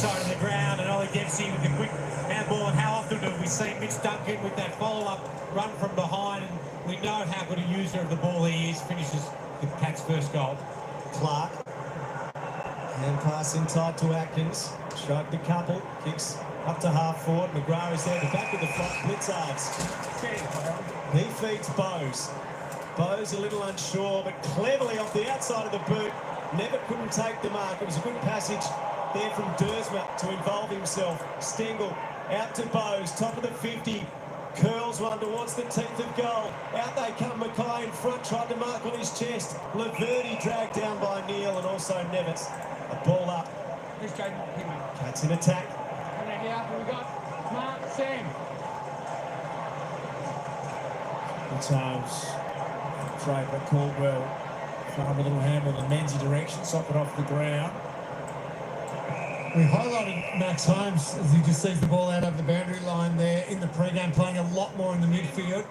side of the ground, and Ollie Dempsey with the quick handball. And how often have we seen Mitch Duncan with that follow-up run from behind? And we know how good a user of the ball he is. Finishes the Cats' first goal. Clark. Hand pass inside to Atkins. Stroked a couple. Kicks up to half forward. McGrath is there at the back of the front. Blitzards. He feeds Bowes. Bowes a little unsure, but cleverly off the outside of the boot. Never couldn't take the mark. It was a good passage there from Dersma to involve himself. Stengel out to Bowes, top of the 50. Curls one towards the teeth of goal. Out they come. Mackay in front, tried to mark on his chest. Laverty dragged down by Neal and also Nevis. A ball up. Cats in attack. We got Mark Sam. Good times. Draper, Caldwell, from a little handle in the Menzies direction, sop it off the ground. We highlighted Max Holmes as he just sees the ball out over the boundary line there in the pre-game, playing a lot more in the midfield.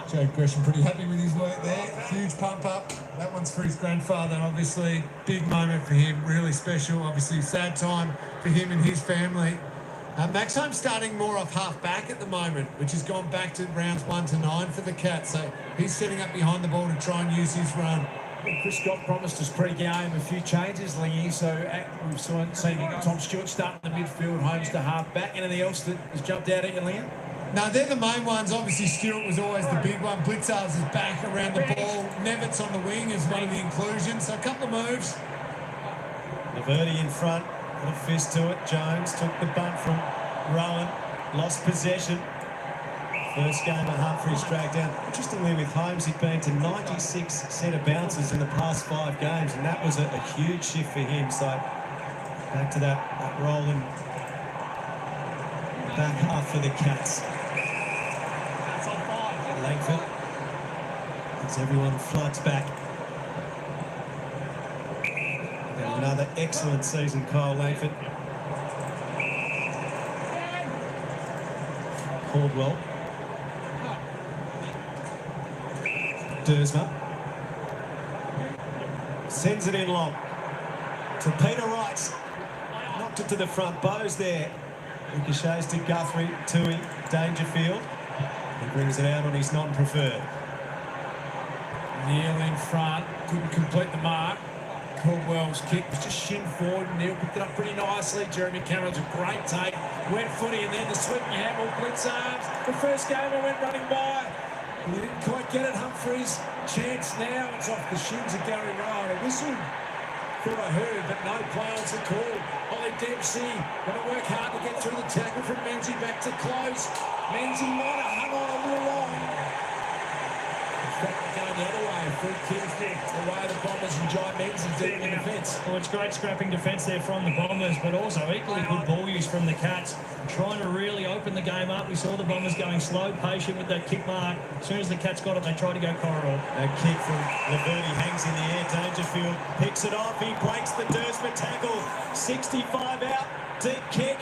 Joe Gresham pretty happy with his work there. Huge pump up. That one's for his grandfather, obviously. Big moment for him, really special. Obviously, sad time for him and his family. Max Holmes starting more off half-back at the moment, which has gone back to rounds 1 to 9 for the Cats. So he's setting up behind the ball to try and use his run. Well, Chris Scott promised us pre-game a few changes, Lingy, so we've seen Tom Stewart start in the midfield, Holmes to half-back. Anything else that has jumped out at you, Lingy? No, they're the main ones. Obviously, Stewart was always the big one. Blitzards is back around the ball. Nevitt's on the wing as one of the inclusions. So a couple of moves. Laverty in front. Put a fist to it. Jones took the bunt from Rowan. Lost possession. First game of Humphries dragged down. Interestingly, with Holmes, he'd been to 96 centre bounces in the past 5 games, and that was a huge shift for him. So back to that rolling back half for the Cats. Langford, as everyone floods back. And another excellent season, Kyle Langford. Caldwell. Dersma. Sends it in long. To Peter Wright. Knocked it to the front. Bowes there. Ricochets to Guthrie, Tui, Dangerfield. He brings it out on his non-preferred. Neal in front, couldn't complete the mark. Caldwell's kick was just shin forward. Neal picked it up pretty nicely. Jeremy Cameron's a great take. Went footy and then the sweeping handball, Blitzards. The first game I went running by. He didn't quite get it. Humphries. Chance now. It's off the shins of Gary Ryan. A whistle. Thought I heard, but no play on the call. Ollie Dempsey going to work hard to get through the tackle from Menzies back to close. Menzies might have hung on a little long. Going the other way, free kick, the way the Bombers enjoy Menzies doing in defence. Well, it's great scrapping defence there from the Bombers, but also equally good ball use from the Cats, trying to really open the game up. We saw the Bombers going slow, patient with that kick mark. As soon as the Cats got it, they tried to go corridor. That kick from Laverty hangs in the air. Dangerfield picks it off. He breaks the Dersma tackle. 65 out, deep kick.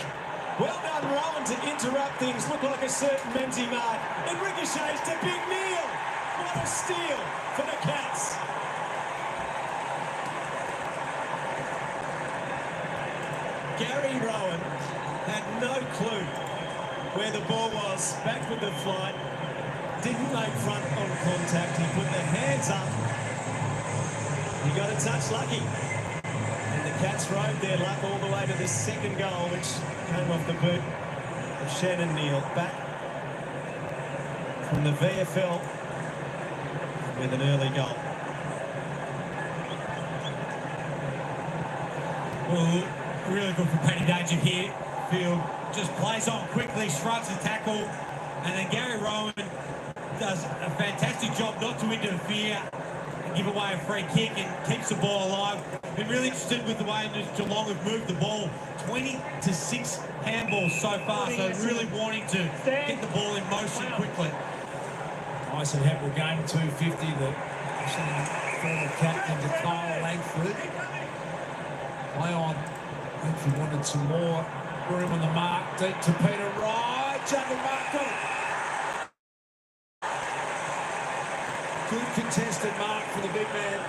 Well done, Rowan, to interrupt things. Look like a certain Menzies mark. It ricochets to Big Neal. What a steal for the Cats. Gary Rowan had no clue where the ball was. Back with the flight. Didn't make front on contact. He put the hands up. He got a touch lucky. And the Cats rode their luck all the way to the second goal, which came off the boot of Shannon Neal. Back from the VFL with an early goal. Well, really good for Paddy Danger here. Field just plays on quickly, shrugs the tackle, and then Gary Rowan does a fantastic job not to interfere and give away a free kick and keeps the ball alive. Been really interested with the way Geelong have moved the ball. 20-6 handballs so far, so really wanting to get the ball in motion quickly. Nice and handball game, 250. The former captain to Kyle Langford. Play on. If you wanted some more room on the mark, deep to Peter Wright. Jungle mark, got it. Good contested mark for the big man.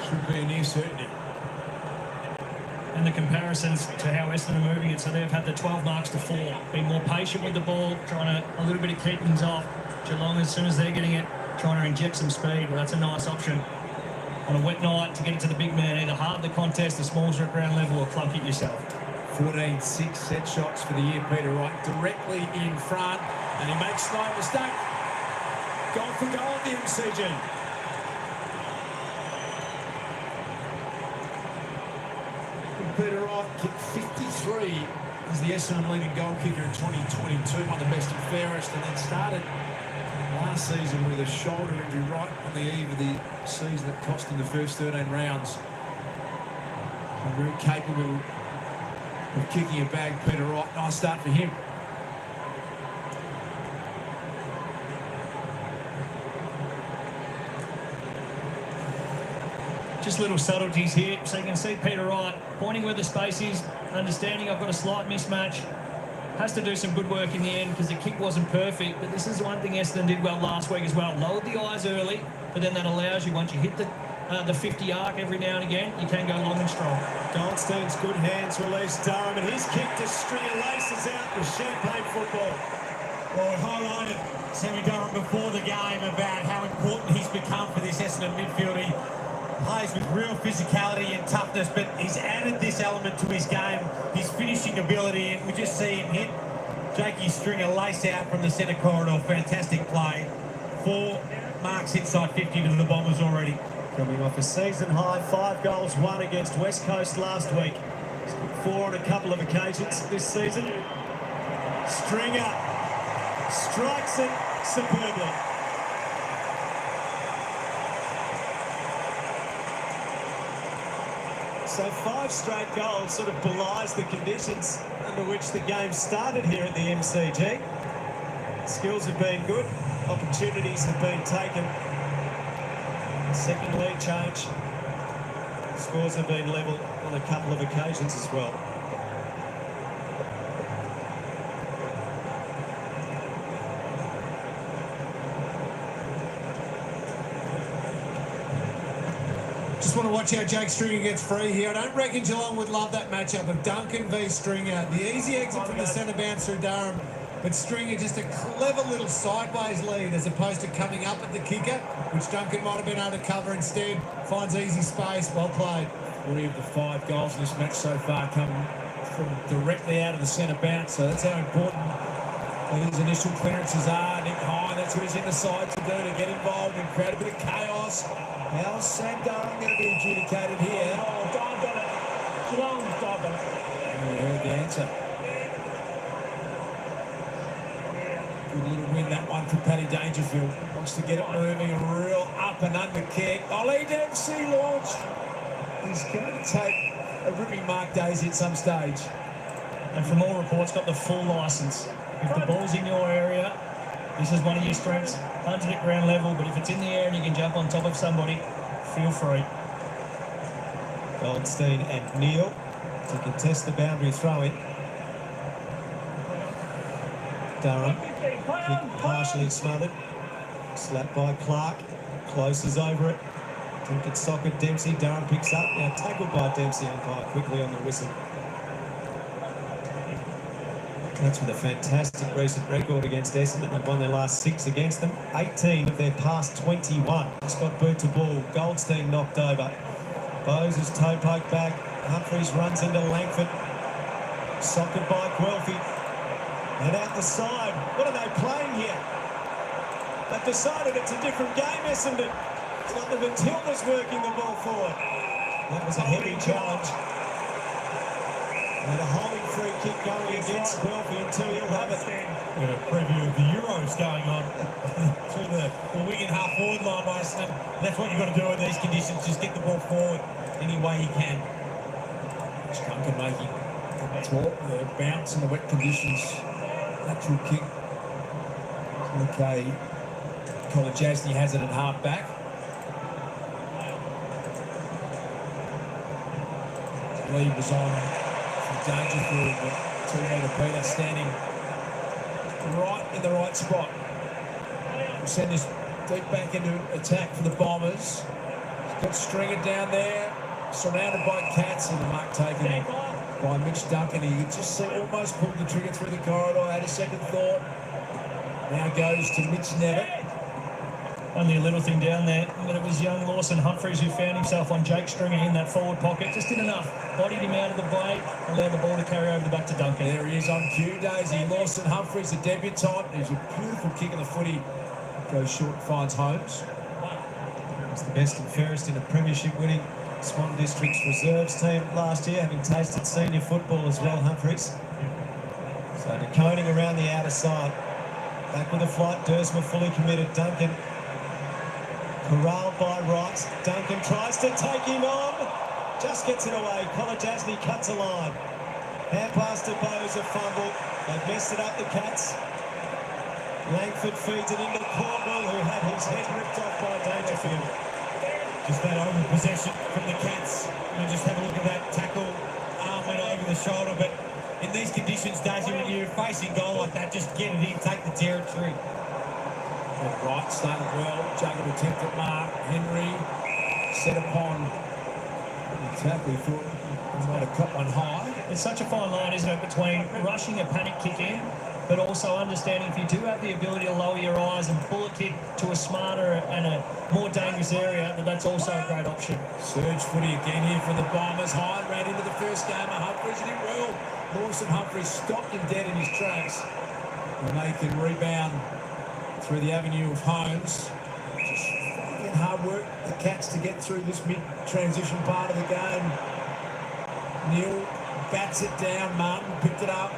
Should be a near certainty. and the comparisons to how Essendon are moving it. So they've had the 12 marks to 4. Been more patient with the ball, trying to a little bit of keep things off. Geelong, as soon as they're getting it, trying to inject some speed. Well, that's a nice option on a wet night to get it to the big man. Either hard the contest, the smalls are at ground level, or clunky it yourself. 14-6 set shots for the year, Peter Wright directly in front, and he makes no mistake. Goal for goal at the MCG. Peter Wright kicked 53 as the Essendon leading goal kicker in 2022, one of the best and fairest, and then started last season with a shoulder injury right on the eve of the season that cost him the first 13 rounds. And very capable of kicking a bag, Peter Wright. Nice start for him. Just little subtleties here. So you can see Peter Wright pointing where the space is, understanding I've got a slight mismatch. Has to do some good work in the end because the kick wasn't perfect. But this is one thing Essendon did well last week as well. Lowered the eyes early, but then that allows you, once you hit the 50 arc every now and again, you can go long and strong. Goldstein's good hands release Durham, and his kick to string of laces out with champagne football. Well, we highlighted Sammy Durham before the game about how important he's become for this Essendon midfield. He plays with real physicality and toughness, but he's added this element to his game, his finishing ability, and we just see him hit Jakey's string of lace out from the centre corridor. Fantastic play. 4 marks inside 50 to the Bombers already. Coming off a season high, 5 goals, 1 against West Coast last week. He's got 4 on a couple of occasions this season. Stringer strikes it superbly. So 5 straight goals sort of belies the conditions under which the game started here at the MCG. Skills have been good, opportunities have been taken. Second lead change. Scores have been level on a couple of occasions as well. Just want to watch how Jake Stringer gets free here. I don't reckon Geelong would love that matchup of Duncan v Stringer. The easy exit from the centre bounce through Durham, but Stringer just a clever little sideways lead as opposed to coming up at the kicker, which Duncan might have been able to cover instead. Finds easy space. Well played. 3 of the 5 goals in this match so far come from directly out of the centre bounce, so that's how important his initial clearances are. Nick Hine, that's what he's in the side to do, to get involved and create a bit of chaos. How's Sam Durham going to be adjudicated here? Oh, Dog got it. Geelong, Dog got it. You heard the answer. Good little win, that one for Paddy Dangerfield. Wants to get it moving, a real up and under kick. Ollie Dempsey launch. He's going to take a ripping Mark Daisy at some stage. And from all reports, got the full licence. If the ball's in your area, this is one of your strengths. Punt it at ground level, but if it's in the air and you can jump on top of somebody, feel free. Goldstein and Neal to contest the boundary throw-in. Durham, kick partially smothered. Slapped by Clark. Closes over it. Attempted socket Dempsey. Durham picks up. Now tackled by Dempsey. Umpire quickly on the whistle. That's with a fantastic recent record against Essendon. They've won their last 6 against them. 18 of their past 21. Just got boot to ball. Goldstein knocked over. Bowes is toe poke back. Humphries runs into Langford. Socket by Guelphy. And out the side. What are they playing here? They've decided it's a different game, Essendon. It's not the Matildas working the ball forward. That was a heavy challenge. And a holding free kick going against Guelphy until he'll have it. We have a preview of the Euros going on through the wing and half forward line by Essendon. That's what you've got to do in these conditions, just get the ball forward any way you can. Duncan making the bounce in the wet conditions. Lateral kick. Okay. Colin Jasny has it at half back. Lead was on from Dangerfield, but 2 metre Peter standing right in the right spot. We'll send this deep back into attack for the Bombers. He's got Stringer down there. surrounded by cats, and the mark taken by Mitch Duncan. He just almost pulled the trigger through the corridor, had a second thought. Now goes to Mitch Nevitt. Only a little thing down there, but it was young Lawson Humphries who found himself on Jake Stringer in that forward pocket. Just did enough. Bodied him out of the play, allowed the ball to carry over the back to Duncan. There he is on cue, Daisy. Lawson Humphries, a debutant. He's a beautiful kick of the footy. Goes short and finds Holmes. He's the best and fairest in a premiership winning Swan District's reserves team last year, having tasted senior football as well, Humphries. So deconing around the outer side. Back with the flight, Dersma fully committed. Duncan corralled by Rice. Duncan tries to take him on. Just gets it away. Kolajasny cuts a line. Hand pass to Bowes, a fumble. They've messed it up, the Cats. Langford feeds it into Caldwell, who had his head ripped off by Dangerfield. Just that over possession from the Cats. And just have a look at that tackle. Arm went over the shoulder, but in these conditions, Daisy, when you're facing goal like that, just get it in, take the territory. Right, started well. Jacob attempt at mark. Henry set upon the tackle. He thought he might have cut one high. It's such a fine line, isn't it, between rushing a panic kick in, but also understanding if you do have the ability to lower your eyes and pull a kick to a smarter and a more dangerous area, that's also a great option. Surge footy again here from the Bombers. Hyde ran into the first game of Humphries and did well. Lawson Humphries stopped him dead in his tracks. And they can rebound through the avenue of Holmes. Just fucking hard work, the Cats, to get through this mid-transition part of the game. Neil bats it down. Martin picked it up.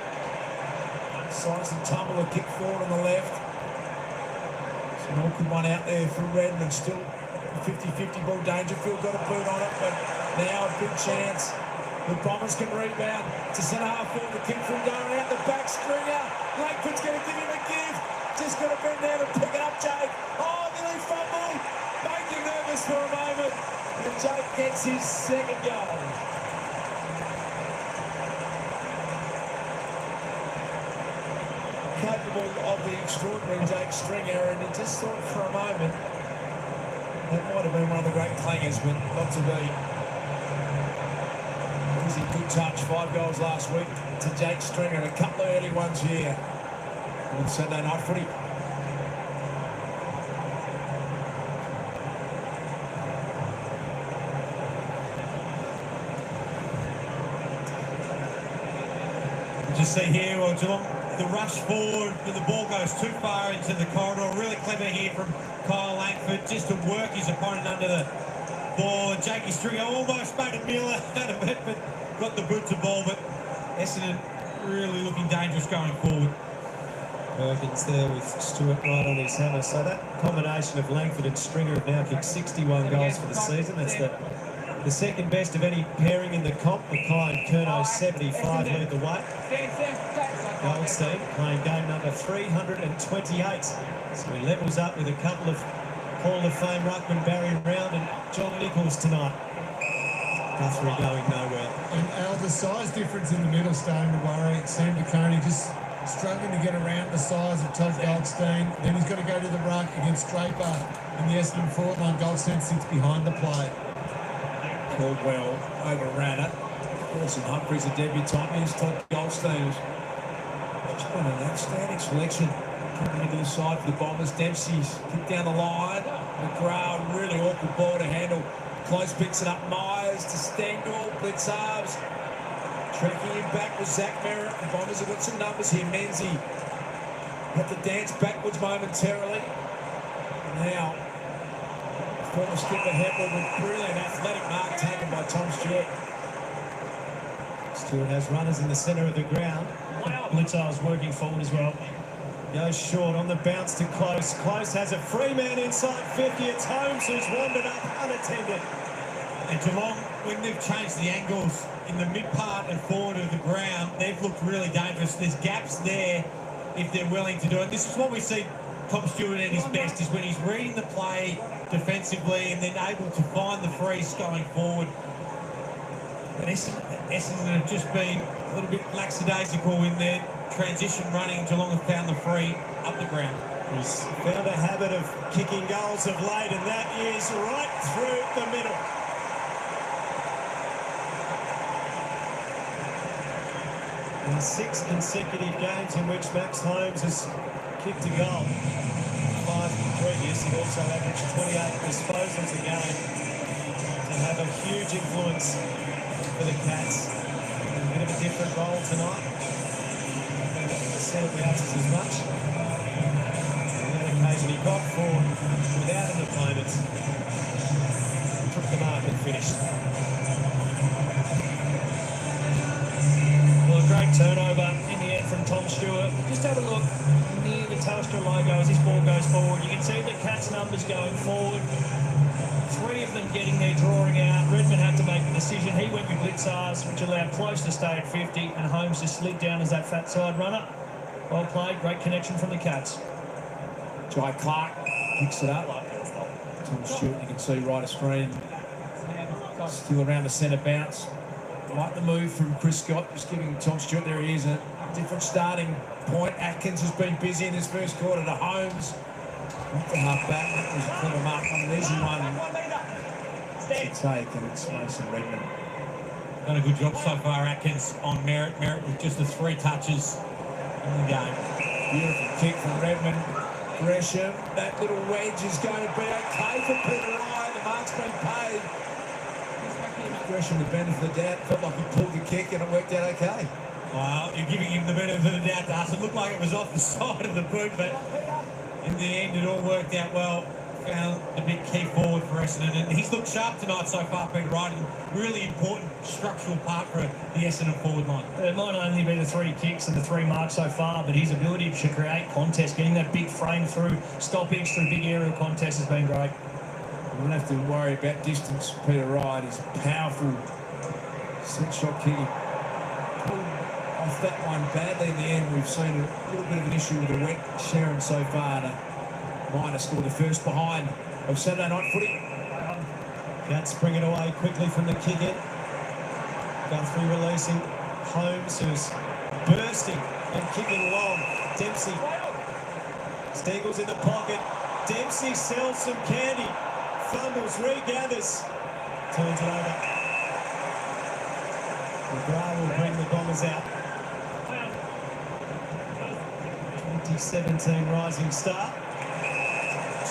Size and tumble, a kick forward on the left. It's an awkward one out there for Redden, and still 50-50 ball. Dangerfield got a boot on it, but now a big chance. The Bombers can rebound to centre half forward. The kick from going out the back. Stringer. Langford's going to give him a gift. Just got to bend down and pick it up, Jake. Oh, nearly fumbled. Make him nervous for a moment. And Jake gets his second goal. Capable of the extraordinary Jake Stringer, and he just thought for a moment that might have been one of the great clangers, but not to be. Easy, good touch. 5 goals last week to Jake Stringer, and a couple of early ones here on Sunday night footy. You see here, well, Geelong, the rush forward, but the ball goes too far into the corridor. Really clever here from Kyle Langford, just to work his opponent under the ball. And Jakey Stringer almost made a meal out of it, but got the boot to ball. But Essendon really looking dangerous going forward. Perkins there with Stewart right on his hammer. So that combination of Langford and Stringer have now kicked 61 goals for the season. That's the second best of any pairing in the comp. Mackay and Curnow 75 lead the way. Goldstein playing game number 328. So he levels up with a couple of Hall of Fame ruckman Barry Round and John Nichols tonight. Guthrie going nowhere. And Al, the size difference in the middle starting to worry. Sam DeConey just struggling to get around the size of Todd Goldstein. Then he's got to go to the ruck against Draper in the Essendon forward line. Goldstein sits behind the play. Caldwell overran it. Lawson Humphries, a debutant. Here's Todd Goldstein. It's been an outstanding selection coming into the side for the Bombers. Dempsey's kicked down the line. McGrath, really awkward ball to handle. Close picks it up. Myers to Stengel. Blitz halves. Tracking him back with Zach Merritt. The Bombers have got some numbers here. Menzie had to dance backwards momentarily. Now, former skipper Hepburn with brilliant athletic mark taken by Tom Stewart. Stewart has runners in the centre of the ground. Blitzar's working forward as well. Goes short on the bounce to Close. Close has a free man inside 50. It's Holmes who's wandered up unattended. And Geelong, when they've changed the angles in the mid part and forward of the ground, they've looked really dangerous. There's gaps there if they're willing to do it. This is what we see Tom Stewart at his best, is when he's reading the play defensively and then able to find the freeze going forward. And Essendon have just been a little bit lackadaisical in their transition running. Geelong have found the free up the ground. He's found a habit of kicking goals of late, and that is right through the middle. In 6 consecutive games in which Max Holmes has kicked a goal. 5 previous, he also averaged 28 disposals a game to have a huge influence for the Cats. A bit of a different role tonight. Said it bounces as much. On that occasion he got forward without an opponent. Took the mark and finished. Well, a great turnover in the end from Tom Stewart. Just have a look near the Telstra logo as this ball goes forward. You can see the Cats numbers going forward. 3 of them getting there, drawing out. Redmond had to make the decision. He went with Blitzars, which allowed Close to stay at 50, and Holmes just slid down as that fat side runner. Well played, great connection from the Cats. Jai Clark picks it up. Tom Stewart, you can see right of screen. Still around the centre bounce. Like the move from Chris Scott, just giving Tom Stewart, there he is, a different starting point. Atkins has been busy in this first quarter to Holmes. Not the half back, that was a clever mark on an easy one to take, and it's Mason Redmond. Done a good job so far, Atkins, on Merritt. Merritt with just the 3 touches in the game. Beautiful kick from Redmond. Gresham, that little wedge is going to be okay for Peter Ryan. The mark's been paid. Gresham, the benefit of the doubt, felt like he pulled the kick and it worked out okay. Well, you're giving him the benefit of the doubt to us. It looked like it was off the side of the boot, but in the end it all worked out well. Found a big key forward for Essendon, and he's looked sharp tonight so far, Peter Wright, and really important structural part for the Essendon forward line. It might only be the 3 kicks and the 3 marks so far, but his ability to create contests, getting that big frame through stoppage, through big aerial contests has been great. We don't have to worry about distance. Peter Wright is powerful. Set shot kicking. Pulled off that one badly in the end. We've seen a little bit of an issue with the wet Sharon so far. Minor scored the first behind of Saturday night footy. Cats bring it away quickly from the kick in. Guthrie releasing Holmes, who's bursting and kicking long. Dempsey. Steagle's in the pocket. Dempsey sells some candy. Fumbles, regathers. Turns it over. McGrath will bring the Bombers out. 2017 rising star.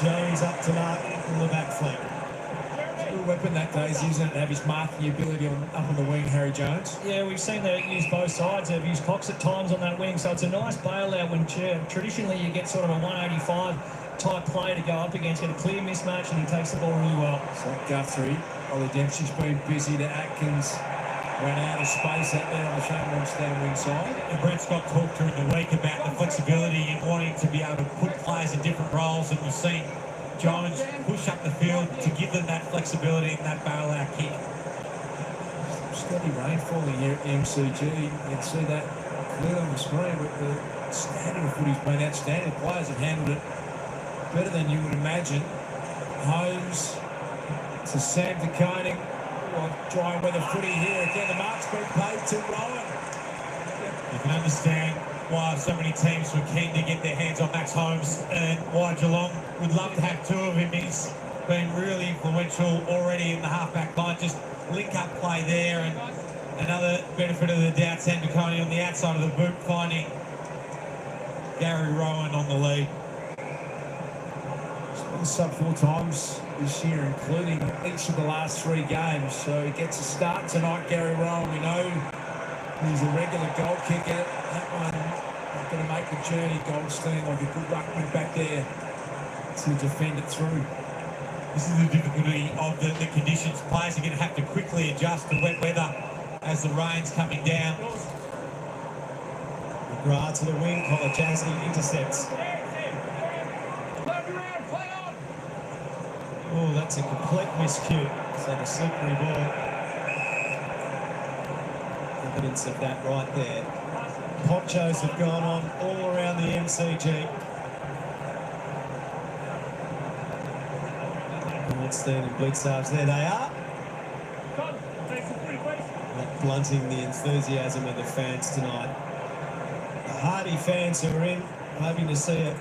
Jones up to mark on the back flank. A good weapon that day, isn't it? To have his marking ability up on the wing, Harry Jones. Yeah, we've seen that use both sides. They've used Cox at times on that wing, so it's a nice bailout when traditionally you get sort of a 185 type play to go up against, get a clear mismatch, and he takes the ball really well. So Guthrie, Ollie Dempsey's been busy to Atkins. Ran out of space out there on the front stand wing side. And Brent Scott talked during the week about the flexibility and wanting to be able to put players in different roles, and we've seen Jones push up the field to give them that flexibility and that bailout kick. Steady rain falling here at the MCG. You can see that clearly on the screen, but the standard of footy's been outstanding. Players have handled it better than you would imagine. Holmes to Sam de Koning. Dry weather footy here again. The mark's been paid to Rowan. You can understand why so many teams were keen to get their hands on Max Holmes, and why Geelong would love to have 2 of him. He's been really influential already in the halfback line. Just link up play there, and another benefit of the doubt, Sam de Koning on the outside of the boot, finding Gary Rowan on the lead. He's been sub 4 times this year, including each of the last 3 games. So he gets a start tonight, Gary Rowan. We know he's a regular goal kicker. That one not going to make the journey. Goldstein, like a good ruckman back there to defend it through. This is the difficulty of the conditions. Players are going to have to quickly adjust to wet weather as the rain's coming down. McGrath to the wing, Collar Jasny intercepts. Oh, that's a complete miscue. It's like a slippery ball. Evidence of that right there. Ponchos have gone on all around the MCG. Goldstein and Blitzarves, there they are. Not blunting the enthusiasm of the fans tonight. The hardy fans who are in, hoping to see a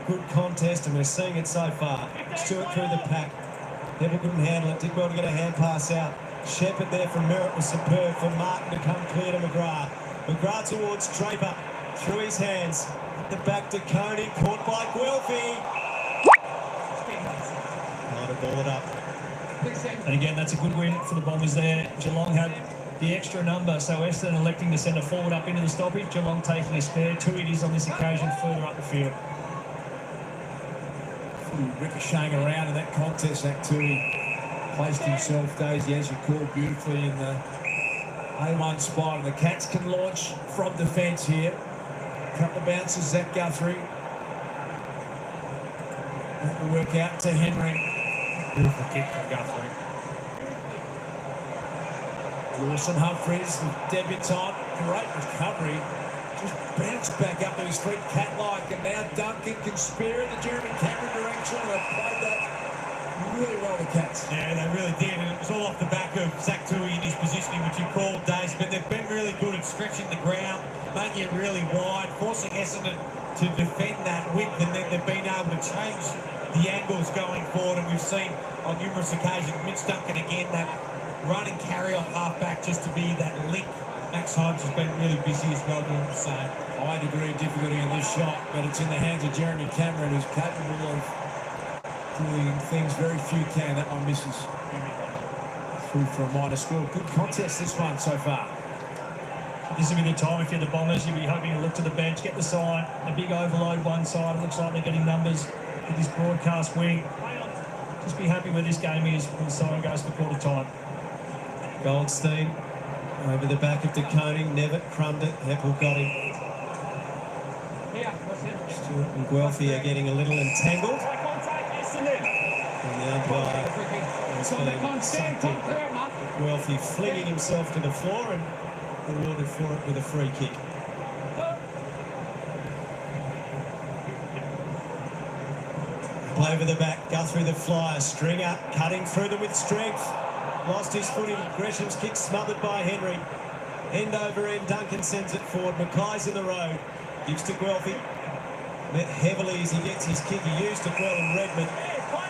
good contest, and we're seeing it so far. Stewart through the pack. Neville couldn't handle it. Did well to get a hand pass out. Shepherd there from Merritt was superb for Martin to come clear to McGrath. McGrath towards Draper, through his hands. At the back to Coney, caught by Guelphy. Might have ball it up. And again, that's a good win for the Bombers there. Geelong had the extra number, so Essendon electing to send a forward up into the stoppage. Geelong taking a spare. 2 it on this occasion, further up the field. Ricocheting around in that contest, that Tui placed himself, Daisy, as you called, beautifully in the A1 spot. And the Cats can launch from defence here. Couple of bounces, Zach Guthrie. That will work out to Henry. Beautiful kick from Guthrie. Lawson Humphries, the debutant, great recovery. Just bounced back up to his feet, cat-like, and now Duncan can spear in the Jeremy Cameron direction. They've played that really well, the Cats. Yeah, they really did, and it was all off the back of Zach Tui in his positioning, which you called, Days, but they've been really good at stretching the ground, making it really wide, forcing Essendon to defend that width, and then they've been able to change the angles going forward, and we've seen on numerous occasions Mitch Duncan again, that run and carry off half-back just to be that link. Max Hodge has been really busy as well doing the same. High degree of difficulty in this shot, but it's in the hands of Jeremy Cameron, who's capable of doing things very few can. That one misses. Through for a minor score. Good contest, this one so far. This will be the time if you're the Bombers, you'll be hoping to look to the bench, get the sign, a big overload one side. It looks like they're getting numbers with this broadcast wing. Just be happy where this game is when the sign goes for quarter time. Goldstein over the back of DeConing, Nevitt crumbed it, Heppel got him. Stewart and Guelphy are getting a little entangled. And the umpire has been sucked in. Guelphy flinging himself to the floor and rewarded for it with a free kick. Play over the back, Guthrie the flyer, Stringer cutting through them with strength. Lost his footing, Gresham's kick smothered by Henry. End over end, Duncan sends it forward. Mackay's in the road, gives to Guelphy. Met heavily as he gets his kick. He used to well, and Redmond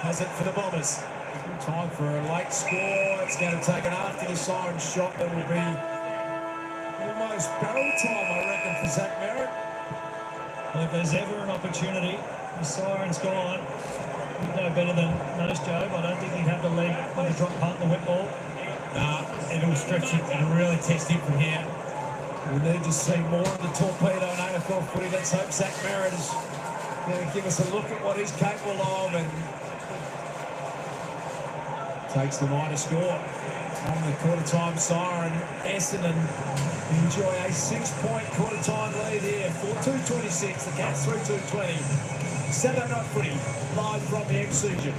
has it for the Bombers. Time for a late score. It's going to take it after the siren shot. That will be almost barrel time, I reckon, for Zach Merritt. Well, if there's ever an opportunity, the siren's gone. He'd know better than most, Joe, but I don't think he'd have the leg on the drop punt, the whip ball. It'll stretch it and really test him from here. We need to see more of the torpedo and AFL footy. Let's hope Zach Merritt is going to give us a look at what he's capable of and takes the minor score. On the quarter-time siren, Essendon enjoy a 6-point quarter-time lead here. 4-2-26, the Cats 3-2-20. Saturday night footy, live from the MCG.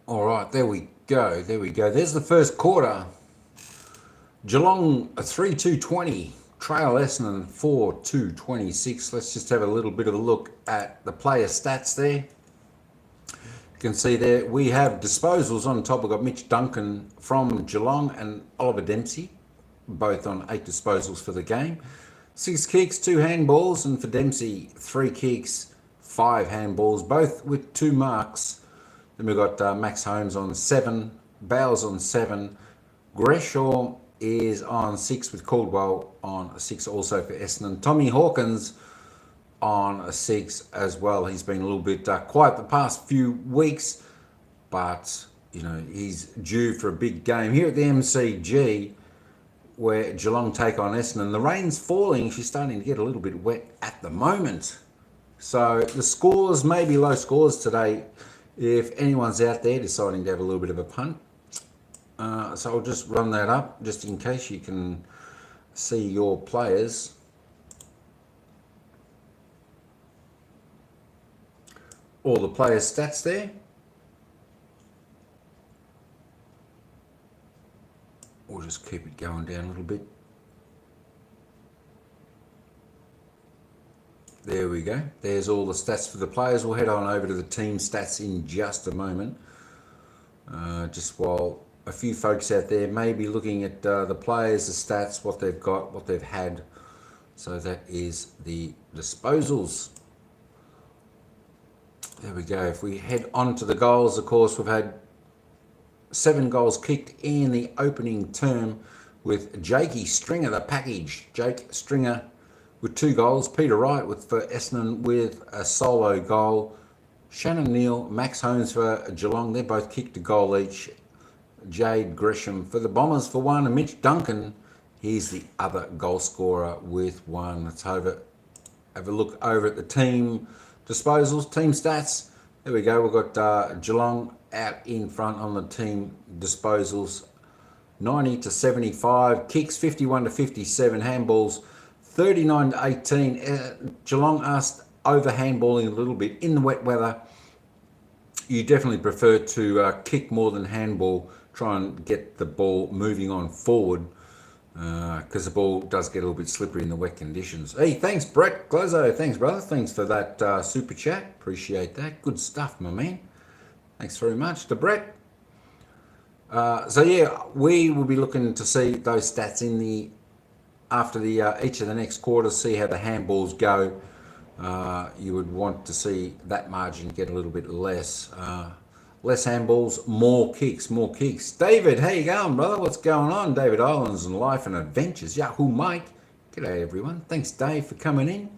All right, there we go. There we go. There's the first quarter. Geelong 3-2-20. Trail Essendon 4-2-26. Let's just have a little bit of a look at the player stats there. You can see there we have disposals on top. We've got Mitch Duncan from Geelong and Oliver Dempsey, both on 8 disposals for the game. 6 kicks, 2 handballs, and for Dempsey, 3 kicks, 5 handballs, both with 2 marks. Then we've got Max Holmes on 7, Bowles on 7, Gresham is on 6 with Caldwell on 6 also for Essendon. Tommy Hawkins on a 6 as well. He's been a little bit quiet the past few weeks, but you know he's due for a big game here at the MCG where Geelong take on Essendon. The rain's falling. She's starting to get a little bit wet at the moment. So the scores may be low scores today if anyone's out there deciding to have a little bit of a punt. So I'll just run that up just in case you can see your players. All the players' stats there. We'll just keep it going down a little bit. There we go. There's all the stats for the players. We'll head on over to the team stats in just a moment. Just while a few folks out there may be looking at the players, the stats, what they've got, what they've had. So that is the disposals. There we go. If we head on to the goals, of course, we've had 7 goals kicked in the opening term with Jakey Stringer, the package. Jake Stringer with 2 goals. Peter Wright for Essendon with a solo goal. Shannon Neal, Max Holmes for Geelong. They both kicked a goal each. Jade Gresham for the Bombers for 1. And Mitch Duncan, he's the other goal scorer with 1. Let's have a look over at the team disposals, team stats. There we go. We've got Geelong out in front on the team disposals. 90 to 75. Kicks 51 to 57. Handballs 39 to 18. Geelong asked over handballing a little bit in the wet weather. You definitely prefer to kick more than handball. Try and get the ball moving on forward because the ball does get a little bit slippery in the wet conditions. Hey, thanks, Brett Glozo. Thanks, brother. Thanks for that super chat. Appreciate that. Good stuff, my man. Thanks very much to Brett. So yeah, we will be looking to see those stats in the after the each of the next quarters. See how the handballs go. You would want to see that margin get a little bit less. Less handballs, more kicks, more kicks. David, how you going, brother? What's going on? David Islands and Life and Adventures. Yahoo, Mike. G'day, everyone. Thanks, Dave, for coming in.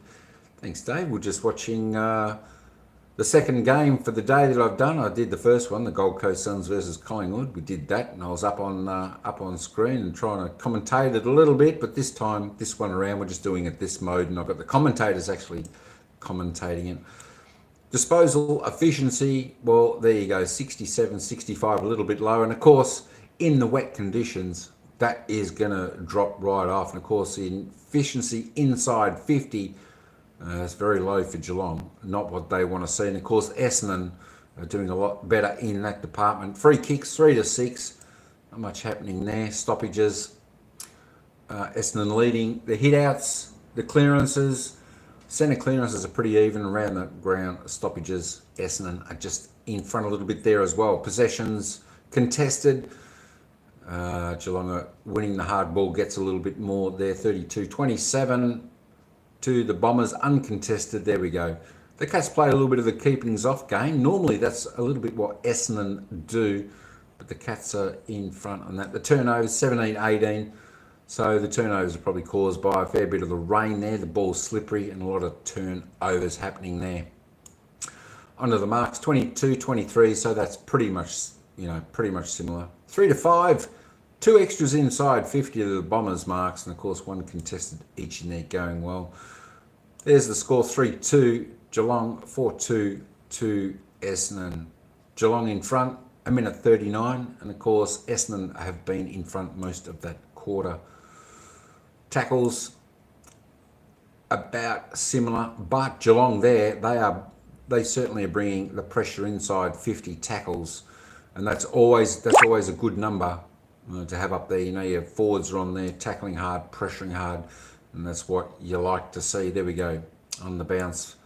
Thanks, Dave. We're just watching the second game for the day that I've done. I did the first one, the Gold Coast Suns versus Collingwood. We did that, and I was up on screen and trying to commentate it a little bit. But this time, this one around, we're just doing it this mode, and I've got the commentators actually commentating it. Disposal efficiency, well, there you go, 67, 65, a little bit lower. And of course, in the wet conditions, that is going to drop right off. And of course, the efficiency inside 50 is very low for Geelong, not what they want to see. And of course, Essendon are doing a lot better in that department. Free kicks, 3 to 6, not much happening there. Stoppages, Essendon leading. The hit-outs, the clearances, centre clearances are pretty even around the ground. Stoppages, Essendon are just in front a little bit there as well. Possessions contested. Geelong are winning the hard ball, gets a little bit more there. 32-27 to the Bombers, uncontested. There we go. The Cats play a little bit of the keepings off game. Normally that's a little bit what Essendon do, but the Cats are in front on that. The turnovers, 17-18. So the turnovers are probably caused by a fair bit of the rain there. The ball's slippery and a lot of turnovers happening there. Onto the marks, 22-23. So that's pretty much, pretty much similar. 3 to 5, 2 extras inside 50 of the Bombers marks, and of course 1 contested each in there going well. There's the score, 3-2 Geelong, 4-2 to Essendon. Geelong in front, 1:39, and of course Essendon have been in front most of that quarter. Tackles about similar, but Geelong there, they certainly are bringing the pressure inside 50 tackles, and that's always a good number to have up there. Your forwards are on there tackling hard, pressuring hard, and that's what you like to see. There we go on the bounce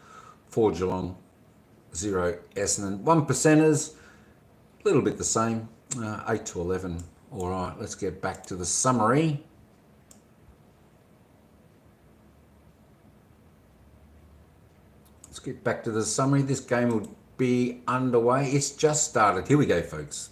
for Geelong, 0 Essendon. 1 percenters, a little bit the same, 8 to 11. All right, let's get back to the summary. Let's get back to the summary. This game will be underway. It's just started. Here we go, folks.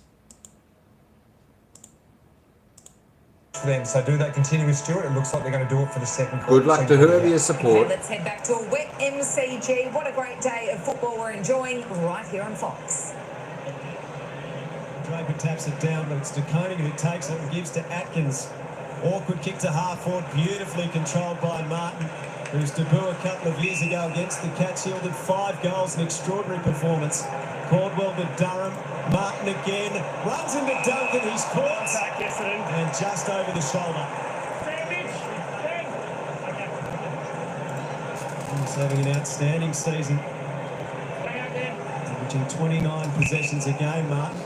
Then, so do they continue with Stewart? It looks like they're going to do it for the second quarter. Good luck to whoever you support. Okay, let's head back to a wet MCG. What a great day of football we're enjoying right here on Fox. Draper taps it down, but it's De Koning who takes it and gives to Atkins. Awkward kick to half forward, beautifully controlled by Martin, whose debut a couple of years ago against the Cats yielded 5 goals, an extraordinary performance. Caldwell to Durham, Martin again, runs into Duncan, he's caught, and just over the shoulder. He's having an outstanding season, averaging 29 possessions a game, Martin.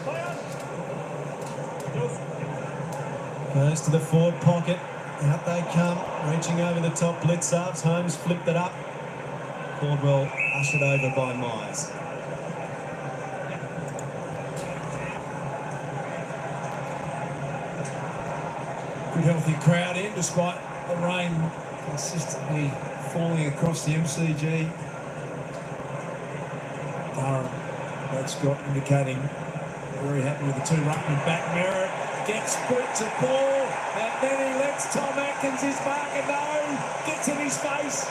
Goes to the forward pocket. Out they come, reaching over the top. Blitzarves. Holmes flipped it up. Caldwell ushered over by Myers. Good healthy crowd in despite the rain consistently falling across the MCG. That's got indicating very happy with the two ruckman back. Merritt gets sprint to ball, and then he lets Tom Atkins his mark and no, gets in his face.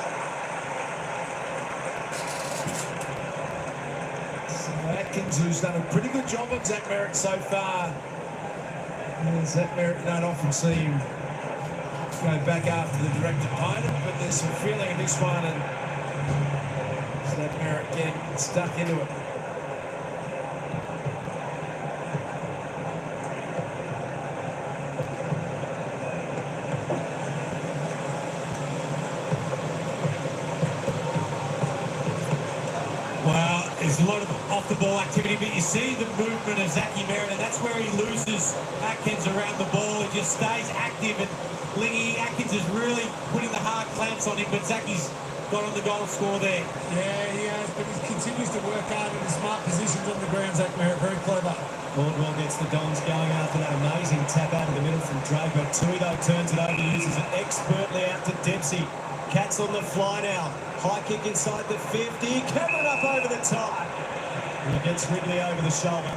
So Atkins, who's done a pretty good job on Zach Merritt so far. And Zach Merritt, you don't often see him go back after the direct opponent, but there's some feeling in this one, and Zach Merritt getting stuck into it. Well, there's a lot of off-the-ball activity, but you see the movement of Zachy Merritt, and that's where he loses Atkins around the ball. He just stays active, and Atkins is really putting the hard clamps on him, but Zachy's got on the goal score there. Yeah, he has, but he continues to work hard in the smart positions on the ground. Zach Merritt, very clever. Caldwell gets the Dons going after that amazing tap out of the middle from Draper. Tui, though, turns it over, uses it expertly out to Dempsey. Cats on the fly now. High kick inside the 50. Cameron up over the top. And he gets Ridley over the shoulder.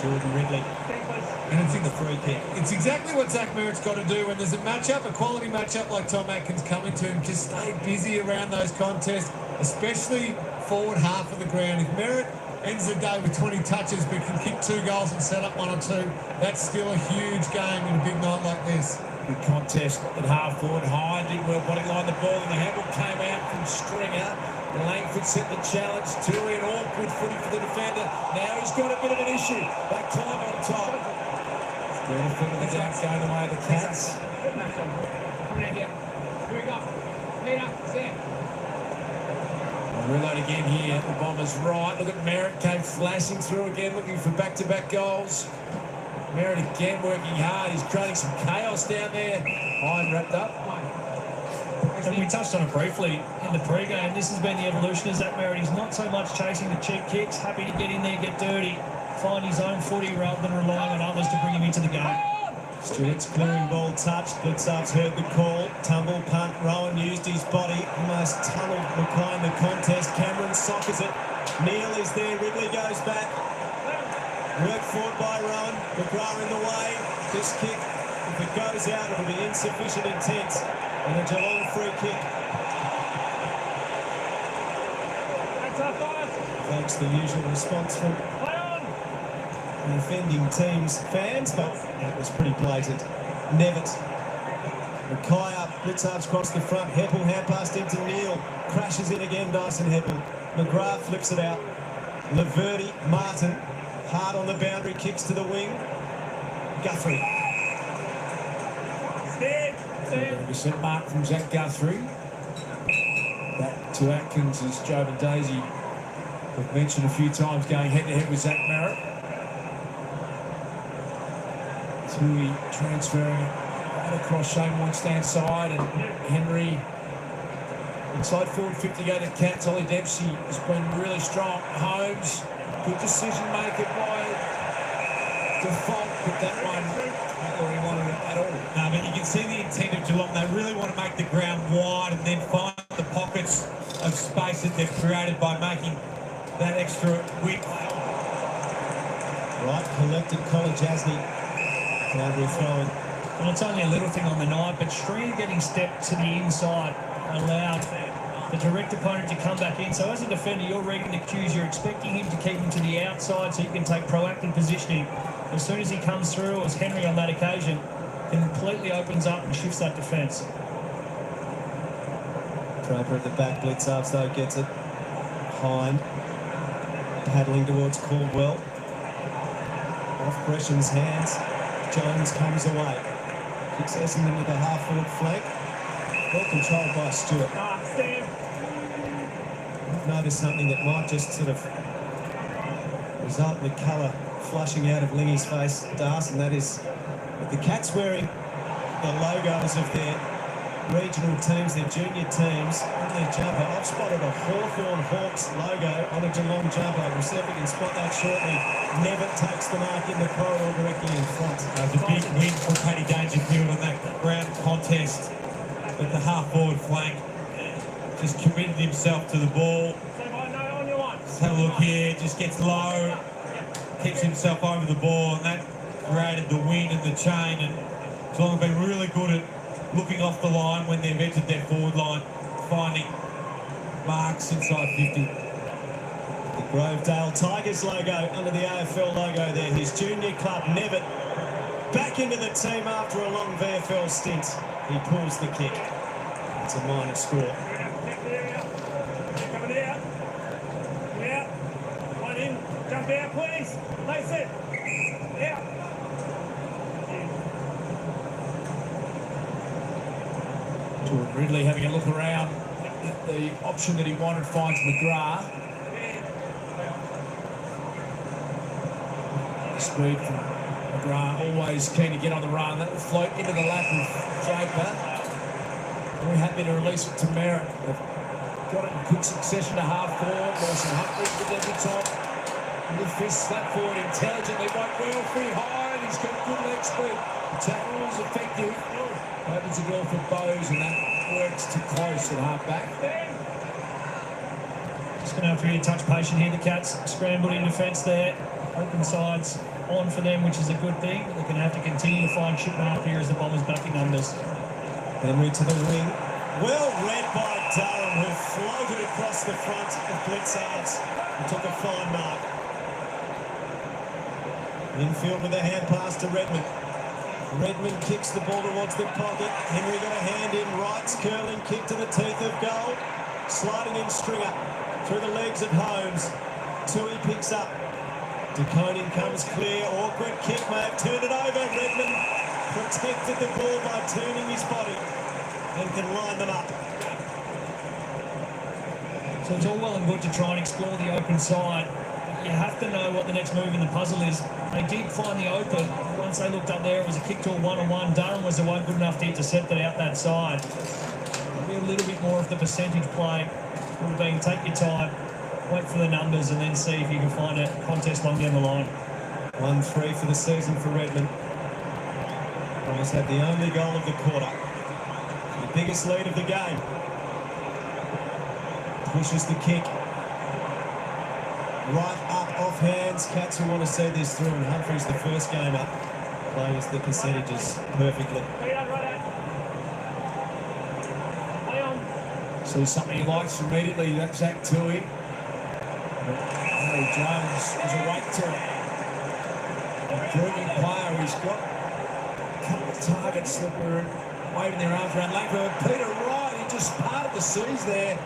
Jordan Ridley. And it's the free kick. It's exactly what Zach Merritt's got to do when there's a matchup, a quality matchup like Tom Atkins coming to him. Just stay busy around those contests, especially forward half of the ground. If Merritt ends the day with 20 touches but can kick 2 goals and set up 1 or 2, that's still a huge game in a big night like this. Good contest at half forward. High did well body line the ball, and the handle came out from Stringer. Langford set the challenge. Tui, an awkward footy for the defender. Now he's got a bit of an issue. They climb on top. Benefit of the doubt going the way of the Cats. Come in here. Here we go. Peter, Sam. Reload again here. The Bombers right. Look at Merritt came flashing through again, looking for back-to-back goals. Merritt again working hard. He's creating some chaos down there. Iron wrapped up. And we touched on it briefly in the pre-game. This has been the evolution of Zach Merritt. He's not so much chasing the cheap kicks, happy to get in there, get dirty, find his own footy rather than relying on others to bring him into the game. Stewart's clearing ball touched. Blitzar's heard the call. Tumble punt. Rowan used his body. Almost tunneled Mackay in the contest. Cameron soccers it. Neil is there. Ridley goes back. Work forward by Rowan. McGrath in the way. This kick, if it goes out, it'll be insufficient intent. And a Geelong free kick. Thanks the usual response from the offending team's fans, but that was pretty blatant. Nevitt. Mackay up. Blitzards across the front. Heppel hand passed into Neil. Crashes in again, Dyson Heppel. McGrath flips it out. Laverty, Martin. Hard on the boundary, kicks to the wing. Guthrie. Set mark from Zach Guthrie. Back to Atkins as Job and Daisy have mentioned a few times, going head-to-head with Zach Merritt. Tui transferring right across Shane Weinstein's side, and Henry inside forward 50 go to Cats. Ollie Dempsey has been really strong. Holmes, good decision maker by default, but that one not where he wanted it at all. No, but you can see the intent of Geelong. They really want to make the ground wide and then find the pockets of space that they've created by making that extra width. Right, collected Colin Jasny. Boundary throwing. Well, it's only a little thing on the night, but Stringer getting stepped to the inside allowed the direct opponent to come back in. So as a defender, you're reading the cues. You're expecting him to keep him to the outside so you can take proactive positioning. As soon as he comes through, as Henry on that occasion, completely opens up and shifts that defence. Draper at the back, Blitzards though gets it. Hind paddling towards Caldwell. Off Gresham's hands. Jones comes away. Kicks Essendon to the half-forward flank. Well controlled by Stewart. I've noticed something that might just sort of result in the colour flushing out of Lingy's face, Das, and that is with the Cats wearing the logos of their regional teams, their junior teams, on their jumper. I've spotted a Hawthorn Hawks logo on a Geelong jumper. We'll see if we can spot that shortly. Never takes the mark in the corridor directly in front. That was a big win for Paddy Dangerfield on that round contest with the half-forward flank. Just committed himself to the ball. Just have a look here, just gets low, keeps himself over the ball, and that created the win and the chain. And Geelong have been really good at looking off the line when they've entered their forward line, finding marks inside 50. The Grovedale Tigers logo under the AFL logo there. His junior club, Nevitt, back into the team after a long VFL stint. He pulls the kick. It's a minor score. Coming out. Yeah. One in. Jump out, please. Place it. Yeah. Jordan Ridley having a look around. The option that he wanted finds McGrath. The speed from McGrath, always keen to get on the run. That will float into the lap of Draper. Very happy to release it to Merritt. They've got it in quick succession to half forward. Lawson Humphrey with every top. With fist slap forward intelligently. Went well, free high, and he's got good leg speed. The tackle was effective. Opens the door for Bowes, and that works too close at half back. Just going to have to be a touch patient here. The Cats scrambled in defence there. Open sides on for them, which is a good thing. They're going to have to continue to find ship mark here as the Bombers back in numbers. Henry to the wing. Well read by Durham, who floated across the front of Blitzards and took a fine mark. Infield with a hand pass to Redmond. Redmond kicks the ball towards the pocket. Henry got a hand in. Wright's curling kick to the teeth of goal. Sliding in Stringer through the legs of Holmes. Tui picks up. DeConing comes clear. Awkward kick, may have turned it over. Redmond protected the ball by turning his body and can line them up. So it's all well and good to try and explore the open side. You have to know what the next move in the puzzle is. They did find the open. Once they looked up there, it was a kick to a one-on-one. Durham was the one good enough to intercept it out that side. Maybe a little bit more of the percentage play would have been take your time, wait for the numbers, and then see if you can find a contest long down the line. 1-3 for the season for Redmond. Almost had the only goal of the quarter. The biggest lead of the game. Pushes the kick. Right up off hands. Cats who want to see this through, and Humphrey's the first game up. Plays the percentages perfectly. See something he likes immediately, that's Zach Tui. Harry Jones is awake to it. Improving player, he's got a couple of targets that were waving their arms around Langford. Peter Wright, he just parted the seas there.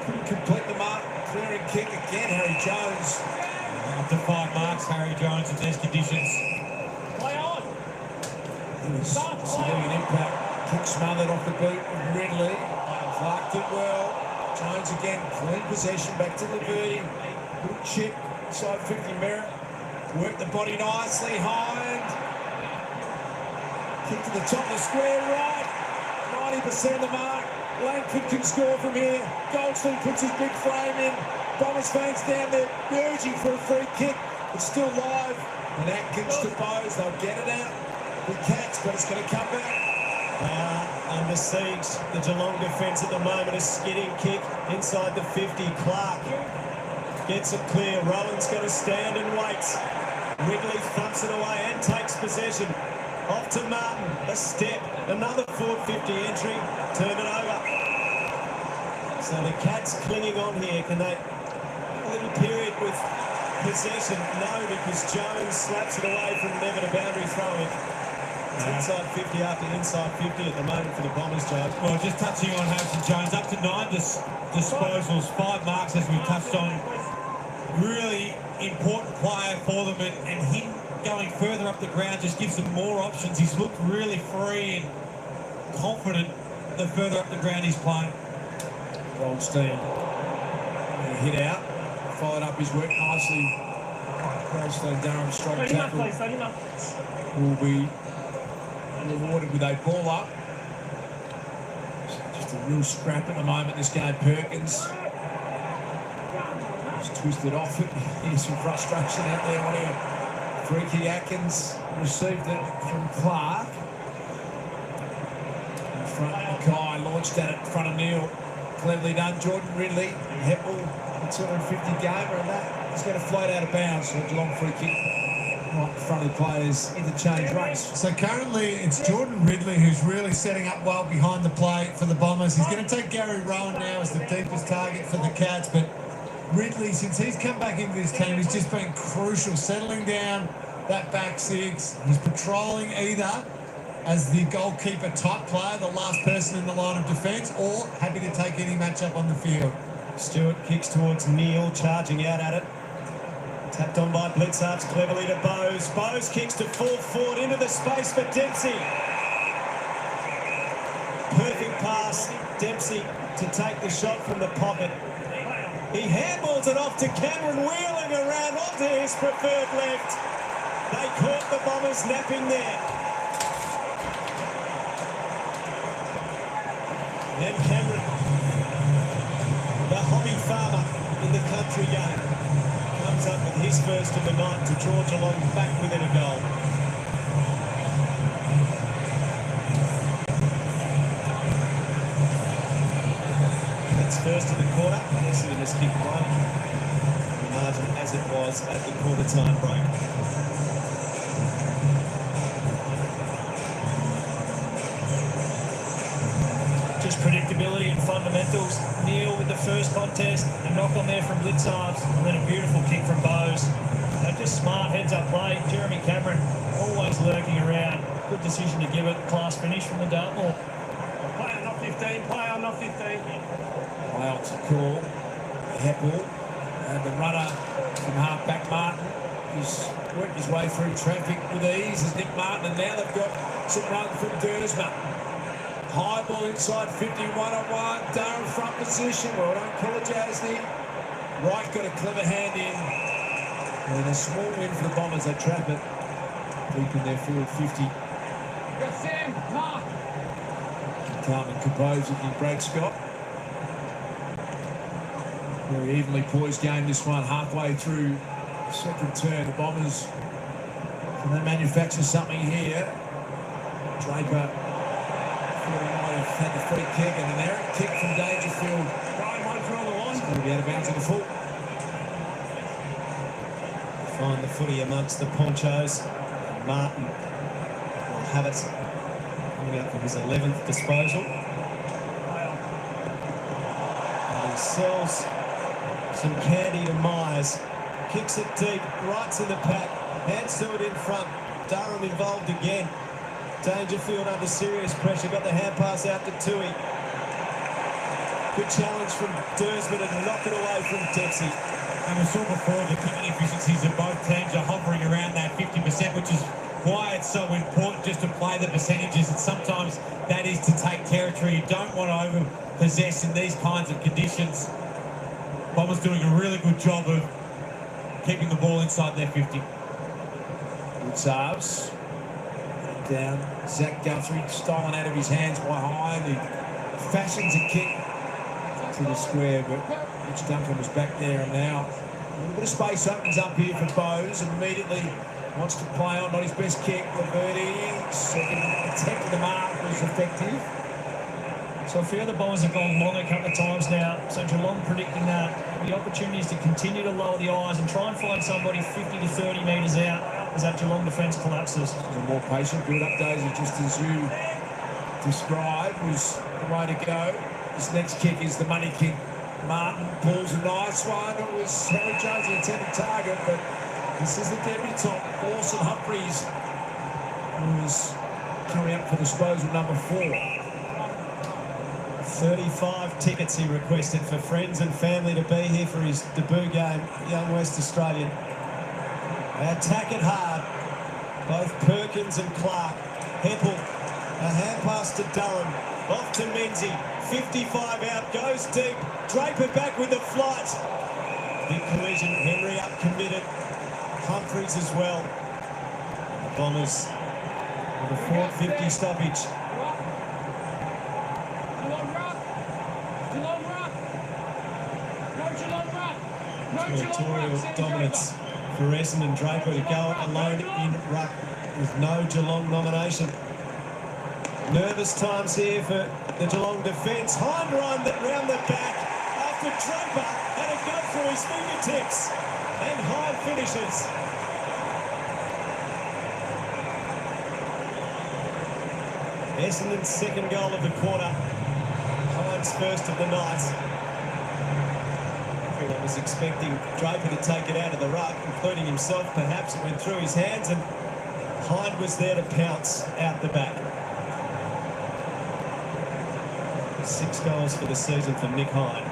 Couldn't complete the mark. Clearing kick again, Harry Jones. Up to 5 marks, Harry Jones in these conditions. Play on. He was getting an impact. Kick smothered off the boot of Ridley. Clark did well. Jones again, clean possession, back to Laverty. Good chip, side 50 Merritt. Worked the body nicely, Hind. Kick to the top of the square, right. 90% of the mark. Langford can score from here. Goldstein puts his big frame in. Bombers fans down there urging for a free kick. It's still live. And Atkins to Bowes. They'll get it out. The Cats, but it's going to come back. Under siege, the Geelong defence at the moment. A skidding kick inside the 50. Clark gets it clear. Rowan's going to stand and waits. Ridley thumps it away and takes possession. Off to Martin, a step, another forward 50 entry, turn it over. So the Cats clinging on here. Can they a little period with possession? No, because Jones slaps it away from Nevitt, a boundary throw-in. It's inside 50 after inside 50 at the moment for the Bombers, Joe. Well, just touching on Harrison Jones, up to 9 disposals, 5 marks as we touched on. Really important player for them, and him going further up the ground just gives them more options. He's looked really free and confident the further up the ground he's playing. Goldstein hit out, followed up his work nicely. Goldstein, Durham, strong tackle. Will be rewarded with a ball up. Just a real scrap at the moment, this game. Perkins just twisted off it. Here's some frustration out there. What here? Freaky Atkins received it from Clark. In front of Mackay, launched at it in front of Neil. Cleverly done. Jordan Ridley, Heppel, a 250 gamer, and that is going to float out of bounds. So Geelong free kick right in front of the players, interchange race. So currently it's Jordan Ridley who's really setting up well behind the plate for the Bombers. He's going to take Gary Rowan now as the deepest target for the Cats, but Ridley, since he's come back into this team, he's just been crucial, settling down that back six. He's patrolling either as the goalkeeper type player, the last person in the line of defence, or happy to take any matchup on the field. Stewart kicks towards Neil, charging out at it. Tapped on by Blitzarps, cleverly to Bowes. Bowes kicks to full forward into the space for Dempsey. Perfect pass, Dempsey to take the shot from the pocket. He handballs it off to Cameron, wheeling around onto his preferred left. They caught the Bombers napping there. And Cameron, the hobby farmer in the country game, comes up with his first of the night to draw Geelong back within a goal. That's first of the quarter. Essendon has kicked one. The margin as it was at the quarter time break. Just predictability and fundamentals. Neil with the first contest, a knock on there from Blitzarves, and then a beautiful kick from Bowes. Just smart heads-up play. Jeremy Cameron always lurking around. Good decision to give it. Class finish from the Dartmoor. Play on, not 15. Play on, not 15. Play on to call. Heppel and the runner from half-back Martin. He's worked his way through traffic with ease as Nick Martin, and now they've got some run from Dersma. High ball inside 51-on-1. Durham front position. Well done, Kolajasny. Wright got a clever hand in. And a small win for the Bombers. They trap it deep in their field 50. Go Sam, Mark. Carmen Capose looking Brad Scott. Very evenly poised game, this one. Halfway through the second turn, the Bombers, can they manufacture something here? Draper might have had the free kick, and an errant kick from Dangerfield. It's going to be out of bounds in the full. Find the footy amongst the ponchos. Martin will have it coming up for his 11th disposal. And he sells some candy to Myers. Kicks it deep, right to the pack. Hands to it in front. Durham involved again. Dangerfield under serious pressure. Got the hand pass out to Tui. Good challenge from Dersman and knock it away from Dempsey. And we saw before the kicking efficiencies of both teams are hovering around that 50%, which is why it's so important just to play the percentages. And sometimes that is to take territory. You don't want to over-possess in these kinds of conditions. Bombers doing a really good job of keeping the ball inside their 50. Good serves. Down. Zach Guthrie stolen out of his hands by High. He fashions a kick to the square, but Mitch Duncan was back there, and now a little bit of space opens up here for Bowes, and immediately wants to play on. Not his best kick. Laverty, second attempt at the mark was effective. So a few of the Bombers have gone long a couple of times now. So Geelong predicting that the opportunity is to continue to lower the eyes and try and find somebody 50 to 30 metres out as that Geelong defence collapses. A more patient build-up, Daisy, just as you described, was the way to go. This next kick is the money kick. Martin pulls a nice one. It was Harry Jones, the intended target, but this is the debutant, Lawson Humphries, who is coming up for disposal number 4. 35 tickets he requested for friends and family to be here for his debut game, young West Australian. They attack it hard, both Perkins and Clark. Heppel, a hand pass to Durham, off to Menzie, 55 out, goes deep, Draper back with the flight. Big collision, Henry up committed, Humphries as well. The Bombers with a 4:50 stoppage. Territorial dominance for Essendon. Draper to go alone in ruck with no Geelong nomination. Nervous times here for the Geelong defence. Hind run that round the back after Draper had a go through his fingertips. And Hind finishes. Essendon's second goal of the quarter. Hind's first of the night. Everyone was expecting Draper to take it out of the ruck, including himself perhaps. It went through his hands and Hind was there to pounce out the back. 6 goals for the season for Nick Hind.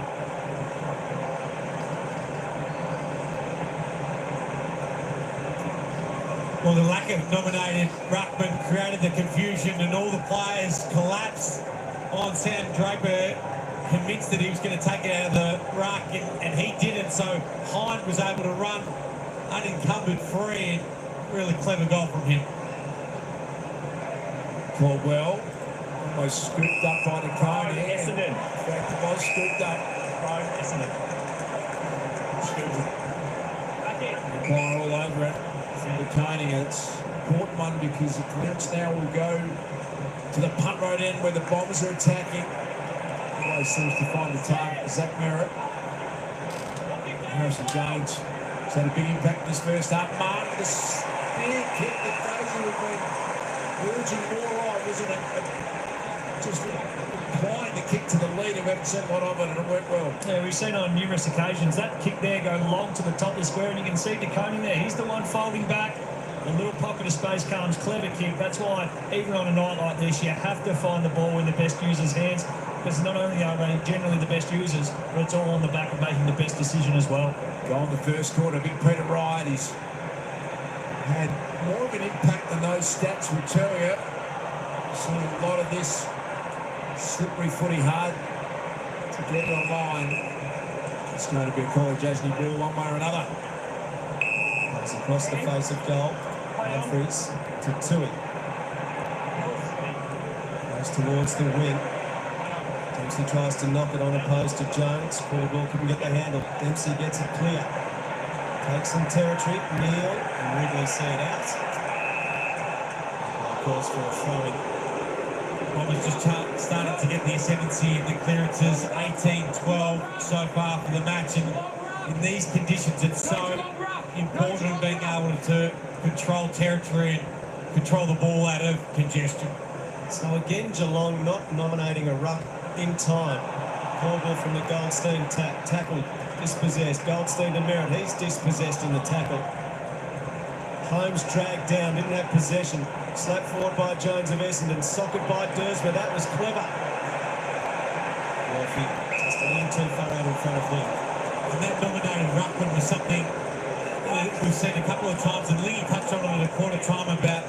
Well, the lack of nominated ruckman created the confusion and all the players collapsed on Sam Draper, convinced that he was going to take it out of the ruck, and he didn't, so Hind was able to run unencumbered free, and really clever goal from him. Caldwell almost scooped up by the cone here. Essendon. In fact, it was scooped up. Essendon. Fire all over it. The coning, it's important one because the clearance now will go to the punt road end where the Bombers are attacking. Always seems to find the target. Zach Merritt. Harrison Jones has had a big impact in this first half. Martin, the spear kick that Daisy had been urging more on, wasn't it? Just applying the kick to the lead. We haven't seen a lot of it, and it worked well. Yeah, we've seen on numerous occasions that kick there go long to the top of the square, and you can see DeConing there. He's the one folding back. A little pocket of space comes, clever kick. That's why, even on a night like this, you have to find the ball in the best users' hands, because not only are they generally the best users, but it's all on the back of making the best decision as well. Goal in the first quarter, big Peter Wright. He's had more of an impact than those stats will tell you. Seen a lot of this slippery footy hard to get it online. It's going to be a college Ashley ball one way or another. It's across the face of goal. Humphries to Tui. Goes towards the wing. Dempsey tries to knock it on opposed to Jones. Caldwell couldn't get the handle. Dempsey gets it clear. Takes some territory. Neal and Wrigley see it out. Calls for a throw-in. Bombers just started to get the ascendancy in the clearances, 18-12 so far for the match, and in these conditions it's so important being able to control territory and control the ball out of congestion. So again, Geelong not nominating a ruck in time. Caldwell from the Goldstein tackle, dispossessed. Goldstein to Merritt, he's dispossessed in the tackle. Holmes dragged down, didn't have possession. Slapped forward by Jones of Essendon, socket by Dursma, that was clever. Wolfie just a little too far out in front of him. And that nominated ruckman was something we've seen a couple of times, and Lee touched on it at a quarter time about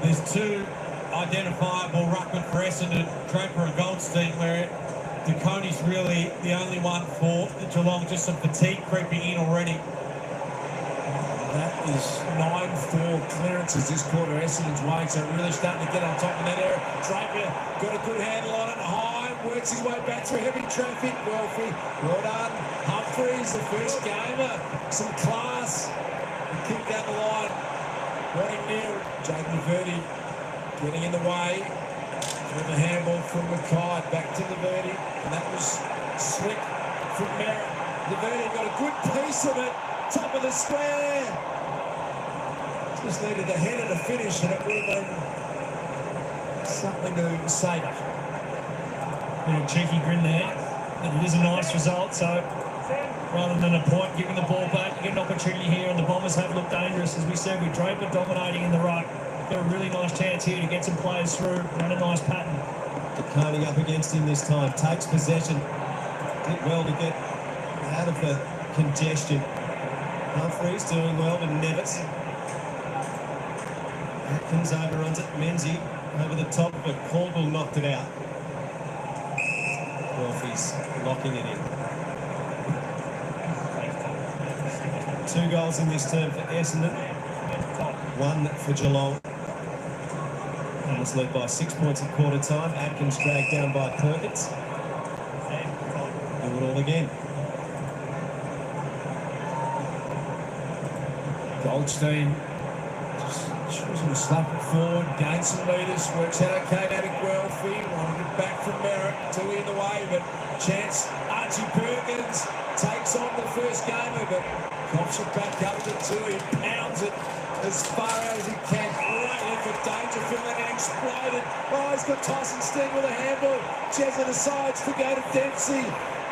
there's two identifiable ruckmen for Essendon, Draper and Goldstein, where DeConey's really the only one for Geelong, just some fatigue creeping in already. That is 9-4 clearances this quarter, Essendon's way, so really starting to get on top of that area. Draper got a good handle on it. High works his way back through heavy traffic. Wealthy, well done. Humphries, the first gamer, some class. He kicked down the line. Running near. Jake Laverty getting in the way. With the handball from Mackay back to Laverty, and that was slick from Merritt. Laverty got a good piece of it. Top of the square. Just needed the header to finish, and it would have been something to savour. Little cheeky grin there. And it is a nice result, so rather than a point, giving the ball back, you get an opportunity here, and the Bombers have looked dangerous. As we said, with Draper dominating in the ruck, got a really nice chance here to get some players through, run a nice pattern. DeConey up against him this time, takes possession. Did well to get out of the congestion. Humphries doing well to Nevis. Atkins overruns it. Menzies over the top of it. Caldwell knocked it out. Wolfie's locking it in. 2 goals in this term for Essendon. 1 for Geelong. And was led by 6 points at quarter time. Atkins dragged down by Perkins. Do it all again. Goldstein just choosing to slap it forward, gain some metres, works out okay out of Guelphy, wanted it back from Merritt, Tui in the way, but chance Archie Perkins takes on the first gamer, but coughs it back up to Tui, pounds it as far as he can. Great effort, Dangerfield, and it exploded. Oh, he's got Tyson Stead with a handball. Jezza decides to go to Dempsey.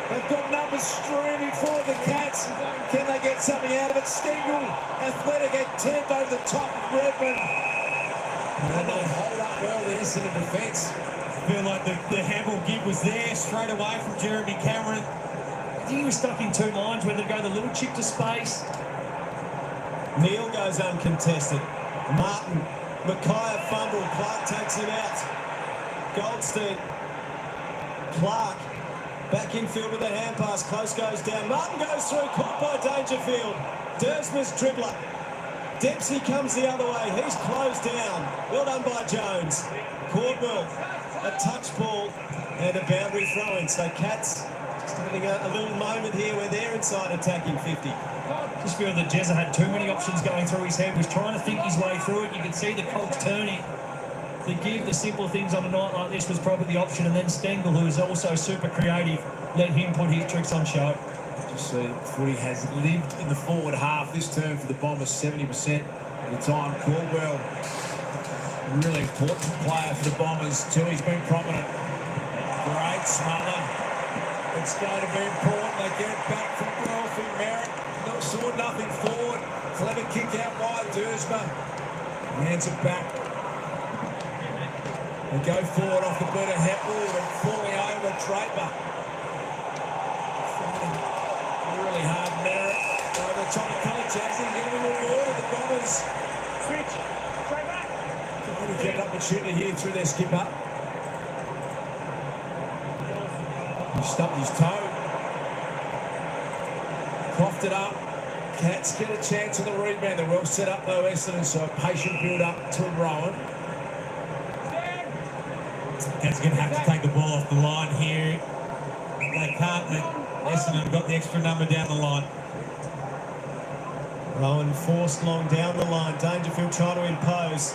They've got numbers streaming for the Cats. Can they get something out of it? Stengel, athletic at 10 over the top of Redmond. And they hold up well the Essendon defence. I feel like the handball gig was there straight away from Jeremy Cameron. I think he was stuck in two lines, whether to go the little chip to space. Neil goes uncontested. Martin, Mackay fumble. Clark takes him out. Goldstein, Clark, back infield with a hand pass. Close goes down. Martin goes through, caught by Dangerfield. Dersmer's dribbler. Dempsey comes the other way. He's closed down. Well done by Jones. Cordwell, a touch ball and a boundary throw-in. So Cats just having a little moment here where they're inside attacking 50. Just feel that Jezza had too many options going through his head, was trying to think his way through it. You could see the cogs turning. The give, the simple things on a night like this was probably the option, and then Stengel, who is also super creative, let him put his tricks on show. Just see footy has lived in the forward half this term for the Bombers, 70% of the time. Caldwell, really important player for the Bombers too. He's been prominent. Great smother. It's going to be important. They get it back from Guelphy. Merritt saw nothing forward. Clever kick out wide. Dersmer hands it back. They go forward off the boot of Hepwood and falling over Draper. Really hard Merritt. Over the top of Colin Jackson. Going to be rewarded. The Bombers Switch. Straight back. going to get an opportunity here through their skipper. He stubbed his toe. Coughed it up. Cats get a chance on the rebound. They're well set up though, Essendon, so a patient build up to Rowan. Cats going to have to take the ball off the line here. They can't. Essendon got the extra number down the line. Rowan forced long down the line. Dangerfield trying to impose.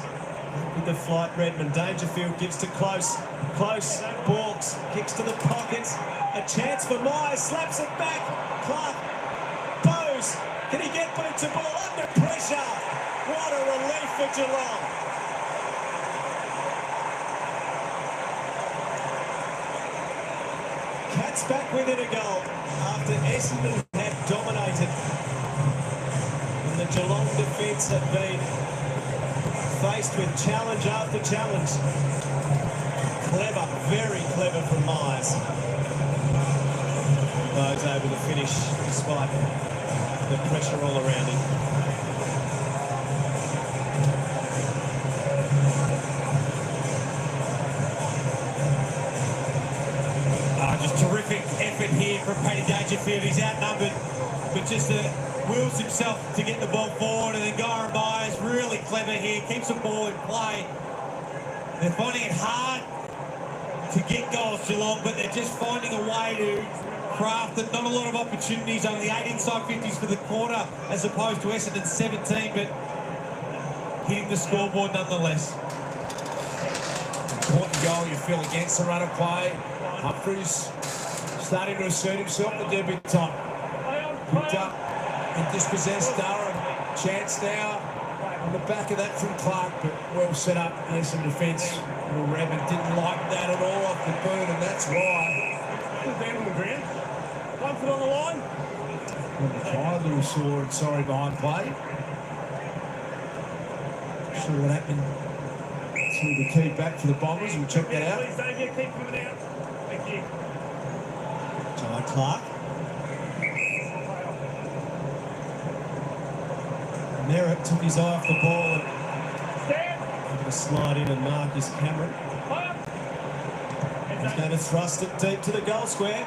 With the flight, Redmond. Dangerfield gives to Close. Close. Balks. Kicks to the pockets. A chance for Myers. Slaps it back. Clark. Bowes. Can he get boot to ball? Under pressure. What a relief for Geelong. Cats back within a goal after Essendon had dominated. And the Geelong defence have been faced with challenge after challenge. Clever, very clever from Myers. Bowes able to finish despite the pressure all around him. Just terrific effort here from Paddy Dangerfield. He's outnumbered, but just wills himself to get the ball forward, and then Gyron Myers really clever here, keeps the ball in play. They're finding it hard to get goals, Geelong, but they're just finding a way to craft it. Not a lot of opportunities, only 8 inside 50s for the quarter, as opposed to Essendon 17, but hitting the scoreboard nonetheless. Important goal you feel against the run of play. Humphries starting to assert himself, the debutant. Picked up and dispossessed Durham. Chance now on the back of that from Clark, but well set up. There's some defence. Redmond didn't like that at all off the boot, and that's why. Down on the ground. 1 foot on the line. High little saw and sorry behind play. Not sure what happened to the key back for the Bombers. We'll check that out. Please don't get keep coming out. Thank you. John Clark. Merritt took his eye off the ball and able to slide in and mark his Cameron. He's going to thrust it deep to the goal square.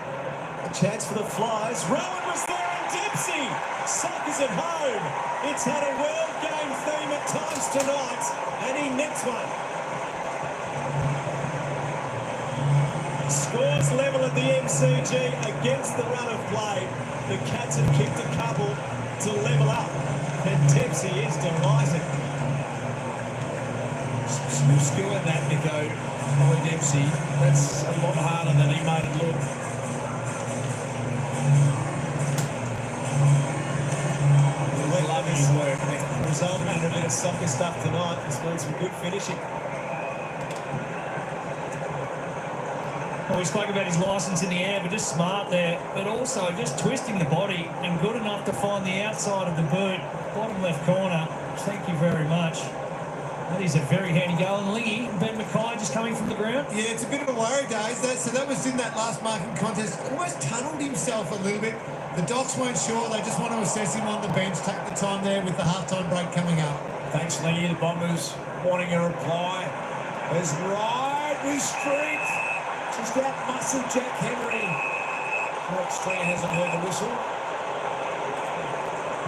A chance for the Flies. Rowan was there and Dempsey suckers it home. It's had a world game theme at times tonight, and he nets one. Scores level at the MCG against the run of play. The Cats have kicked a couple to level up. And Dempsey is delighted. Some skill in that, Nico. Ollie Dempsey. That's a lot harder than he made it look. Love his work. The result of a bit of soccer stuff tonight. This one's some good finishing. Well, we spoke about his licence in the air, but just smart there, but also just twisting the body and good enough to find the outside of the boot, bottom left corner. Thank you very much. That is a very handy goal. And Lingy, Ben Mackay just coming from the ground. Yeah, it's a bit of a worry, Dave. So that was in that last marking contest. Almost tunnelled himself a little bit. The Docs weren't sure. They just want to assess him on the bench, take the time there with the halftime break coming up. Thanks, Lingy. The Bombers wanting a reply. There's right with strength. Just out muscle Jack Henry. Mark Strang hasn't heard the whistle.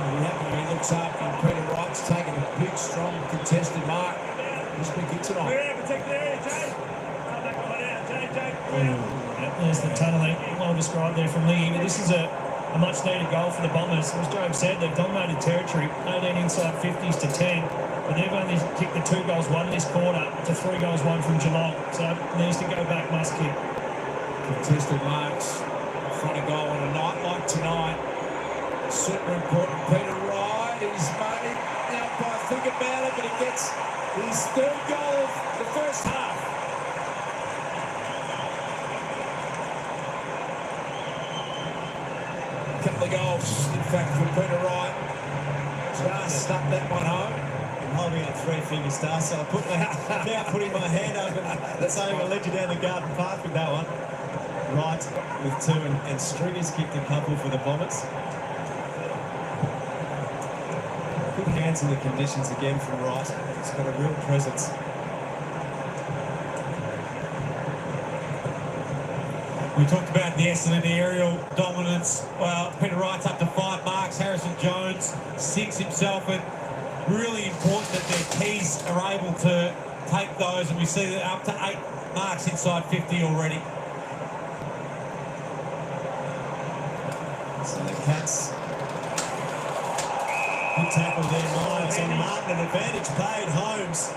He looks up and Peter Wright's taking a big, strong, contested mark. This will be good tonight. Yeah, protect the area, Jay. Come back on out, Jay. There's the tunnelling, well described there from Lingy. But this is a much needed goal for the Bombers. As Job said, they've dominated territory, 18 inside 50s to 10. But they've only kicked the 2 goals won this quarter to 3 goals won from Geelong. So needs to go back, must kick. Contested marks in front of goal on a night like tonight. Super important. Peter Wright is made out by think about it, but he gets his 3rd goal of the first half. A couple of goals, in fact, for Peter Wright. Just stuck that one home. I'm holding up 3-finger stars, so I put now putting my hand over that's saying I led you down the garden path with that one. Wright with 2 and Striggers kicked a couple for the Bombers. Good hands in the conditions again from Wright. He's got a real presence. We talked about the Essendon aerial dominance. Well, Peter Wright's up to 5 marks. Harrison Jones 6 himself, and really important that their keys are able to take those, and we see that up to 8 marks inside 50 already. So the Cats. Good tackle there, Myers on Martin, an advantage paid. Holmes.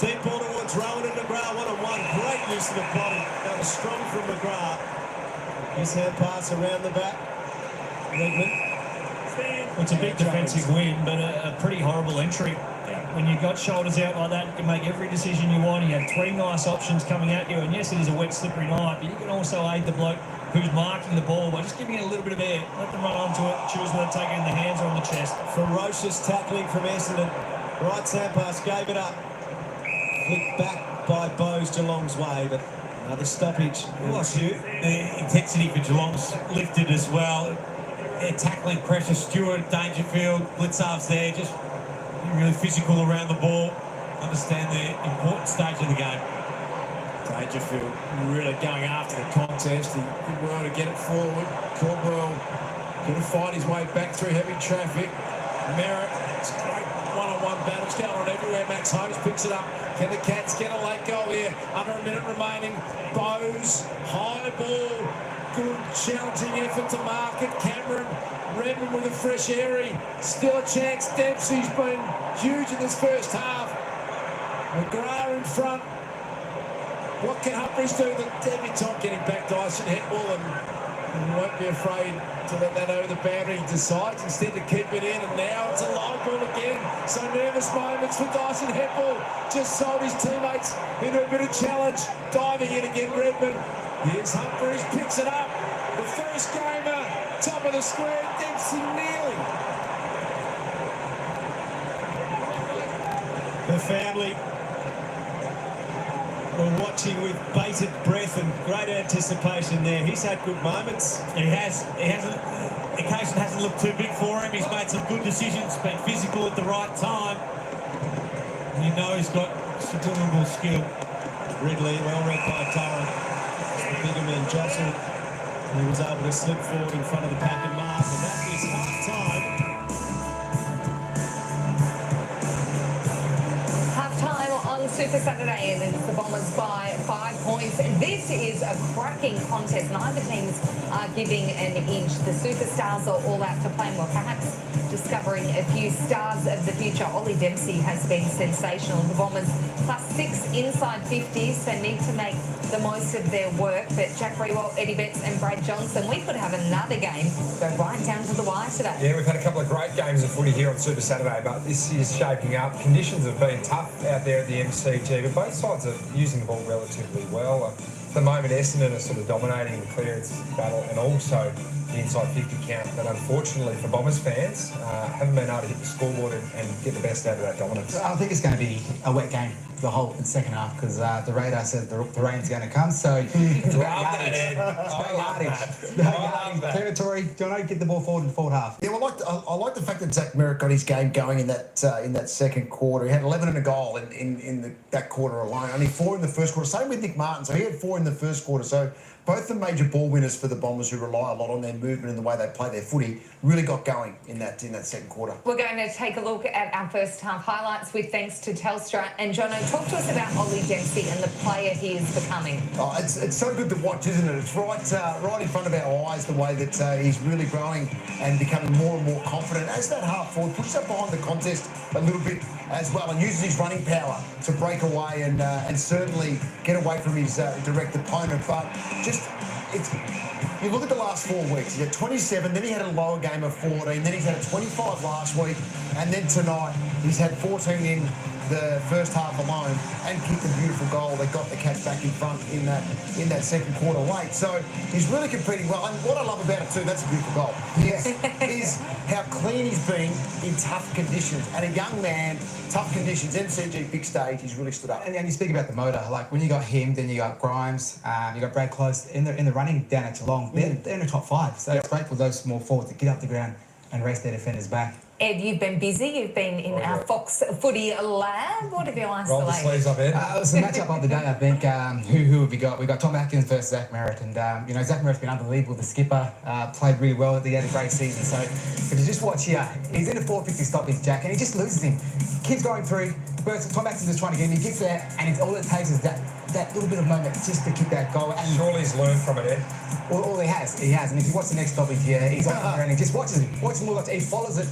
Deep ball towards Rowan and McGrath, 1-on-1. Great use of the body. That was strong from McGrath. His hand pass around the back. Redmond. It's a big defensive win, but a pretty horrible entry. When you've got shoulders out like that, you can make every decision you want. You have 3 nice options coming at you, and yes, it is a wet, slippery night, but you can also aid the bloke who's marking the ball by just giving it a little bit of air. Let them run onto it, choose whether to take it in the hands or on the chest. Ferocious tackling from Essendon. Right hand pass, gave it up. Flicked back by Bowes Geelong's way, but another stoppage. The intensity for Geelong's lifted as well. They're tackling pressure. Stewart, Dangerfield, Blitzarves there, just really physical around the ball. Understand the important stage of the game. Dangerfield really going after the contest. He did well to get it forward. Caldwell going to fight his way back through heavy traffic. Merritt, it's a great one-on-one battles going on everywhere. Max Holmes picks it up. Can the Cats get a late goal here? Under a minute remaining. Bowes, high ball. Good challenging effort to mark it. Cameron, Redmond with a fresh airy. Still a chance. Dempsey's been huge in this first half. McGrath in front. What can Humphries do? The debutant getting back Dyson Hetwell and won't be afraid to let that over the boundary. He decides instead to keep it in, and now it's a low ball again. So nervous moments for Dyson Hetwell. Just sold his teammates into a bit of challenge. Diving in again, Redmond. Here's Humphries, picks it up. The first gamer, top of the square, Dempsey kneeling. The family were watching with bated breath and great anticipation there. He's had good moments. He has. The occasion hasn't looked too big for him. He's made some good decisions, been physical at the right time. And you know he's got considerable skill. Ridley, well read by Torrent. The bigger man jostled. He was able to slip forward in front of the pack and mark, and that is half-time. Half-time on Super Saturday, and it's the Bombers by 5 points. This is a cracking contest. Neither teams are giving an inch. The superstars are all out to play. Well, perhaps discovering a few stars of the future. Ollie Dempsey has been sensational. The Bombers +6 inside 50s, so need to make the most of their work. But Jack Rewalt, Eddie Betts and Brad Johnson, we could have another game go right down to the wire today. Yeah, we've had a couple of great games of footy here on Super Saturday, but this is shaping up. Conditions have been tough out there at the MCG, but both sides are using the ball relatively well. At the moment, Essendon are sort of dominating the clearance battle and also the inside 50 count, but unfortunately for Bombers fans, haven't been able to hit the scoreboard and get the best out of that dominance. I think it's going to be a wet game the whole second half because the radar says the rain's going to come, so it's about yardage. Territory, don't get the ball forward in the forward half. Yeah, well, I like the fact that Zach Merritt got his game going in that second quarter. He had 11 and a goal in that quarter alone. Only 4 in the first quarter. Same with Nick Martin. So he had 4 in the first quarter. So both the major ball winners for the Bombers, who rely a lot on their movement and the way they play their footy, really got going in that second quarter. We're going to take a look at our first half highlights with thanks to Telstra. And Jono, talk to us about Ollie Dempsey and the player he is becoming. Oh, it's so good to watch, isn't it? It's right in front of our eyes, the way that he's really growing and becoming more and more confident as that half forward pushes up behind the contest a little bit as well and uses his running power to break away and certainly get away from his direct opponent. But you look at the last 4 weeks, he had 27, then he had a lower game of 14, then he's had a 25 last week, and then tonight he's had 14 in the first half alone and kicked a beautiful goal that got the Cats back in front in that second quarter late. So he's really competing well. And what I love about it too, that's a beautiful goal. Yes, is how clean he's been in tough conditions. And a young man, tough conditions, MCG big stage, he's really stood up. And you speak about the motor, like when you got him, then you got Grimes, you got Brad Close in the running down at Geelong. They're in the top 5, so it's great for those small forwards to get up the ground and race their defenders back. Ed, you've been busy. You've been in our Fox Footy lab. What have you Roll the sleeves up, Ed. It was the matchup of the day, I think. Who have we got? We got Tom Atkins versus Zach Merritt, and Zach Merritt's been unbelievable. The skipper played really well. He had a great season. So if you just watch here, he's in a 450 stoppage, Jack, and he just loses him. Kid's going through. Tom Atkins is trying to get him. He gets there, and all it takes is that little bit of moment just to kick that goal. And surely he's learned from it, Ed. All he has. And if you watch the next stoppage here, he's on the ground and just watches him. Watch him all he follows it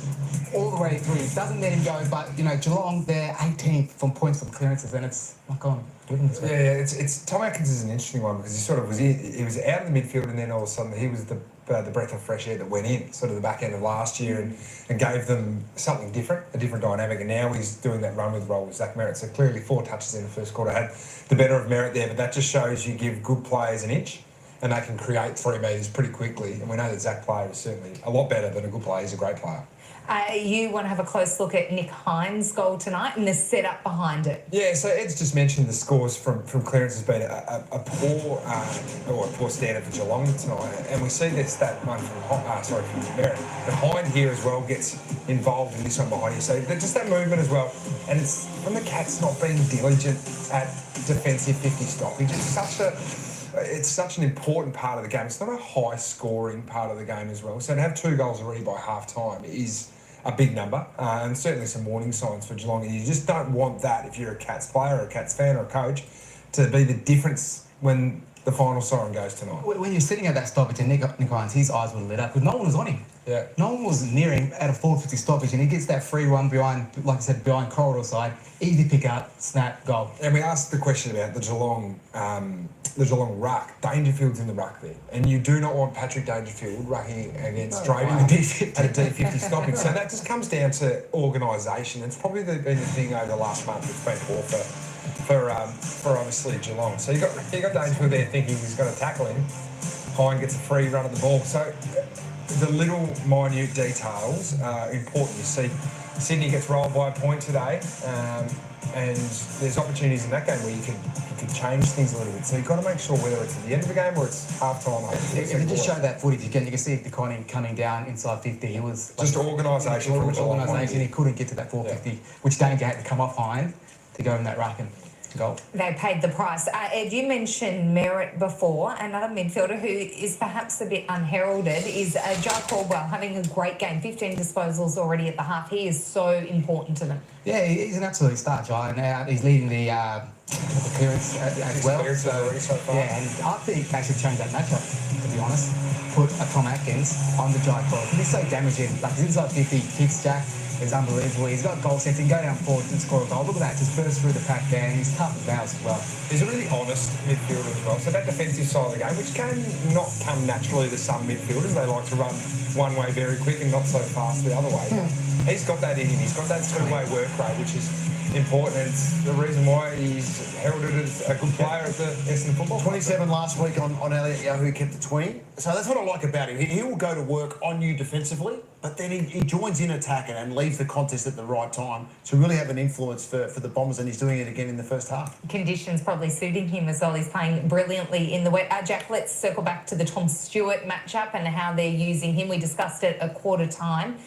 all the way through. Doesn't let him go, but Geelong, they're 18th from points from clearances, and it's not gone with him this week. Yeah, it's Tom Atkins is an interesting one because he sort of was out of the midfield, and then all of a sudden he was the breath of fresh air that went in sort of the back end of last year and gave them something different, a different dynamic, and now he's doing that run with role with Zach Merritt. So clearly 4 touches in the first quarter, had the better of Merritt there, but that just shows you give good players an inch and they can create 3 metres pretty quickly, and we know that Zach player is certainly a lot better than a good player. He's a great player. You want to have a close look at Nick Hines' goal tonight and the setup behind it. Yeah, so Ed's just mentioned the scores from clearance has been a poor standard for Geelong tonight, and we see that one from Merritt. But Hines here as well gets involved in this one behind you. So just that movement as well, and it's from the Cats not being diligent at defensive 50 stoppage. It's such an important part of the game. It's not a high-scoring part of the game as well. So to have 2 goals already by half-time is a big number, and certainly some warning signs for Geelong. And you just don't want that if you're a Cats player or a Cats fan or a coach to be the difference when the final siren goes tonight. When you're sitting at that stoppage and Nick Hines, his eyes would have lit up because no one was on him. Yeah. No one was near him at a 450 stoppage, and he gets that free run behind, like I said, behind corridor side, easy pick up, snap, goal. And we asked the question about the Geelong ruck. Dangerfield's in the ruck there, and you do not want Patrick Dangerfield rucking against Drayton at a D50 stoppage. So that just comes down to organisation. It's probably been the thing over the last month that's been poor for obviously Geelong. So you got Dangerfield there thinking he's going to tackle him. Hine gets a free run at the ball. So the little minute details are important. You see, Sydney gets rolled by a point today, and there's opportunities in that game where you could change things a little bit. So you've got to make sure whether it's at the end of the game or it's half-time. If you just show that footage again, you can see the Conning coming down inside 50. He was just organisation from Geelong. He couldn't get to that 450, which Danger had to come off behind to go in that ruck. And goal. They paid the price. Ed, you mentioned Merritt before. Another midfielder who is perhaps a bit unheralded is Jai Caldwell, having a great game. 15 disposals already at the half. He is so important to them. Yeah, he's an absolute star, Jai, and he's leading the clearance as well. Yeah, and I think they should change that matchup, to be honest. Put a Tom Atkins on the Jai Caldwell. He's so damaging. Like, he's inside 50, kicks Jack. He's unbelievable. He's got goal sets. He can go down forward and score a goal. Look at that. Just burst through the pack there. And he's tough as nails as well. He's a really honest midfielder as well. So that defensive side of the game, which can not come naturally to some midfielders. They like to run one way very quick and not so fast the other way. He's got that in him. He's got that two-way work rate, which is important. And it's the reason why he's heralded as a good player at the Essendon football. 27 last week on Elliot Yeo, who kept the 20. So that's what I like about him. He will go to work on you defensively, but then he joins in attack and leaves the contest at the right time to really have an influence for the Bombers, and he's doing it again in the first half. Conditions probably suiting him as well. He's playing brilliantly in the wet. Jack, let's circle back to the Tom Stewart matchup and how they're using him. We discussed it at quarter time.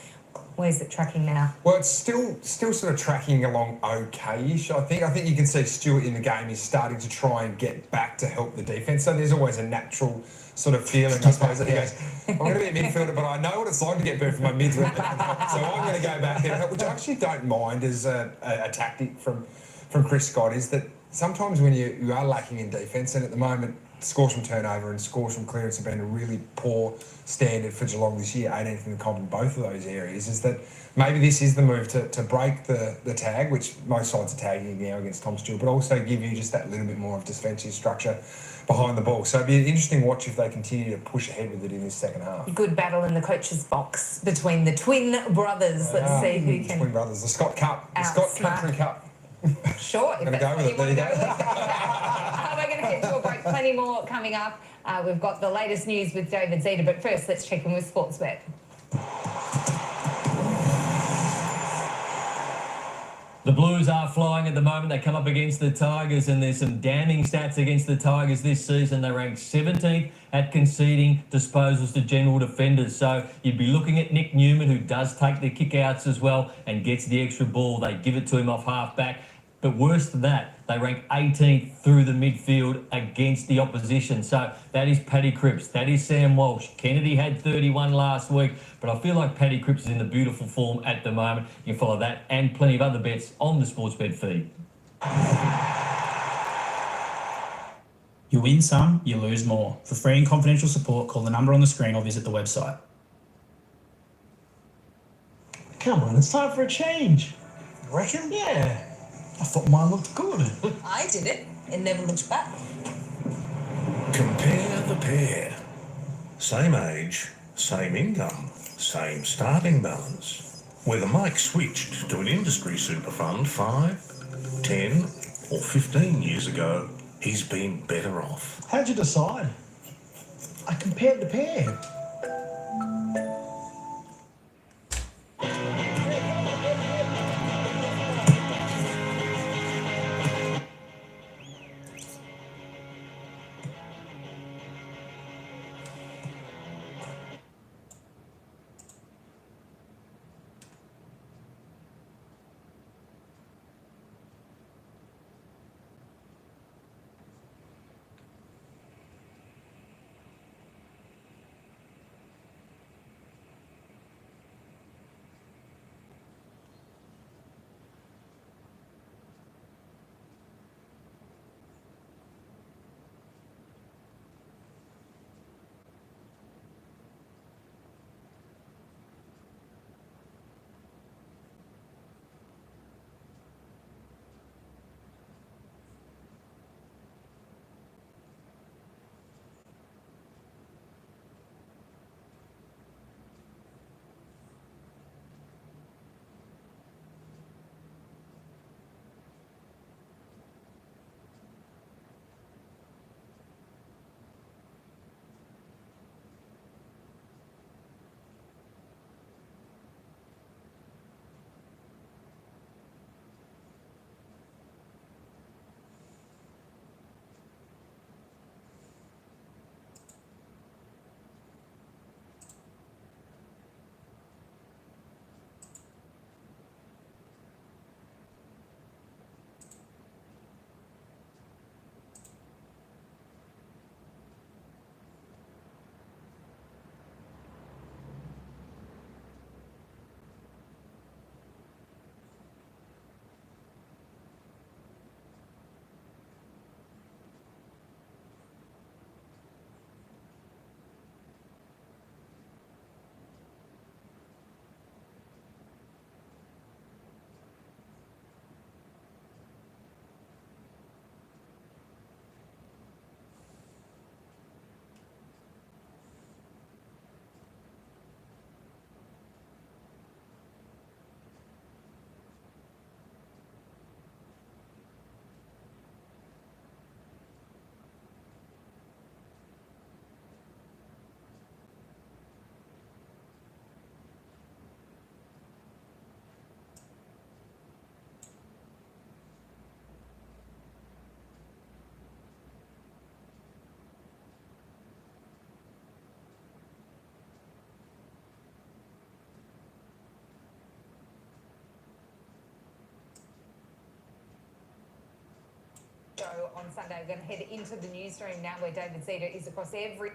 Where's it tracking now? Well, it's still sort of tracking along okay-ish, I think. I think you can see Stewart in the game is starting to try and get back to help the defence. So there's always a natural sort of feeling, I suppose, that he goes, I'm going to be a midfielder, but I know what it's like to get burnt from my mids. So I'm going to go back there and help, which I actually don't mind as a tactic from Chris Scott, is that sometimes when you are lacking in defence, and at the moment, scores from turnover and scores from clearance have been a really poor standard for Geelong this year, 18th in the comp in both of those areas, is that maybe this is the move to break the tag, which most sides are tagging now against Tom Stewart, but also give you just that little bit more of defensive structure behind the ball. So it'd be an interesting watch if they continue to push ahead with it in this second half. Good battle in the coach's box between the twin brothers. Let's see who can... Twin brothers, the Scott Cup, the Scott Country Cup. Sure. I'm going to go with it. There you go. We're going to head to a break. Plenty more coming up. We've got the latest news with David Zeta, but first let's check in with Sportsbet. The Blues are flying at the moment. They come up against the Tigers, and there's some damning stats against the Tigers this season. They rank 17th at conceding disposals to general defenders. So you'd be looking at Nick Newman, who does take the kick-outs as well and gets the extra ball. They give it to him off half-back. But worse than that, they rank 18th through the midfield against the opposition. So that is Paddy Cripps, that is Sam Walsh. Kennedy had 31 last week, but I feel like Paddy Cripps is in the beautiful form at the moment. You can follow that and plenty of other bets on the Sportsbet feed. You win some, you lose more. For free and confidential support, call the number on the screen or visit the website. Come on, it's time for a change. Reckon? Yeah. I thought mine looked good. I did it. It never looks back. Compare the pair. Same age, same income, same starting balance. Whether Mike switched to an industry super fund 5, 10 or 15 years ago, he's been better off. How'd you decide? I compared the pair. show on Sunday. We're going to head into the newsroom now where David Zeta is across every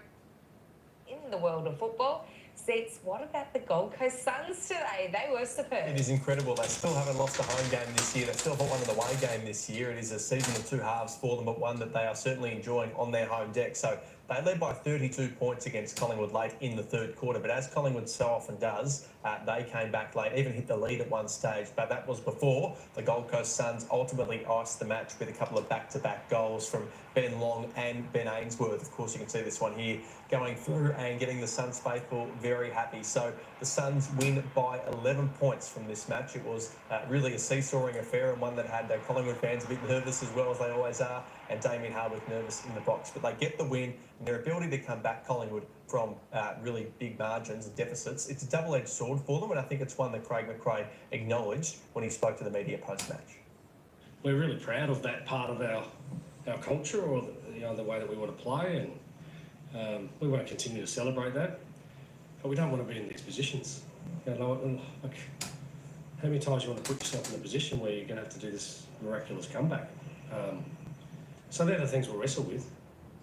in the world of football. Seats, what about the Gold Coast Suns today? They were superb. It is incredible. They still haven't lost a home game this year. They still haven't won an away game this year. It is a season of two halves for them, but one that they are certainly enjoying on their home deck. So they led by 32 points against Collingwood late in the third quarter, but as Collingwood so often does, they came back late, even hit the lead at one stage, but that was before the Gold Coast Suns ultimately iced the match with a couple of back-to-back goals from Ben Long and Ben Ainsworth. Of course, you can see this one here going through and getting the Suns faithful very happy. So the Suns win by 11 points from this match. It was really a seesawing affair, and one that had Collingwood fans a bit nervous, as well as they always are, and Damien Hardwick nervous in the box. But they get the win, and their ability to come back, Collingwood, from really big margins and deficits, it's a double-edged sword for them, and I think it's one that Craig McRae acknowledged when he spoke to the media post-match. We're really proud of that part of our culture, or the way that we want to play, and we want to continue to celebrate that. But we don't want to be in these positions. Like, how many times you want to put yourself in a position where you're going to have to do this miraculous comeback? So they're the things we'll wrestle with.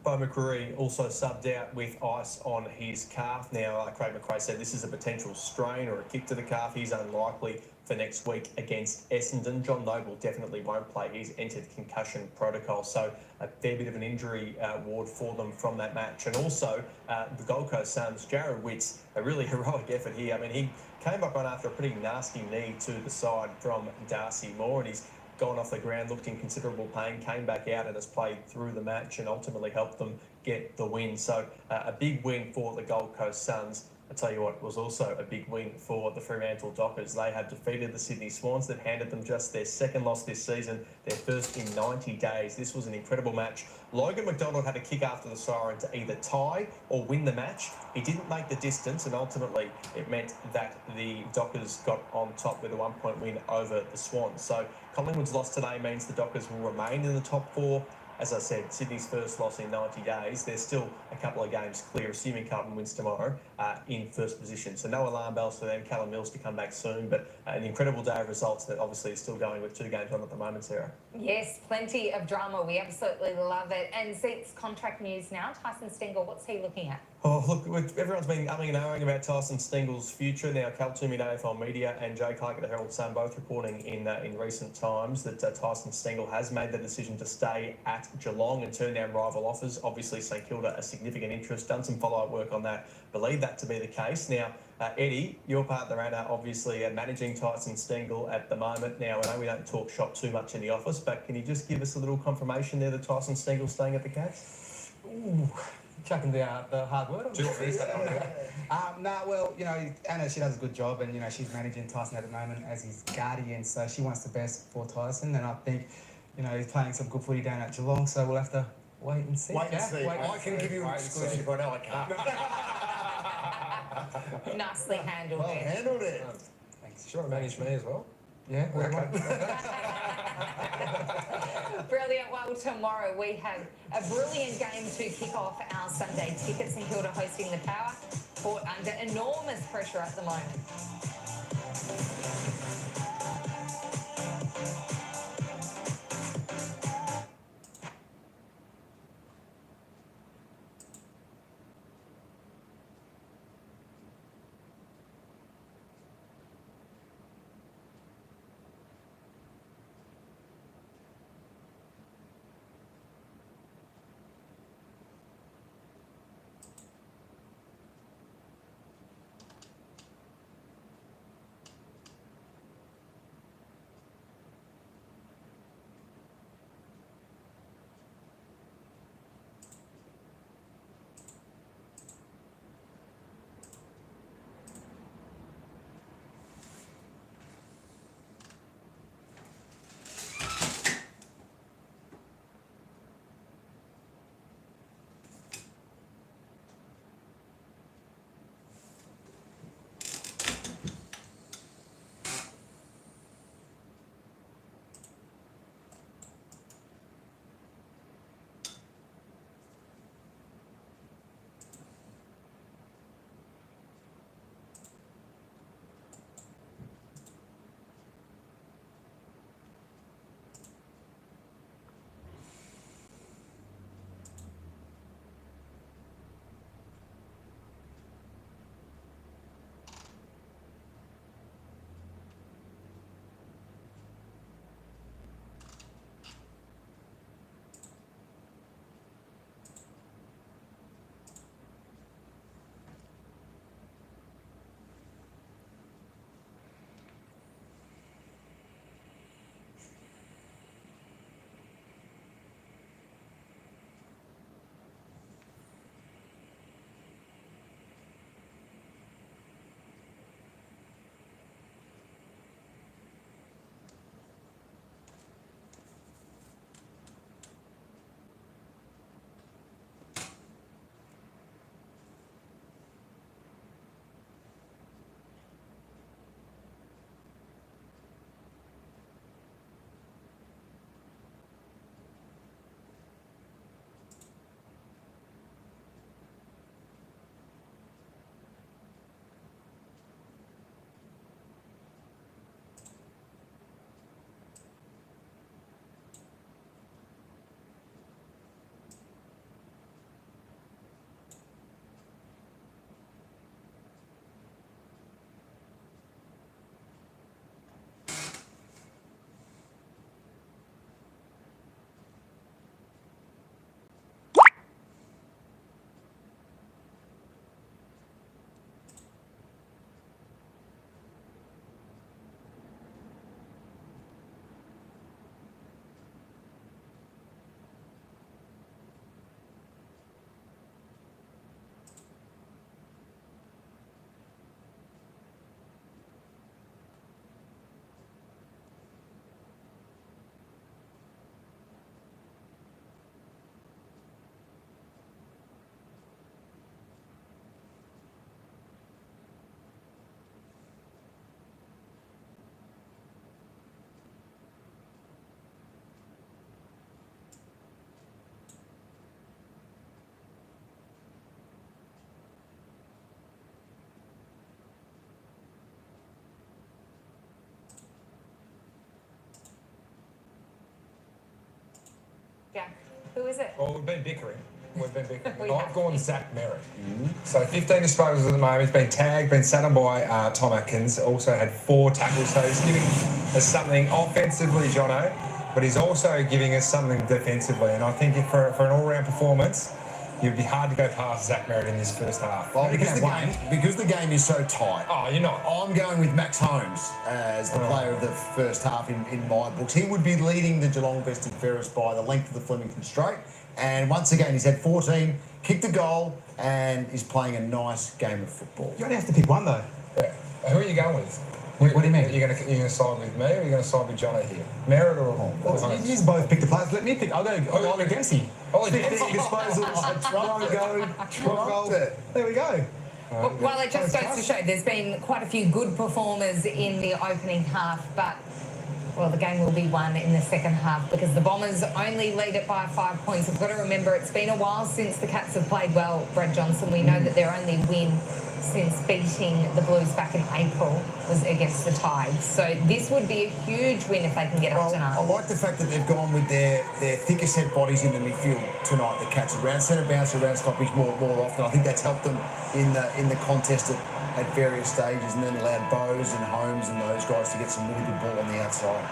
Bo McCreary also subbed out with ice on his calf. Now, Craig McRae said this is a potential strain or a kick to the calf. He's unlikely for next week against Essendon. John Noble definitely won't play. He's entered concussion protocol, so a fair bit of an injury ward for them from that match. And also, the Gold Coast Suns, Jared Witt's a really heroic effort here. I mean, he came up on after a pretty nasty knee to the side from Darcy Moore, and he's gone off the ground, looked in considerable pain, came back out and has played through the match and ultimately helped them get the win. So a big win for the Gold Coast Suns. I tell you what, it was also a big win for the Fremantle Dockers. They have defeated the Sydney Swans. They've handed them just their second loss this season, their first in 90 days. This was an incredible match. Logan McDonald had a kick after the siren to either tie or win the match. He didn't make the distance, and ultimately it meant that the Dockers got on top with a 1-point win over the Swans. So Collingwood's loss today means the Dockers will remain in the top four. As I said, Sydney's first loss in 90 days. There's still a couple of games clear, assuming Carlton wins tomorrow, in first position. So no alarm bells for them. Callum Mills to come back soon, but an incredible day of results that obviously is still going with 2 games on at the moment, Sarah. Yes, plenty of drama. We absolutely love it. And Zeke's contract news now. Tyson Stengel, what's he looking at? Oh, look, everyone's been umming and ahhing about Tyson Stengel's future. Now, Cal Toomey at AFL Media and Jay Clark at the Herald Sun both reporting in recent times that Tyson Stengel has made the decision to stay at Geelong and turn down rival offers. Obviously, St Kilda, a significant interest, done some follow-up work on that. Believe that to be the case. Now, Eddie, your partner Anna, obviously managing Tyson Stengel at the moment. Now, I know we don't talk shop too much in the office, but can you just give us a little confirmation there that Tyson Stengel's staying at the Cats? Ooh, chucking the hard word on well, Anna, she does a good job, and, she's managing Tyson at the moment as his guardian, so she wants the best for Tyson, and I think, he's playing some good footy down at Geelong, so we'll have to wait and see. Wait and see. I can give you an exclusive. I know I can't. Nicely handled Well there. handled it. Thanks. Sure, manage me as well. Yeah, Brilliant. Well, tomorrow we have a brilliant game to kick off our Sunday ticket. St Kilda hosting the Power, caught under enormous pressure at the moment. Jack, who is it? Well, we've been bickering. We I've have. gone Zach Merritt. So 15 disposals at the moment. He's been tagged, been sat on by Tom Atkins. Also had 4 tackles. So he's giving us something offensively, Jono, but he's also giving us something defensively. And I think if for an all-round performance, you'd be hard to go past Zach Merritt in this first half. Well, because the game is so tight. Oh, you're not. I'm going with Max Holmes as the player of the first half in my books. He would be leading the Geelong best and fairest by the length of the Flemington Straight. And once again, he's had 14, kicked a goal, and is playing a nice game of football. You only have to pick one, though. Yeah. Who are you going with? What do you mean? You're going to side with me, or are you going to side with Jono here? Merritt or Holmes? You both pick the players. Let me pick. I'll go Dempsey. Oh, 15 disposals. Dropped it. There we go. Well, it just goes to show there's been quite a few good performers in the opening half, but, well, the game will be won in the second half because the Bombers only lead it by 5 points. We've got to remember it's been a while since the Cats have played well, Brad Johnson. We know that their only win since beating the Blues back in April was against the Tigers. So this would be a huge win if they can get up tonight. I like the fact that they've gone with their thicker set bodies in the midfield tonight. The Cats around centre bounce, around stoppage more often. I think that's helped them in the contest at various stages, and then allowed Bowes and Holmes and those guys to get some really good ball on the outside.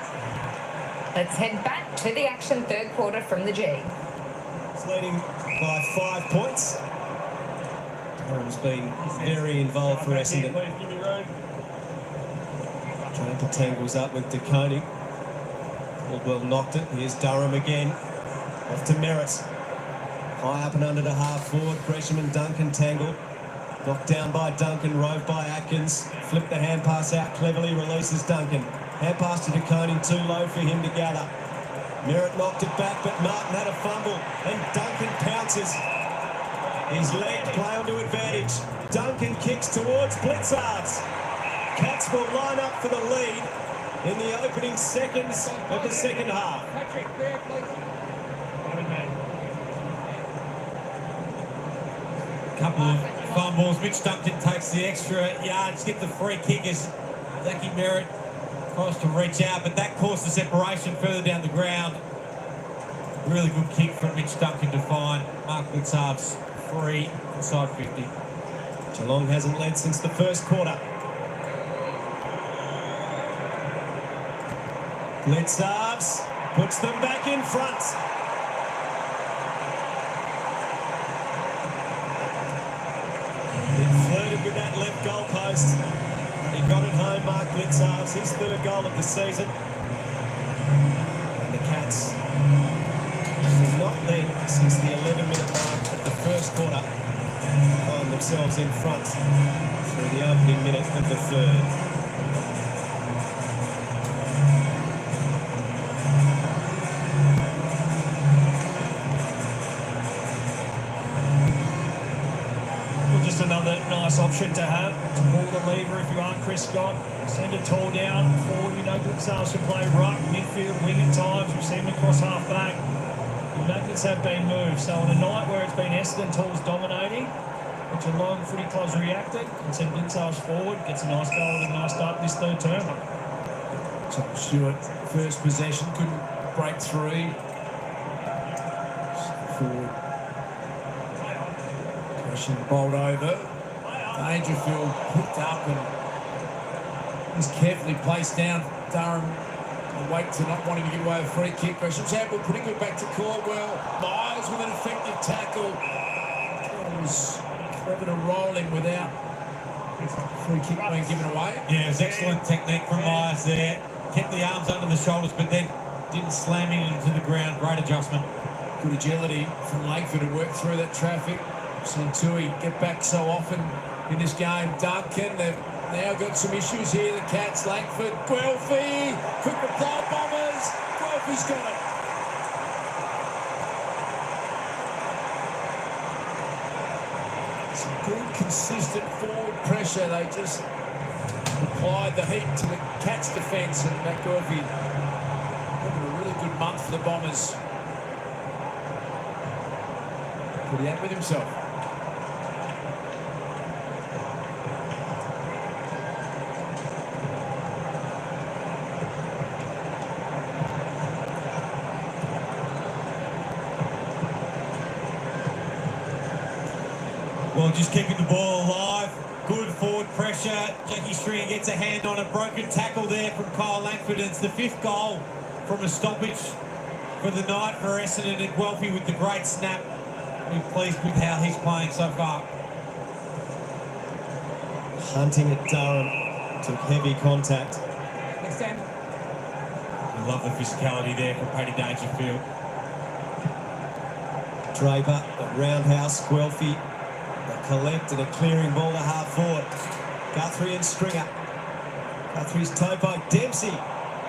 Let's head back to the action, third quarter from the G. It's leading by 5 points. Durham's been very involved for Essendon. Draper tangles up with DeConing. Caldwell knocked it. Here's Durham again. Off to Merritt. High up and under to half forward. Gresham and Duncan tangle. Knocked down by Duncan, rove by Atkins. Flipped the hand pass out cleverly, releases Duncan. Hand pass to DeConing, too low for him to gather. Merritt knocked it back, but Martin had a fumble, and Duncan pounces. His leg play onto advantage. Duncan kicks towards Blitzards. Cats will line up for the lead in the opening seconds of the second half. Couple of fumbles. Mitch Duncan takes the extra yards, get the free kick as Zachy Merritt tries to reach out, but that caused the separation further down the ground. Really good kick from Mitch Duncan to find Mark Blitzards free inside 50. Geelong hasn't led since the first quarter. Blitzards puts them back in front. He flirted with that left goal post. He got it home, Mark Blitzards, his third goal of the season. And the Cats have not led since the 11-minute mark of the first quarter. Find themselves in front through the opening minute of the third. Just another nice option to have to pull the lever if you aren't Chris Scott. Send it tall down forward. We know Blitzards can play right midfield, wing at times. We've seen him across half back. The magnets have been moved. So on a night where it's been Essendon tools dominating, but Geelong footy clubs reacted and sent Blitzards forward. Gets a nice goal and a nice start this third term. So Stewart, first possession, couldn't break through. Forward. Bowled over. Dangerfield picked up and is carefully placed down. Durham awake to not wanting to give away a free kick. Gresham's handball putting it back to Caldwell. Myers with an effective tackle. It was clever to rolling without free kick being given away. Yeah, it was excellent technique from Myers there. Kept the arms under the shoulders, but then didn't slam it into the ground. Great adjustment. Good agility from Langford to work through that traffic. Seen Tui get back so often in this game. Duncan, they've now got some issues here. The Cats, Langford, Guelphy, quick reply, Bombers. Guelphy's got it. Some good, consistent forward pressure. They just applied the heat to the Cats' defence, and Matt Guelphy having a really good month for the Bombers. Pretty happy with himself. Well, just keeping the ball alive. Good forward pressure. Jackie Stringer gets a hand on a broken tackle there from Kyle Langford. It's the 5th goal from a stoppage for the night for Essendon, and Guelphy with the great snap. We're pleased with how he's playing so far. Hunting at Durham. Took heavy contact. Next time. We love the physicality there from Paddy Dangerfield. Draper, the roundhouse, Guelphy. They collect and a clearing ball to half forward. Guthrie and Stringer. Guthrie's toe poke. Dempsey.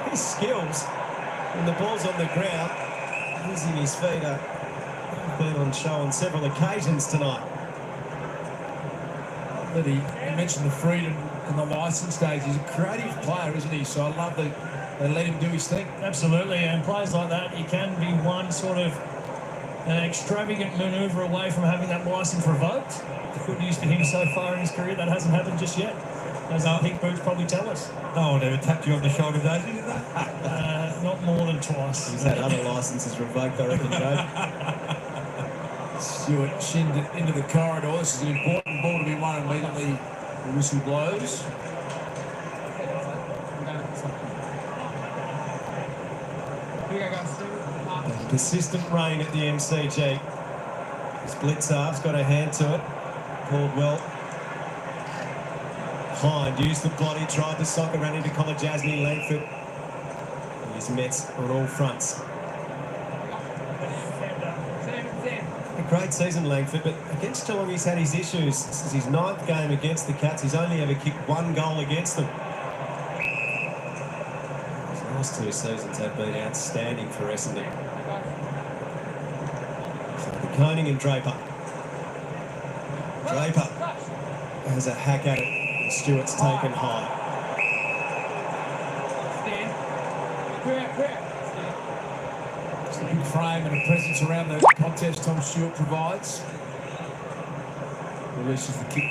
His skills when the ball's on the ground, using his feet. He's been on show on several occasions tonight. But he mentioned the freedom and the licence stage. He's a creative player, isn't he? So I love that they let him do his thing. Absolutely, and players like that, you can be one sort of an extravagant manoeuvre away from having that licence revoked. Good news for him so far in his career. That hasn't happened just yet, as our pink boots probably tell us. No one ever tapped you on the shoulder, Daisy, did they? Not more than twice. He's had other licences revoked, I reckon, Dave. Stewart shinned it into the corridor. This is an important ball to be won immediately. The whistle blows. Persistent rain at the MCG. Blitzar's got a hand to it. Caldwell. Hind used the body, tried to sock it, ran into Colajasny, Langford. He's Mets on all fronts. A great season, Langford, but against Geelong he's had his issues. This is his 9th game against the Cats. He's only ever kicked 1 goal against them. His last 2 seasons have been outstanding for Essendon. So Koning and Draper. Draper has a hack at it. And Stewart's taken high. It's a big frame and a presence around the contest Tom Stewart provides. Releases the kick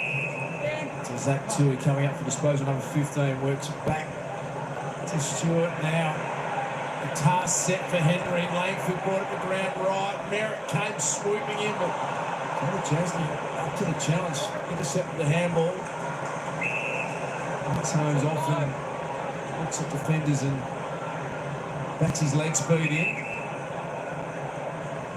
to Zach Tui, coming up for disposal. Number 15 works it back to Stewart now. The task set for Henry. Langford brought it to ground right. Merritt came swooping in, but Jasny up to the challenge. Intercepted the handball. Holmes often looks at defenders and backs his leg speed in.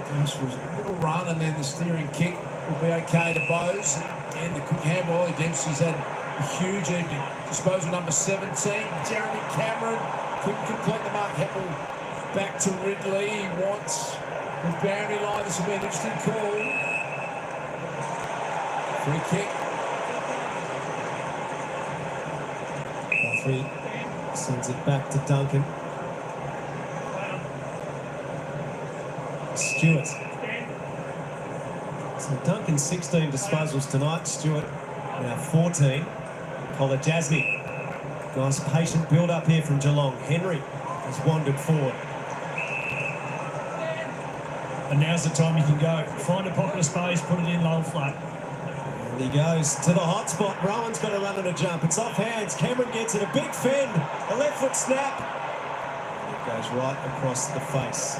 Goes for a little run, and then the steering kick will be okay to Bowes. And the quick handball. Dempsey's had a huge evening. Disposal number 17, Jeremy Cameron. Couldn't complete the mark. Heppel back to Ridley. He wants the boundary line. This will be an interesting call. Free kick. Guthrie sends it back to Duncan. Stewart. So Duncan 16 disposals tonight. Stewart now 14. Colajasny. Nice patient build up here from Geelong. Henry has wandered forward. And now's the time you can go. Find a pocket of space, put it in low flat. And he goes to the hot spot. Rowan's got to run and a jump. It's off hands. Cameron gets it. A big fend. A left foot snap. And it goes right across the face.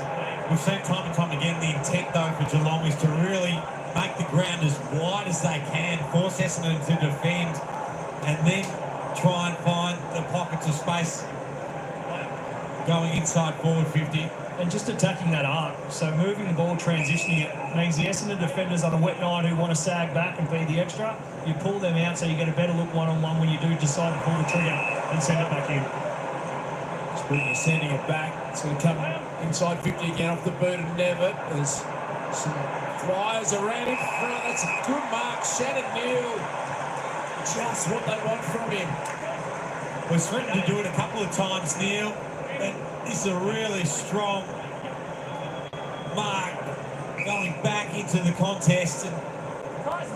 We've seen time and time again the intent, though, for Geelong is to really make the ground as wide as they can, force Essendon to defend, and then try and find the pockets of space going inside forward 50. And just attacking that arc, so moving the ball, transitioning it, means the Essendon defenders on a wet night who want to sag back and be the extra, you pull them out so you get a better look one-on-one when you do decide to pull the trigger and send it back in. Spooner sending it back. It's going to come inside 50 again off the boot of Nevitt. There's some flyers around in front. That's a good mark. Shannon Neal. Just what they want from him. We've threatened to do it a couple of times, Neil. And this is a really strong mark going back into the contest and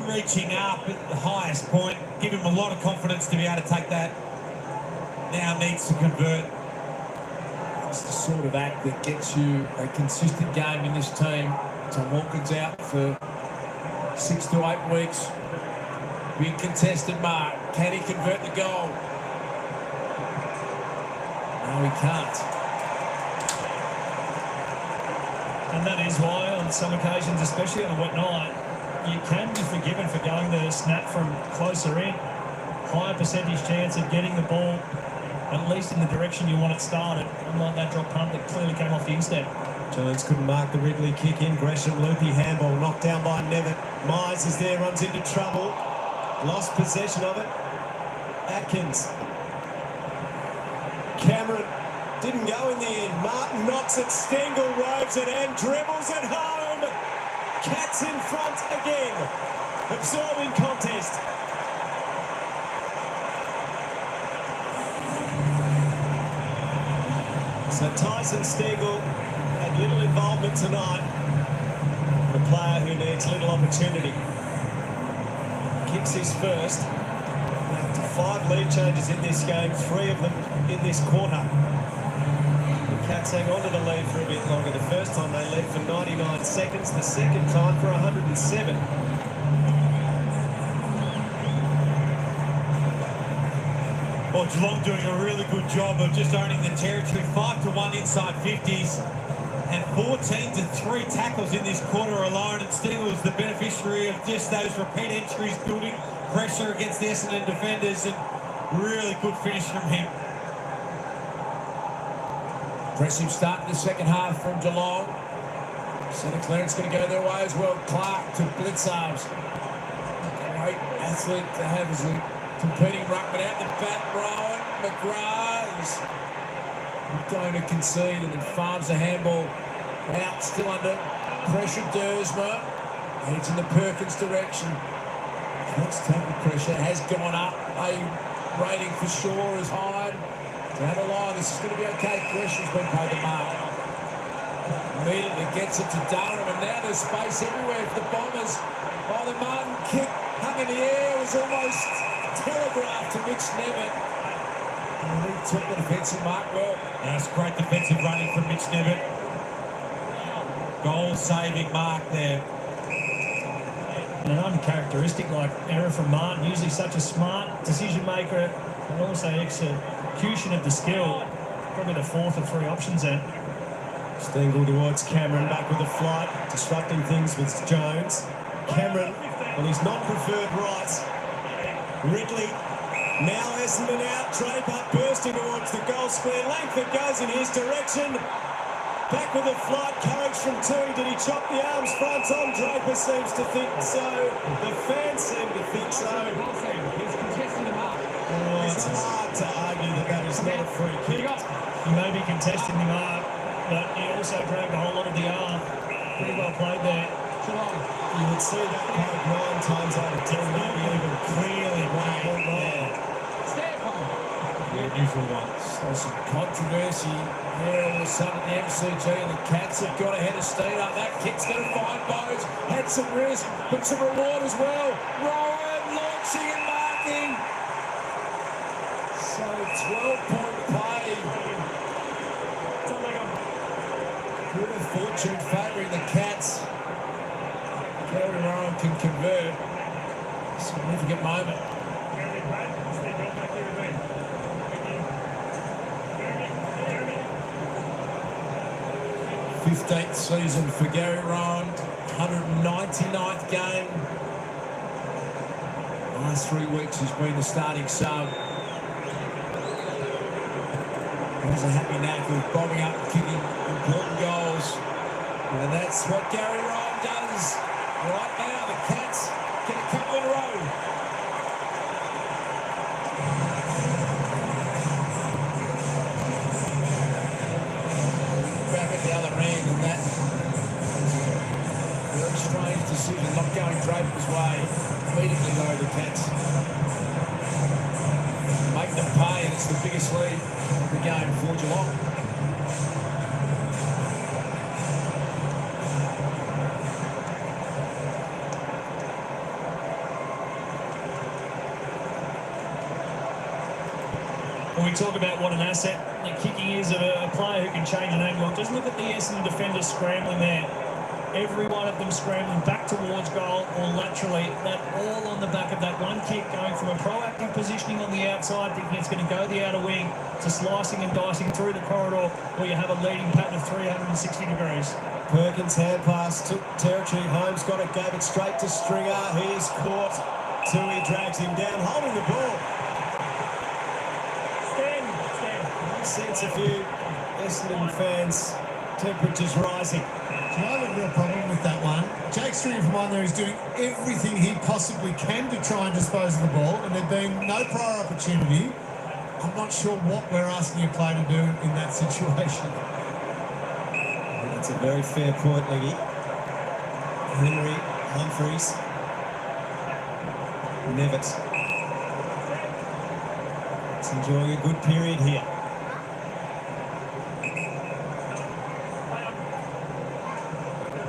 reaching up at the highest point. Give him a lot of confidence to be able to take that. Now needs to convert. It's the sort of act that gets you a consistent game in this team. Tom Wilkins out for 6 to 8 weeks. Big contested mark. Can he convert the goal? No, he can't. And that is why, on some occasions, especially on a wet night, you can be forgiven for going to snap from closer in. Higher percentage chance of getting the ball at least in the direction you want it started, unlike that drop punt that clearly came off the instep. Jones couldn't mark the Ridley kick in. Gresham loopy handball knocked down by Nevitt. Myers is there, runs into trouble. Lost possession of it. Atkins. Cameron didn't go in the end. Martin knocks it. Stengel roves it and dribbles it home. Cats in front again. Absorbing contest. So Tyson Stengel had little involvement tonight. The player who needs little opportunity. Kicks his first. 5 lead changes in this game, 3 of them in this quarter. The Cats hang on to the lead for a bit longer. The first time they led for 99 seconds, the second time for 107. Well, Geelong doing a really good job of just owning the territory. 5-1 inside 50s and 14-3 tackles in this quarter alone. And Stengel was the beneficiary of just those repeat entries, building pressure against the Essendon defenders, and really good finish from him. Impressive start in the second half from Geelong. Centre clearance going to go their way as well. Clark to Blitzarves. Great athlete to have as a competing ruckman out the back. Rowan McGrath is going to concede and then farms the handball out, still under pressure. Dersma heads in the Perkins direction. Next tackle pressure has gone up. A rating for Shaw is high. Down the line, this is going to be okay. Gresham's been paid the mark. Immediately gets it to Durham, and now there's space everywhere for the Bombers. Oh, the Martin kick hung in the air, was almost telegraphed to Mitch Nevitt. And he took the defensive mark well. That's great defensive running from Mitch Nevitt. Goal-saving mark there. And an uncharacteristic like error from Martin, usually such a smart decision maker and also execution of the skill. Probably the 4th of 3 options then. Stengel towards Cameron, back with a flight, disrupting things with Jones. Cameron on his non-preferred rights. Ridley, now Essendon out, Draper bursting towards the goal square. Langford goes in his direction. Back with a flight, courage from Tui. Did he chop the arms front on? Draper seems to think so. The fans seem to think so. Oh, it's hard to argue that that is not a free kick. He may be contesting the mark, but he also dragged a whole lot of the arm. Pretty well played there. You would see that played 9 times out of 10, maybe even clearly right there. Unusual one. So some controversy here all of a sudden the MCG, and the Cats have got ahead of steam. That kick's going to find Bowes. Had some risk, but some reward as well. Rowan launching and marking. So 12-point play. Good of fortune favouring the Cats. Gary Rowan can convert. Significant moment. 15th season for Gary Rowan, 199th game. The last 3 weeks he's been the starting sub. He's a happy knack of bobbing up and kicking important goals. And that's what Gary Rowan does right now. The Cats get a couple in a row. Strange decision, not going Draper's way. Immediately though, the Cats make them pay, and it's the biggest lead of the game for Geelong. When we talk about what an asset the kicking is of a player who can change an angle, just look at the Essendon defenders scrambling there. every one of them scrambling back towards goal or laterally. That all on the back of that one kick, going from a proactive positioning on the outside, thinking it's going to go the outer wing, to slicing and dicing through the corridor, where you have a leading pattern of 360 degrees. Perkins hand pass, took territory. Holmes got it, gave it straight to Stringer. He is caught. Tui drags him down, holding the ball. I sense a few Essendon fans, temperatures rising. So I have a real problem with that one. Jake Stringer from on there is doing everything he possibly can to try and dispose of the ball, and there being no prior opportunity. I'm not sure what we're asking a player to do in that situation. That's a very fair point, Leggy. Henry, Humphreys, Nevitt. It's enjoying a good period here.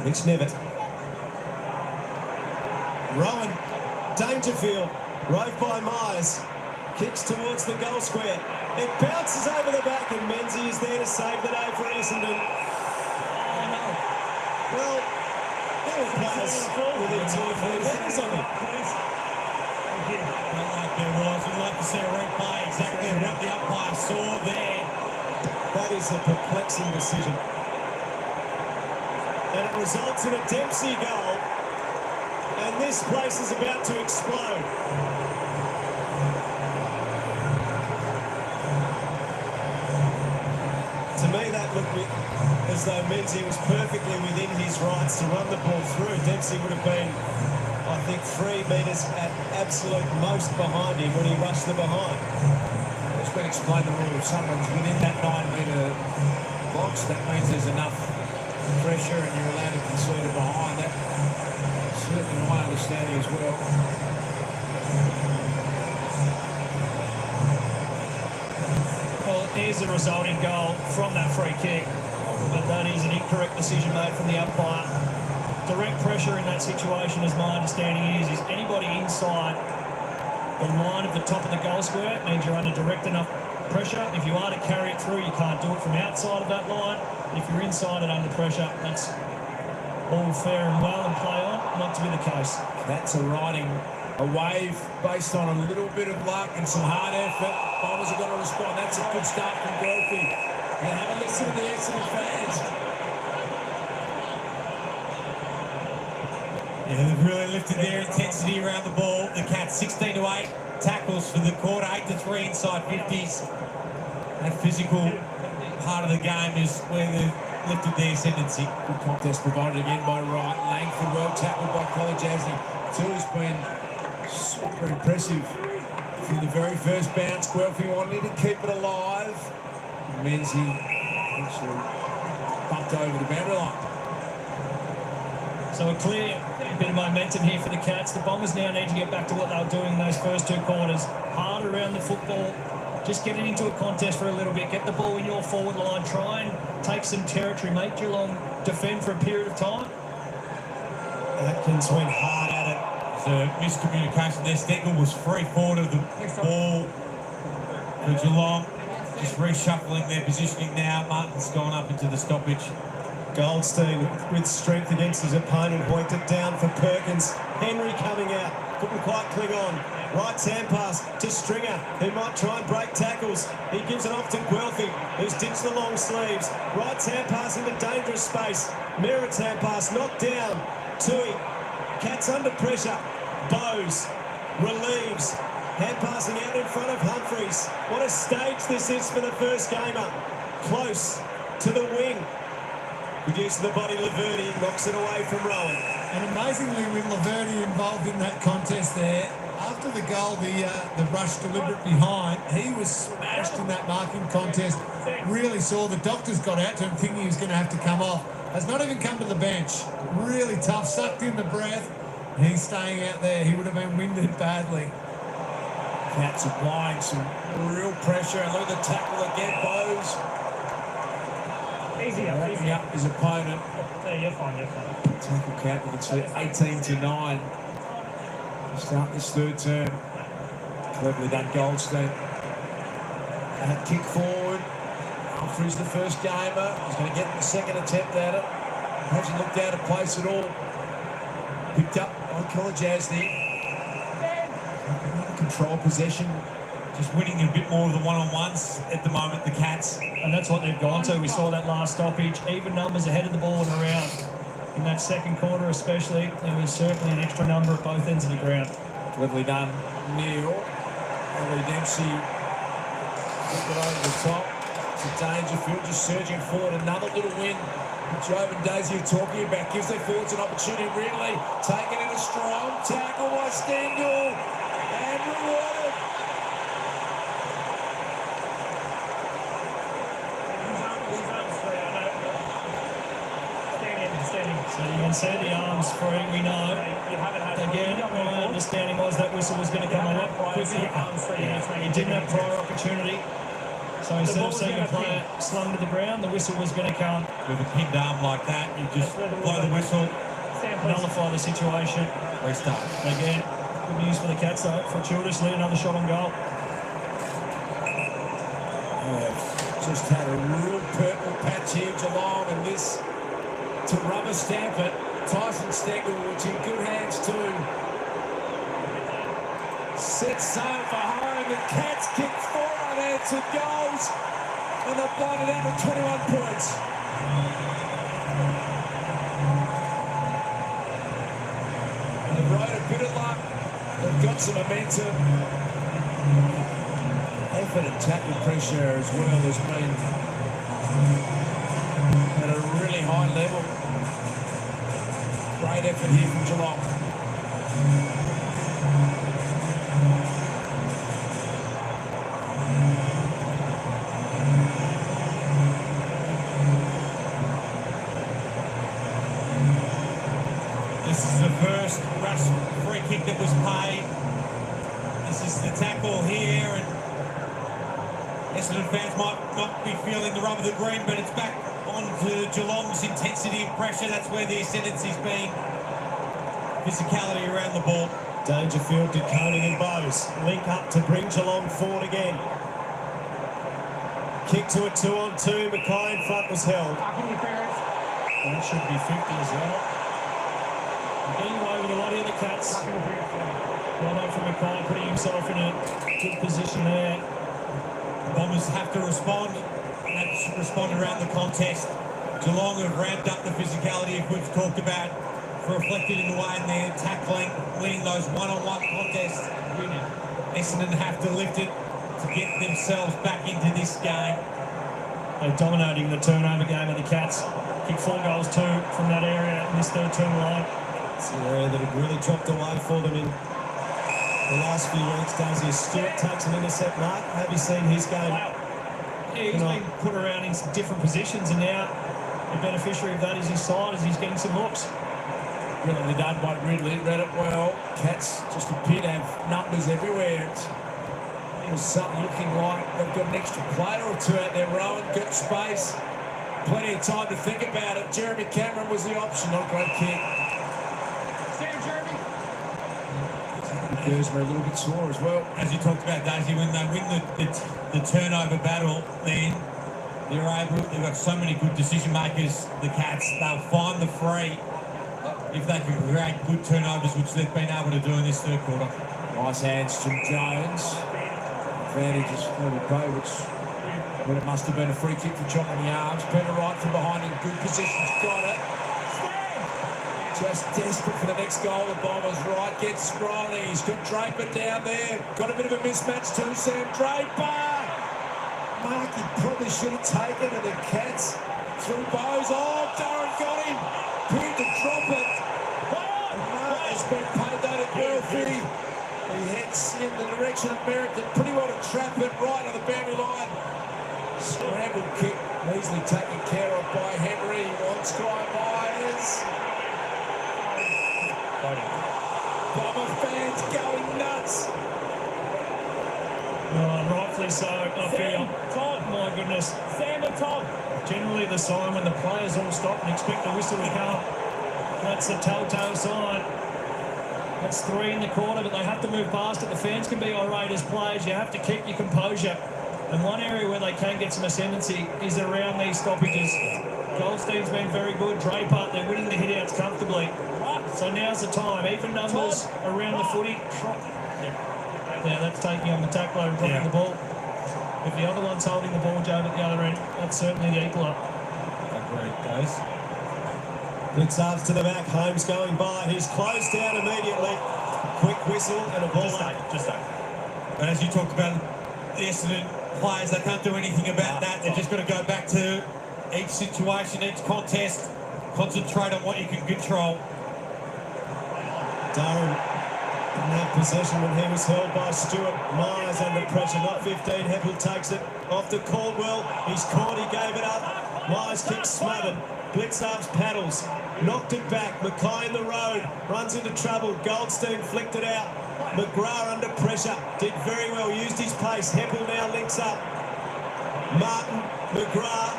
Mitch Nevitt. Rowan, Dangerfield, rove by Myers, kicks towards the goal square. It bounces over the back and Menzies is there to save the day for Essendon. Oh no. Well, there were players within 2 or 3 metres of him. Not like there was. We'd like to see a replay exactly what the umpire saw there. That is a perplexing decision. And it results in a Dempsey goal. And this place is about to explode. To me, that looked as though Menzies was perfectly within his rights to run the ball through. Dempsey would have been, I think, 3 metres at absolute most behind him when he rushed the behind. It's been explained the rule. If someone's within that 9-metre box, that means there's enough pressure and you're allowed to concede it behind. That certainly my understanding as well. Well, here's the resulting goal from that free kick, but that is an incorrect decision made from the umpire. Direct pressure in that situation, as my understanding is anybody inside the line of the top of the goal square means you're under direct enough pressure. If you are to carry it through, you can't do it from outside of that line. If you're inside and under pressure, that's all fair and well and play on. Not to be the case. That's a riding a wave based on a little bit of luck and some hard effort. Bombers have got to respond. That's a good start from Guelphy. And have a listen to the Essendon fans. Yeah, they've really lifted their intensity around the ball. The Cats 16-8 tackles for the quarter, 8-3 inside 50s. That physical part of the game is where they've lifted their ascendancy. Good contest provided again by Wright. Langford well tackled by College Asney. Tui's been super impressive from the very first bounce. Guelphy wanted to keep it alive. Menzies actually bumped over the boundary line. So a clear bit of momentum here for the Cats. The Bombers now need to get back to what they were doing in those first 2 quarters. Hard around the football. Just get it into a contest for a little bit. Get the ball in your forward line. Try and take some territory. Make Geelong defend for a period of time. Atkins went hard at it. So miscommunication there. Stengel was free forward of the ball for Geelong. Just reshuffling their positioning now. Martin's gone up into the stoppage. Goldstein with strength against his opponent, worked it down for Perkins. Henry coming out, couldn't quite cling on. Right hand pass to Stringer, who might try and break tackles. He gives it off to Guelphy, who's ditched the long sleeves. Right hand pass into dangerous space. Merritt's hand pass knocked down. Tui, Cats under pressure. Bowes relieves. Hand passing out in front of Humphreys. What a stage this is for the first gamer. Close to the wing. Producing the body, Laverty knocks it away from Rowan. And amazingly, with Laverty involved in that contest there, after the goal, the rush deliberate behind, he was smashed in that marking contest. Really saw the doctors got out to him thinking he was going to have to come off. Has not even come to the bench. Really tough, sucked in the breath. He's staying out there. He would have been winded badly. Cats applying some real pressure. And look at the tackle again, Bowes. Easy up, wrapping up his opponent. Yeah, you're fine, you're fine. Tackle count, you can see 18-9. Start this third term. Cleverly done, Goldstein. And a kick forward. Humphreys the first gamer. He's going to get the second attempt at it. Hasn't looked out of place at all. Picked up on Kolajasny. Control possession. Just winning a bit more of the one-on-ones at the moment, the Cats. And that's what they've gone to. We saw that last stoppage. Even numbers ahead of the ball and around. In that second quarter especially, there was certainly an extra number at both ends of the ground. Cleverly done, Neil. Ellie Dempsey took it over the top to Dangerfield, just surging forward. Another little win. Job and Daisy are talking about. Gives their forwards an opportunity, really. Taken in a strong tackle by Stengel. And rewarded. So you can see the arms free, we know. Again, my understanding was that whistle was going to come a lot quicker. He didn't have prior opportunity. So instead of seeing a player slung to the ground, the whistle was going to come. With a pinned arm like that, you just blow the whistle. Nullify the situation. Restart. Again, good news for the Cats though. Fortuitously, another shot on goal. Just had a real purple patch here, Geelong, and this to rubber stamp it. Tyson Stengel, which in good hands too. Sets sail for home, and Cats kick 4 unanswered goals, and they've blown it out with 21 points. They've rode a bit of luck, they've got some momentum. Effort and tackle pressure as well has been at a really high level. Great effort here from Geelong. This is the first rush free kick that was paid. This is the tackle here, and Essendon fans might not be feeling the rub of the green, but it's back on to Geelong's intensity and pressure. That's where the ascendancy's been. Physicality around the ball. Dangerfield to Koenig and Bowes. Link up to bring Geelong forward again. Kick to a 2-on-2. Mackay in front was held. That should be 50 as well. Getting away with a lot of the Cats. Well done from Mackay, putting himself in a good position there. The Bombers have to respond. That's respond around the contest. Geelong have ramped up the physicality, if we've talked about, reflected in the way in their tackling, winning those one-on-one contests. Essendon have to lift it to get themselves back into this game. They're dominating the turnover game of the Cats. Kicked 4 goals too from that area in this third term line. It's an area that had really dropped away for them in the last few weeks. Daisy Stewart takes an intercept mark. Have you seen his game? Yeah, he's been put around in different positions, and now the beneficiary of that is his side as he's getting some looks. Brilliantly done by Ridley, read it well. Cats just appear to have numbers everywhere. It was something looking like they've got an extra player or two out there, Rowan, good space. Plenty of time to think about it. Jeremy Cameron was the option, not a great kick. Gersmer a little bit sore as well. As you talked about, Daisy, when they win the turnover battle, then they've got so many good decision makers, the Cats. They'll find the free if they can create good turnovers, which they've been able to do in this third quarter. Nice hands from Jones. Advantage is going to be Bovic. But it must have been a free kick for Chop in the arms. Peter Wright from behind in good positions, got it. Just desperate for the next goal. The Bombers right gets Riley. He's got Draper down there. Got a bit of a mismatch too, Sam Draper. Mark, he probably should have taken it. The Cats through Bowes. Oh, Darren got him. Appeared to drop it. And Mark has been paid out at Burfield. He heads in the direction of Merritt. Did pretty well to trap it right on the boundary line. Scramble kick, easily taken care of by Henry. On Sky Myers. Bomber fans going nuts. Oh, rightfully so, I feel. My goodness. Sam and Tom. Generally the sign when the players all stop and expect the whistle to come. That's the telltale sign. That's 3 in the quarter, but they have to move past it. The fans can be irate as players. You have to keep your composure. And one area where they can get some ascendancy is around these stoppages. Goldstein's been very good. Draper, they're winning the hit-outs comfortably. So now's the time. Even numbers around the footy. Yeah, that's taking on the tackler and dropping the ball. If the other one's holding the ball, Joe, at the other end, that's certainly the equaler. Agreed, guys. Blitzarves to the back. Holmes going by. He's closed down immediately. Quick whistle and a ball. Just and as you talked about, the Essendon players, they can't do anything about that. They've just got to go back to each situation, each contest, concentrate on what you can control. Durham didn't have possession when he was held by Stewart. Myers under pressure, not 15. Heppel takes it off to Caldwell. He's caught, he gave it up. Myers kicks smothered. Blitzarves paddles, knocked it back. Mackay in the road, runs into trouble. Goldstein flicked it out. McGrath under pressure, did very well, used his pace. Heppel now links up. Martin, McGrath.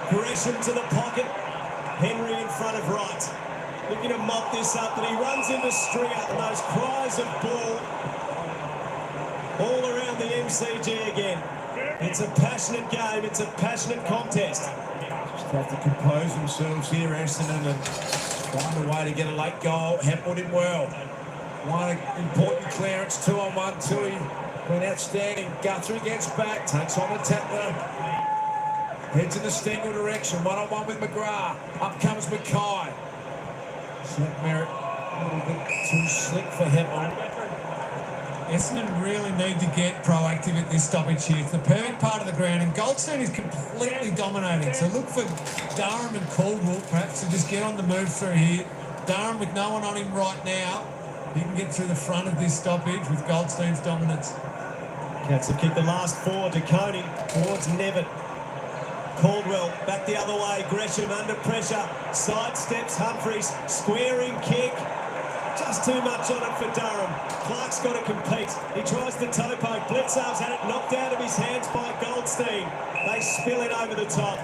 Gresham to the pocket. Henry in front of Wright. Looking to mop this up, and he runs into Stringer, and those cries of ball all around the MCG again. It's a passionate game, it's a passionate contest. Just have to compose themselves here, Essendon, and find a way to get a late goal. Heppel did well. One important clearance, 2-on-1, Tui. Been outstanding. Guthrie gets back, takes on the tackler. Heads in the Stengel direction, 1-on-1 with McGrath. Up comes Mackay. Slack Merritt, a little bit too slick for Heppel. Essendon really need to get proactive at this stoppage here. It's the perfect part of the ground, and Goldstein is completely dominating. So look for Durham and Caldwell perhaps to just get on the move through here. Durham with no one on him right now. He can get through the front of this stoppage with Goldstein's dominance. Cats have kicked the last four. DeConey towards Nevitt. Caldwell back the other way. Gresham under pressure. Sidesteps Humphreys. Squaring kick. Just too much on it for Durham. Clark's got to compete. He tries the toe poke. Blitzarves had it knocked out of his hands by Goldstein. They spill it over the top.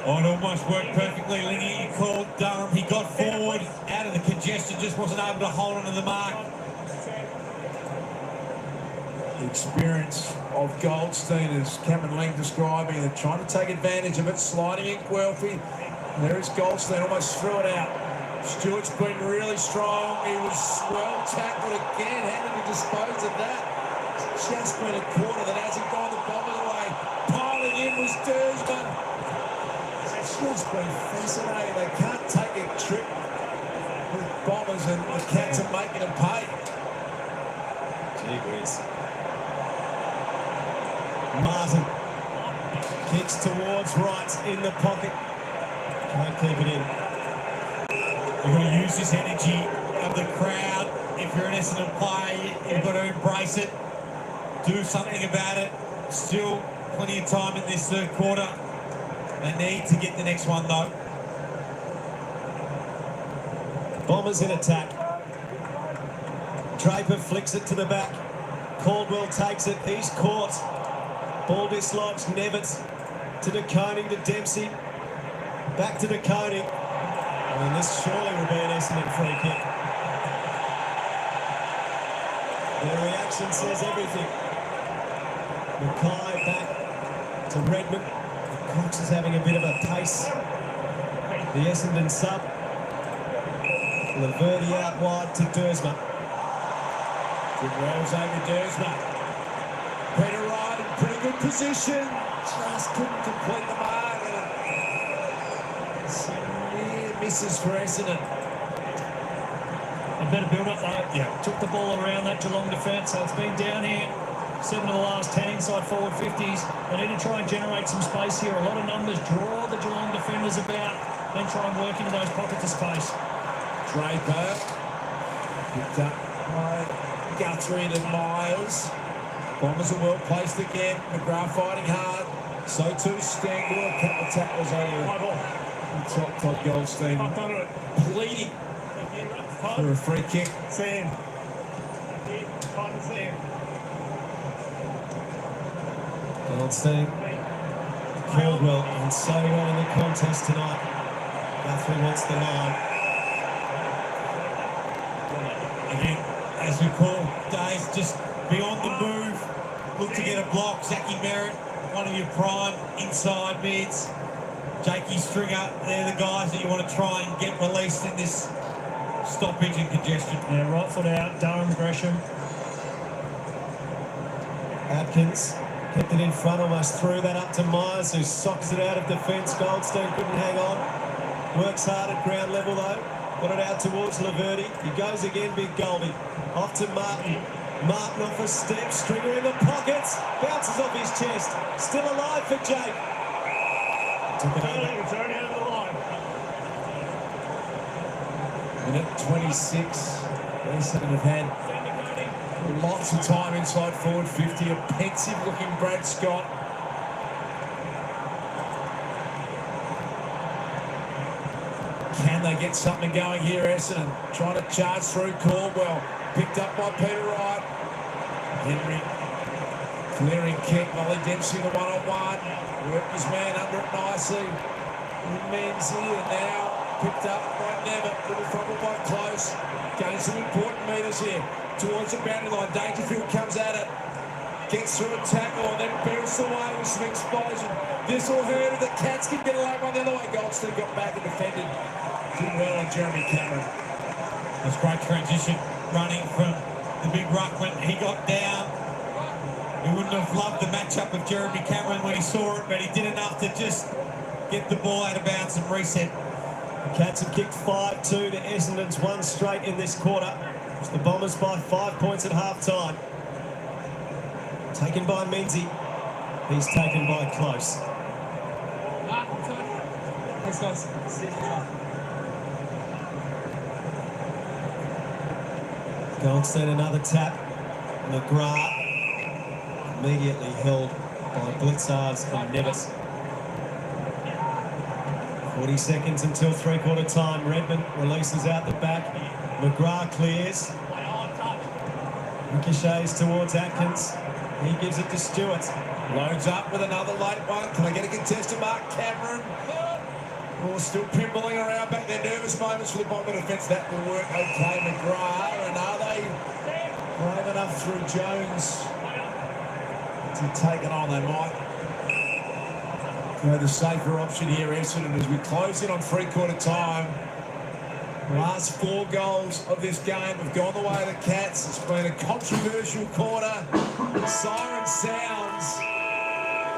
Oh, it almost worked perfectly, Lingy. He called Durham. He got forward, out of the congestion, just wasn't able to hold onto the mark. The experience of Goldstein, as Cameron Lang describing, they're trying to take advantage of it, sliding in Guelphy. There is Goldstein, almost threw it out. Stewart's been really strong. He was well tackled again. How did he dispose of that? It's just been a quarter that hasn't gone the Bombers' way. Piling in was Dursman. It's just been fascinating. They can't take a trip with Bombers, and the Cats are making them pay. Gee whiz. Martin kicks towards Wright in the pocket. Can't keep it in. You've got to use this energy of the crowd. If you're an Essendon player, you've got to embrace it. Do something about it. Still plenty of time in this third quarter. They need to get the next one, though. Bombers in attack. Draper flicks it to the back. Caldwell takes it. He's caught. Ball dislodged. Nevitz to DeConing to Dempsey. Back to DeConing. And this surely will be an Essendon free kick. Their reaction says everything. Mackay back to Redmond. Cox is having a bit of a pace. The Essendon sub. Laverty out wide to Dursma. Good rolls over Dursma. Peter Wright in pretty good position. Just couldn't complete the mark. Misses for Essendon. A better build-up though. Yeah. Took the ball around that Geelong defence, so it's been down here. 7 of the last 10 inside forward 50s. They need to try and generate some space here. A lot of numbers, draw the Geelong defenders about, then try and work into those pockets of space. Draper. Picked up by Guthrie and Myers. Bombers are well placed again. McGrath fighting hard. So too Stengel. A couple of tackles over. Top Goldstein pleading for a free kick. Sam. Goldstein. Caldwell and so well in the contest tonight. Guthrie wants the line. Again, as we call Dave, just be on the move. look to get a block. Zachy Merritt, one of your prime inside mids. Jakey Stringer, they're the guys that you want to try and get released in this stoppage and congestion. Yeah, right foot out, Durham, Gresham. Atkins kept it in front, almost threw that up to Myers, who socks it out of defence. Goldstein couldn't hang on. Works hard at ground level though. Got it out towards Laverty. He goes again, Big Goldie. Off to Martin. Martin off a step. Stringer in the pockets. Bounces off his chest. Still alive for Jake. Took it over. It's already over the line. Minute 26. Essendon have had lots of time inside forward 50. A pensive looking Brad Scott. Can they get something going here, Essendon? Trying to charge through Caldwell. Picked up by Peter Wright. Henry clearing kick. Ollie Dempsey the one-on-one. Worked his man under it nicely. Menzies and now picked up by Nevitt. Little trouble by Close. Gains some important metres here. Towards the boundary line. Dangerfield comes at it. Gets through a tackle and then barrels away with some explosion. This will hurt if the Cats can get away by the other way. Goldstein got back and defended. Did well on Jeremy Cameron. That's great transition running from the big ruckman. He got down. He wouldn't have loved the matchup of Jeremy Cameron when he saw it, but he did enough to just get the ball out of bounds and reset. The Cats have kicked 5-2 to Essendon's one straight in this quarter. It's the Bombers by 5 points at half-time. Taken by Menzies. He's taken by Close. Thanks, guys. Goldstein another tap. McGrath immediately held by Blitzards and Nevis. 40 seconds until three-quarter time. Redmond releases out the back. McGrath clears. Ricochets towards Atkins. He gives it to Stewart. Loads up with another late one. Can I get a contested mark? Cameron. Oh, still pimbling around back there. Nervous moments for the Bomber defence. That will work okay. McGrath. And are they brave enough through Jones to take it on? They might go the safer option here, Essendon, as we close in on three-quarter time. Last 4 goals of this game have gone the way of the Cats. It's been a controversial quarter. Siren sounds.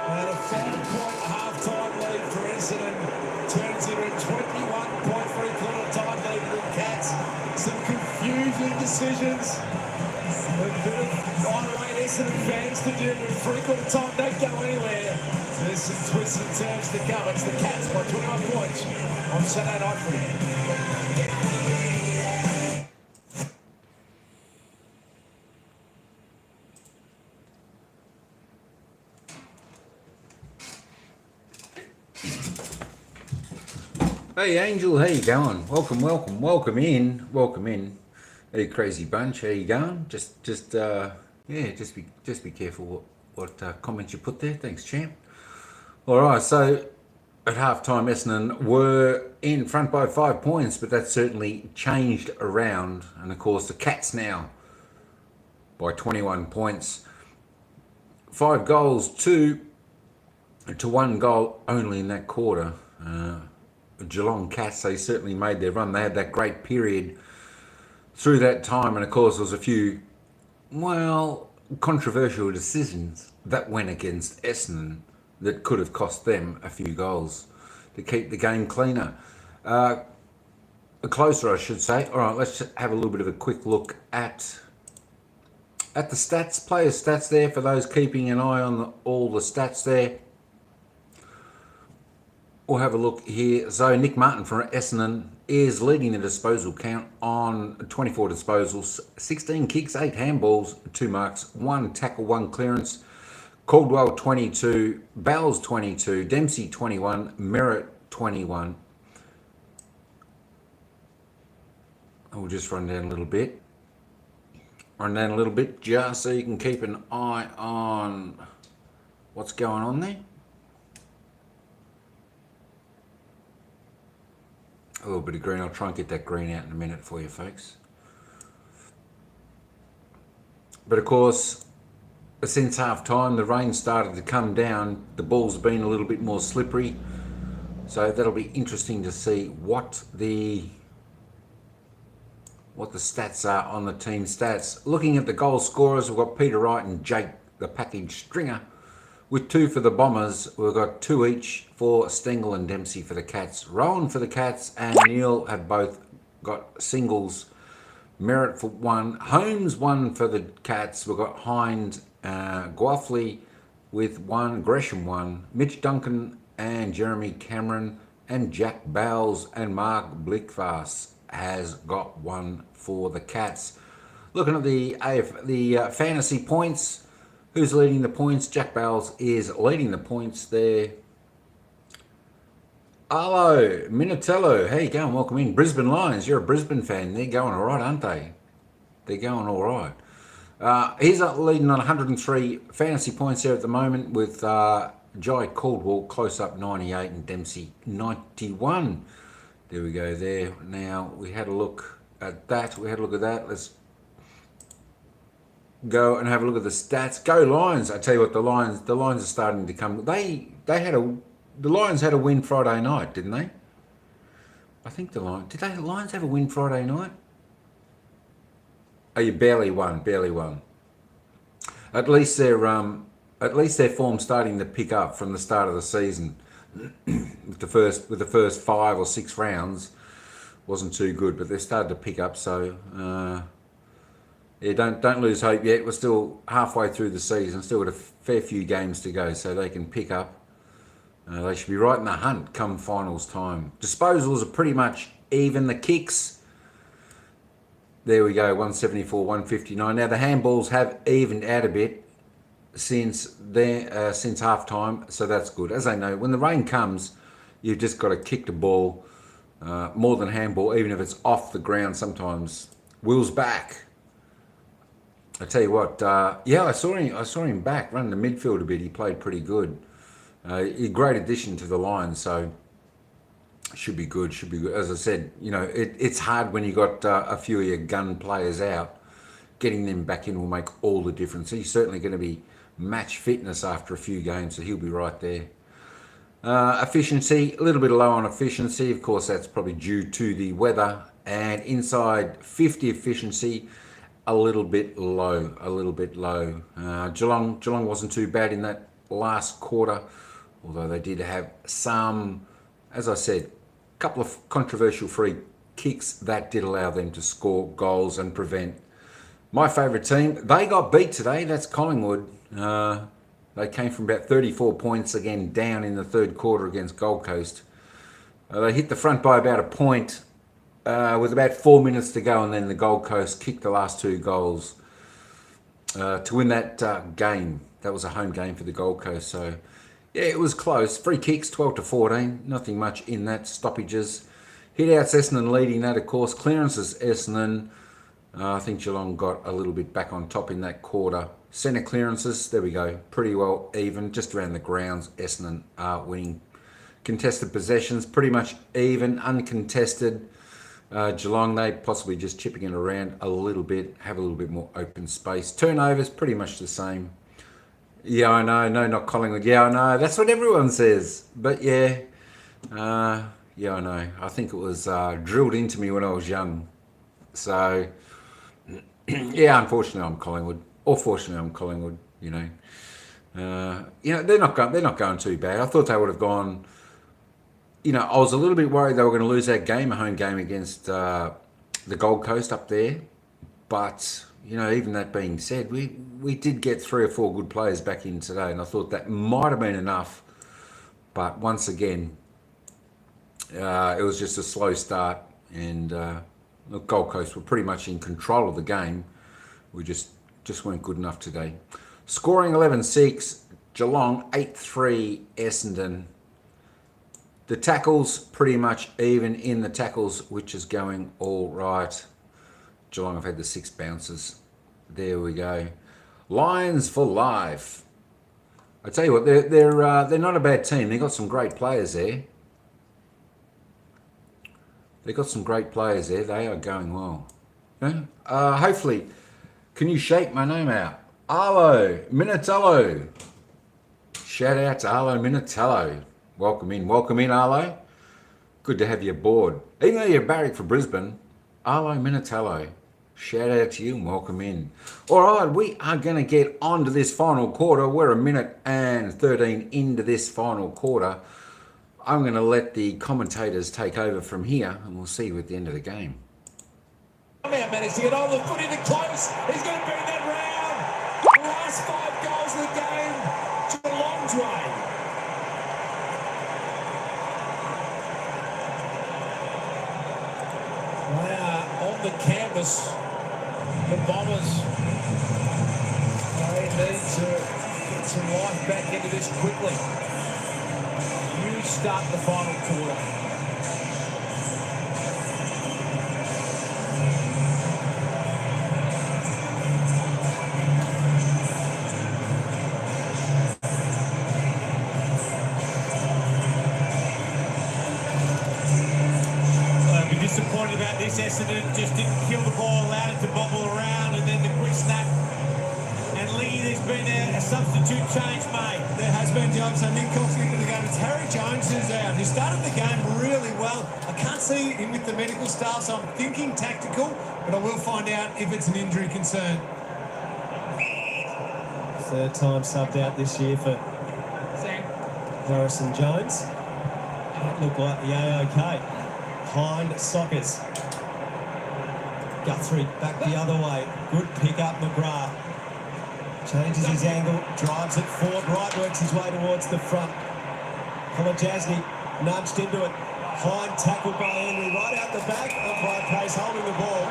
And a 5-point half-time lead for Essendon turns into a 21-point three-quarter time lead for the Cats. Some confusing decisions. A bit of irate Essendon fans to do, but three-quarter time don't go anywhere. There's some twists and turns to come. It's the Cats by 21 points on Saturday night footy. Hey Angel, how you going? Welcome in. Hey crazy bunch, how you going? Just be careful what comments you put there. Thanks, champ. All right, so at halftime, Essendon were in front by 5 points, but that certainly changed around, and of course the Cats now by 21 points, 5 goals to 1 goal only in that quarter. Geelong Cats, they certainly made their run. They had that great period through that time, and of course there was a few, controversial decisions that went against Essendon that could have cost them a few goals to keep the game cleaner. Closer, I should say. All right, let's have a little bit of a quick look at the stats, player stats there, for those keeping an eye on all the stats there. We'll have a look here. So Nick Martin from Essendon is leading the disposal count on 24 disposals, 16 kicks, 8 handballs, 2 marks, 1 tackle, 1 clearance. Caldwell 22, Bowles 22, Dempsey 21, Merritt 21. We'll just run down a little bit. Just so you can keep an eye on what's going on there. A little bit of green. I'll try and get that green out in a minute for you folks. But of course, since half time. The rain started to come down. The ball's been a little bit more slippery. So that'll be interesting to see what the stats are on the team stats. Looking at the goal scorers, we've got Peter Wright and Jake, the package stringer, with 2 for the Bombers. We've got 2 each for Stengel and Dempsey for the Cats. Rowan for the Cats and Neil have both got singles. Merritt for 1. Holmes 1 for the Cats. We've got Hind, Guafley with 1. Gresham 1. Mitch Duncan and Jeremy Cameron and Jack Bowles and Mark Blickfast has got 1 for the Cats. Looking at the fantasy points, who's leading the points? Jack Bowles is leading the points there. Hello, Minatello. How you going? Welcome in. Brisbane Lions. You're a Brisbane fan. They're going all right, aren't they? They're going all right. He's leading on 103 fantasy points there at the moment with Jai Caldwell close up 98 and Dempsey 91. There we go there. Now, we had a look at that. Let's go and have a look at the stats. Go Lions. I tell you what, the Lions are starting to come. The Lions had a win Friday night, didn't they? I think the Lions have a win Friday night? Oh, you barely won. At least their form's starting to pick up from the start of the season. with the first 5 or 6 rounds wasn't too good, but they started to pick up. So yeah, don't lose hope yet. We're still halfway through the season. Still got a fair few games to go, so they can pick up. They should be right in the hunt come finals time. Disposals are pretty much even. The kicks, there we go, 174, 159. Now the handballs have evened out a bit since half time, so that's good. As I know, when the rain comes, you've just got to kick the ball more than handball, even if it's off the ground. Sometimes Will's back. I tell you what, yeah, I saw him back running the midfield a bit. He played pretty good. A great addition to the line, so should be good. As I said, you know, it's hard when you got a few of your gun players out. Getting them back in will make all the difference. He's certainly going to be match fitness after a few games, so he'll be right there. Efficiency, a little bit low on efficiency. Of course, that's probably due to the weather. And inside 50 efficiency, a little bit low. Geelong wasn't too bad in that last quarter, although they did have some, as I said, a couple of controversial free kicks that did allow them to score goals and prevent my favourite team. They got beat today. That's Collingwood. They came from about 34 points again down in the third quarter against Gold Coast. They hit the front by about a point with about 4 minutes to go, and then the Gold Coast kicked the last 2 goals to win that game. That was a home game for the Gold Coast. So, yeah, it was close. Free kicks, 12-14. Nothing much in that. Stoppages. Hit-outs, Essendon leading that, of course. Clearances, Essendon. I think Geelong got a little bit back on top in that quarter. Centre clearances, there we go. Pretty well even. Just around the grounds, Essendon are winning. Contested possessions, pretty much even. Uncontested. Geelong, they possibly just chipping it around a little bit. Have a little bit more open space. Turnovers, pretty much the same. Yeah, I know. No, not Collingwood. Yeah, I know. That's what everyone says. But yeah, yeah, I know. I think it was drilled into me when I was young. So, yeah, unfortunately, I'm Collingwood. Or fortunately, I'm Collingwood. You know, they're not going too bad. I thought they would have gone. You know, I was a little bit worried they were going to lose that game, a home game against the Gold Coast up there, but. You know, even that being said, we did get 3 or 4 good players back in today, and I thought that might have been enough. But once again, it was just a slow start, and the Gold Coast were pretty much in control of the game. We just weren't good enough today. Scoring 11-6, Geelong 8-3, Essendon. The tackles pretty much even in the tackles, which is going all right. Geelong have had the 6 bounces. There we go. Lions for life. I tell you what, they're not a bad team. They got some great players there. They are going well. You know? Hopefully, can you shake my name out? Arlo Minatello. Shout out to Arlo Minatello. Welcome in, Arlo. Good to have you aboard. Even though you're barrack for Brisbane, Arlo Minatello. Shout out to you and welcome in. All right, we are going to get on to this final quarter. We're a minute and 13 into this final quarter. I'm going to let the commentators take over from here and we'll see you at the end of the game. Somehow managed to get on the foot in close. He's going to bring that round. The last 5 goals of the game. Geelong's way. They are on the canvas. The Bombers. They need to get some life back into this quickly. Huge start the final quarter. Disappointed about this. Essendon just didn't kill the ball, allowed it to bobble around, and then the quick snap. And Lee, there's been a substitute change made. There has been, Jones. So Nick Cox into the game. It's Harry Jones who's out. He started the game really well. I can't see him with the medical staff, so I'm thinking tactical, but I will find out if it's an injury concern. Third time subbed out this year for Harrison Jones. That looked like the AOK. Hind Sockers. Guthrie back the other way. Good pick up, McGrath. Changes his angle, drives it forward, right, works his way towards the front. Kolajasny nudged into it. Hind tackled by Henry right out the back. Umpire Pace holding the ball.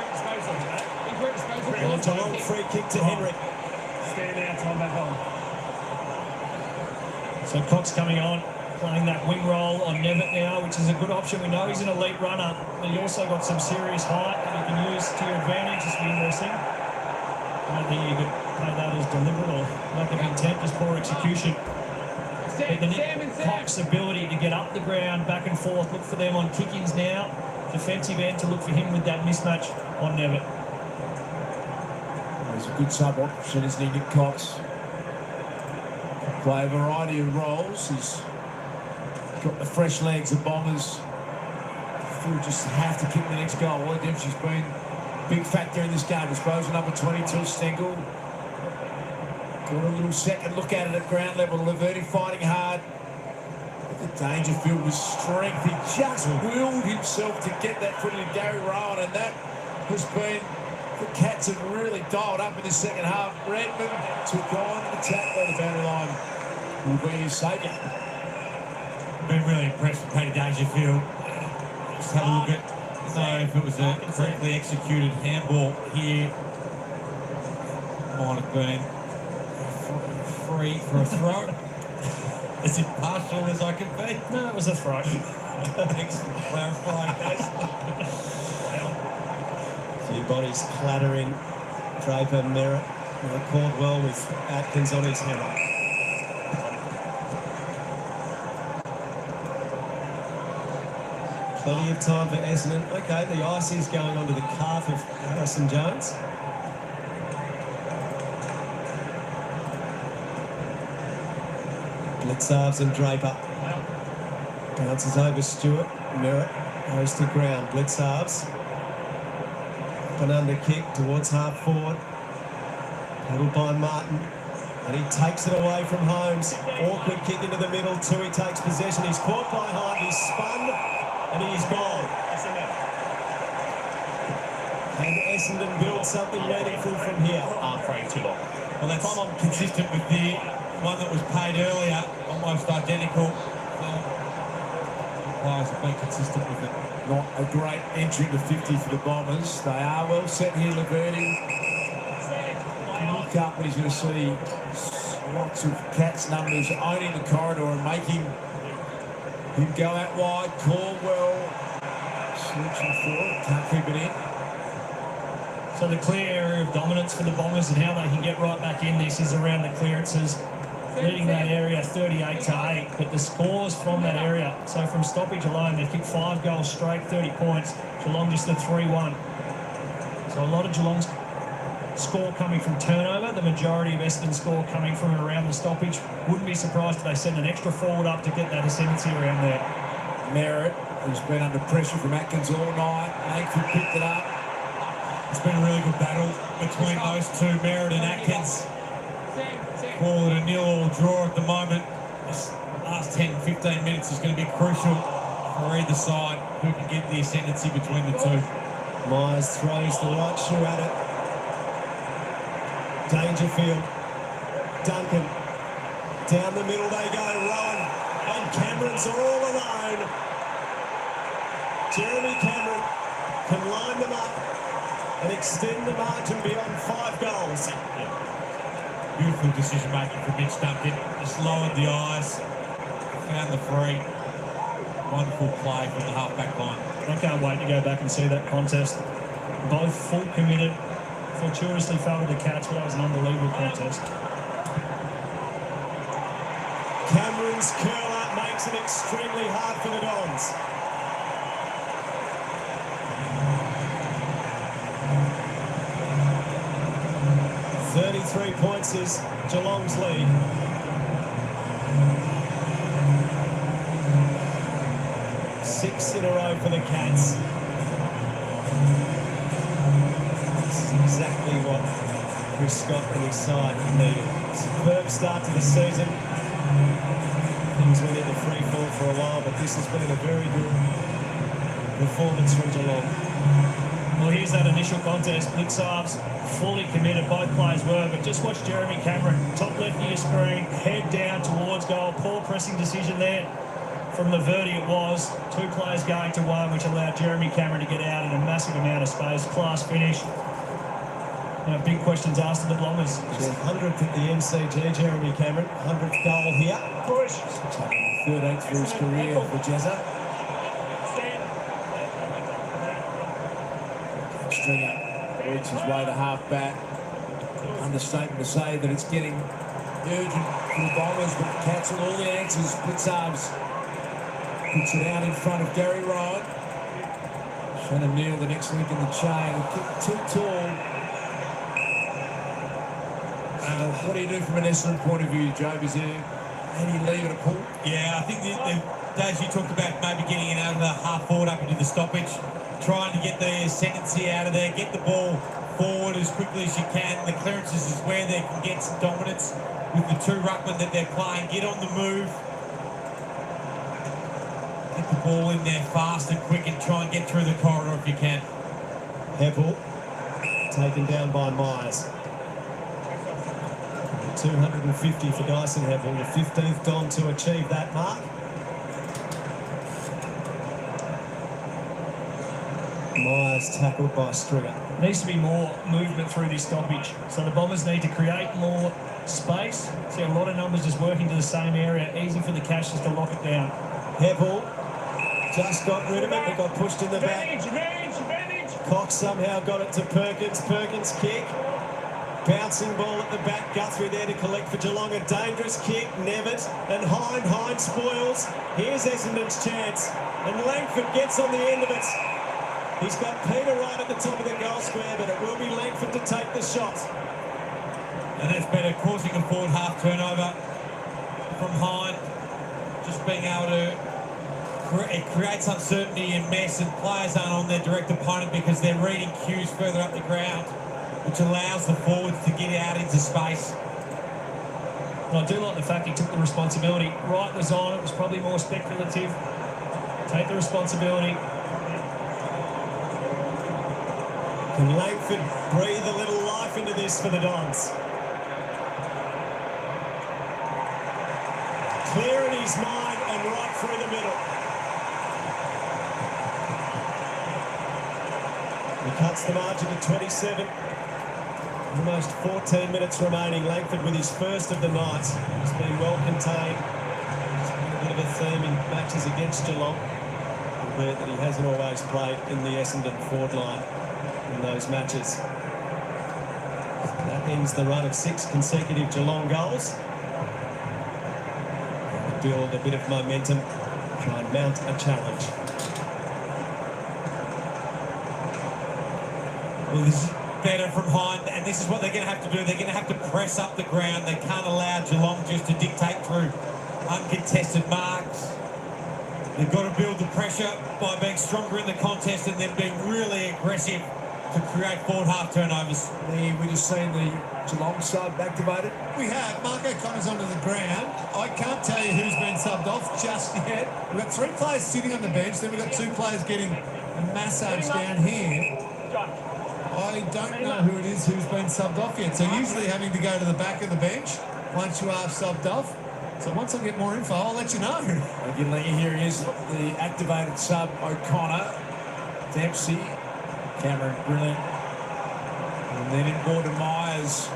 Geelong free kick to Henry. Stand out, time back on. So Cox coming on, playing that wing role on Nevitt now, which is a good option. We know he's an elite runner, but he also got some serious height that you can use to your advantage. It's interesting. I don't think you could play that as deliberate or lack of intent, just poor execution. But the Cox's ability to get up the ground, back and forth, look for them on kickings now. Defensive end to look for him with that mismatch on Nevitt. He's a good sub option, isn't he, Nick Cox? Play a variety of roles. He's got the fresh legs of Bombers. Still just have to kick the next goal. Dempsey's been a big factor in this game. Disposal number 22, Stengel. Got a little second look at it at ground level. Laverty fighting hard. The Dangerfield with strength. He just willed himself to get that foot in Gary Rowan, and that has been, the Cats have really dialed up in the second half. Redmond took on the attack by the boundary line. Will be his saviour. Been really impressed with Peter Dangerfield. Just have a look at, if it was a correctly executed handball here. Might have been free for a throw. As impartial as I can be. No, it was a throw. Thanks for clarifying that. Few bodies clattering. Draper, Merritt. Caldwell with Atkins on his hammer. Plenty of time for Essendon. Okay, the ice is going onto the calf of Harrison Jones. Blitzarves and Draper. Bounces over Stewart. Merritt goes to ground. Blitzarves. An under kick towards half forward. Paddled by Martin. And he takes it away from Holmes. Awkward kick into the middle. Tui takes possession. He's caught by Hunt. He's spun. And he's gone. And Essendon builds something meaningful from here. Frame too long. Well, that's consistent with the one that was paid earlier, almost identical. Players have been consistent with it. Not a great entry to 50 for the Bombers. They are well set here, Laverty. Look up and he's going to see lots of Cats numbers owning the corridor and making him go out wide. Caldwell searching for it, can't keep it in. So the clear area of dominance for the Bombers and how they can get right back in this is around the clearances. Leading that area 38-8, but the scores from that area, so from stoppage alone, they've kicked 5 goals straight, 30 points. Geelong just a 3-1. So a lot of Geelong's score coming from turnover. The majority of Essendon's score coming from around the stoppage. Wouldn't be surprised if they send an extra forward up to get that ascendancy around there. Merritt, who's been under pressure from Atkins all night. Langford picked it up. It's been a really good battle between those two, Merritt and Atkins. Call it a 0-all draw at the moment. This last 10-15 minutes is going to be crucial for either side. Who can get the ascendancy between the two? Myers throws the right shoe at it. Dangerfield. Duncan. Down the middle they go. Rowan and Cameron's all alone. Jeremy Cameron can line them up and extend the margin beyond 5 goals. Beautiful decision making from Mitch Duncan. Just lowered the eyes, found the free. Wonderful play from the half-back line. I can't wait to go back and see that contest. Both full committed, fortuitously failed to catch, but that was an unbelievable contest. Cameron's curler makes it extremely hard for the Dons. .33 points is Geelong's lead. Six in a row for the Cats. This is exactly what Chris Scott and his side needed. Superb start to the season. Things went into free fall for a while, but this has been a very good performance from Geelong. Well, here's that initial contest. Blitz halves fully committed, both players were, but just watch Jeremy Cameron, top left of your screen, head down towards goal. Poor pressing decision there from Laverty it was. 2 players going to 1, which allowed Jeremy Cameron to get out in a massive amount of space. Class finish. Now, big questions asked of the Bombers. 100th at the MCG, Jeremy Cameron. 100th goal here. Push. 13th for his career for Jezza. Stringer works his way to half-back. Understatement to say that it's getting urgent for the Bombers, but Cats with all the answers. Blitzarves puts it out in front of Gary Rowan. Shannon Neal, the next link in the chain. Too tall. What do you do from an Essendon point of view, Joe? Is there any leave at a pull? Yeah, I think the days you talked about maybe getting it out of the half forward up into the stoppage, trying to get the ascendancy out of there, get the ball forward as quickly as you can. The clearances is where they can get some dominance with the 2 ruckmen that they're playing. Get on the move. Get the ball in there fast and quick and try and get through the corridor if you can. Heppel taken down by Myers. 250 for Dyson Heppel, the 15th Don to achieve that mark. Myers tackled by Stringer. Needs to be more movement through this stoppage. So the Bombers need to create more space. See a lot of numbers just working to the same area. Easy for the Cashes to lock it down. Heppel just got rid of it, but got pushed in the back. Cox somehow got it to Perkins. Perkins kick. Bouncing ball at the back. Guthrie there to collect for Geelong. A dangerous kick. Nevitt and Hind. Hind spoils. Here's Essendon's chance. And Langford gets on the end of it. He's got Peter right at the top of the goal square, but it will be Langford to take the shot. And that's better, causing a forward half turnover from Hind. Just being able to it creates uncertainty and mess, and players aren't on their direct opponent because they're reading cues further up the ground, which allows the forwards to get out into space. Well, I do like the fact he took the responsibility. Wright was on, it was probably more speculative. Take the responsibility. Can Langford breathe a little life into this for the Dons? Clear in his mind and right through the middle. He cuts the margin to 27. Almost 14 minutes remaining. Langford with his first of the night. He's been well contained. It's been a bit of a theme in matches against Geelong, albeit that he hasn't always played in the Essendon forward line in those matches. That ends the run of 6 consecutive Geelong goals. Build a bit of momentum, try and mount a challenge. Well, this is better from Hind, and And this is what they're going to have to do. They're going to have to press up the ground. They can't allow Geelong just to dictate through uncontested marks. They've got to build the pressure by being stronger in the contest and then being really aggressive to create forward half turnovers. We just seen the Geelong sub activated. We have. Mark O'Connor's onto the ground. I can't tell you who's been subbed off just yet. We've got 3 players sitting on the bench. Then we've got 2 players getting a massage down here. I don't know who it is who's been subbed off yet. So usually having to go to the back of the bench once you are subbed off. So once I get more info, I'll let you know. Again, here he is, the activated sub, O'Connor, Dempsey, Cameron, brilliant. And then in Gordon Myers,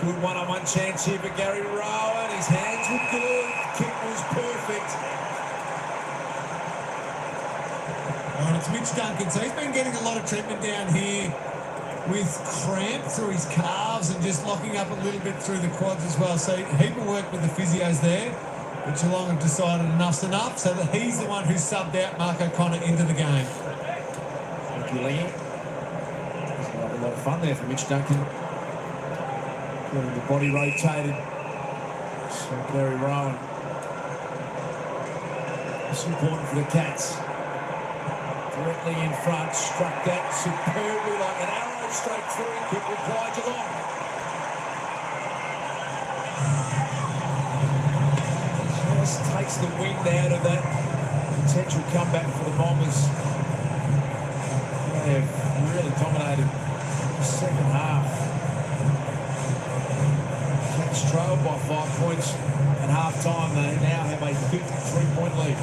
good one-on-one chance here for Gary Rowan. His hands were good, kick was perfect. And it's Mitch Duncan. So he's been getting a lot of treatment down here with cramp through his calves and just locking up a little bit through the quads as well. So heap of work with the physios there. But Geelong have decided enough's enough, so that he's the one who subbed out Mark O'Connor into the game. Thank you, Liam. A lot of fun there for Mitch Duncan. Getting the body rotated. So Gary Rowan. It's important for the Cats. Directly in front, struck that superbly like an arrow straight through. Quick reply, Geelong. Just takes the wind out of that potential comeback for the Bombers. They have really dominated the second half. Cats trailed by 5 points at half time. They now have a 53-point lead.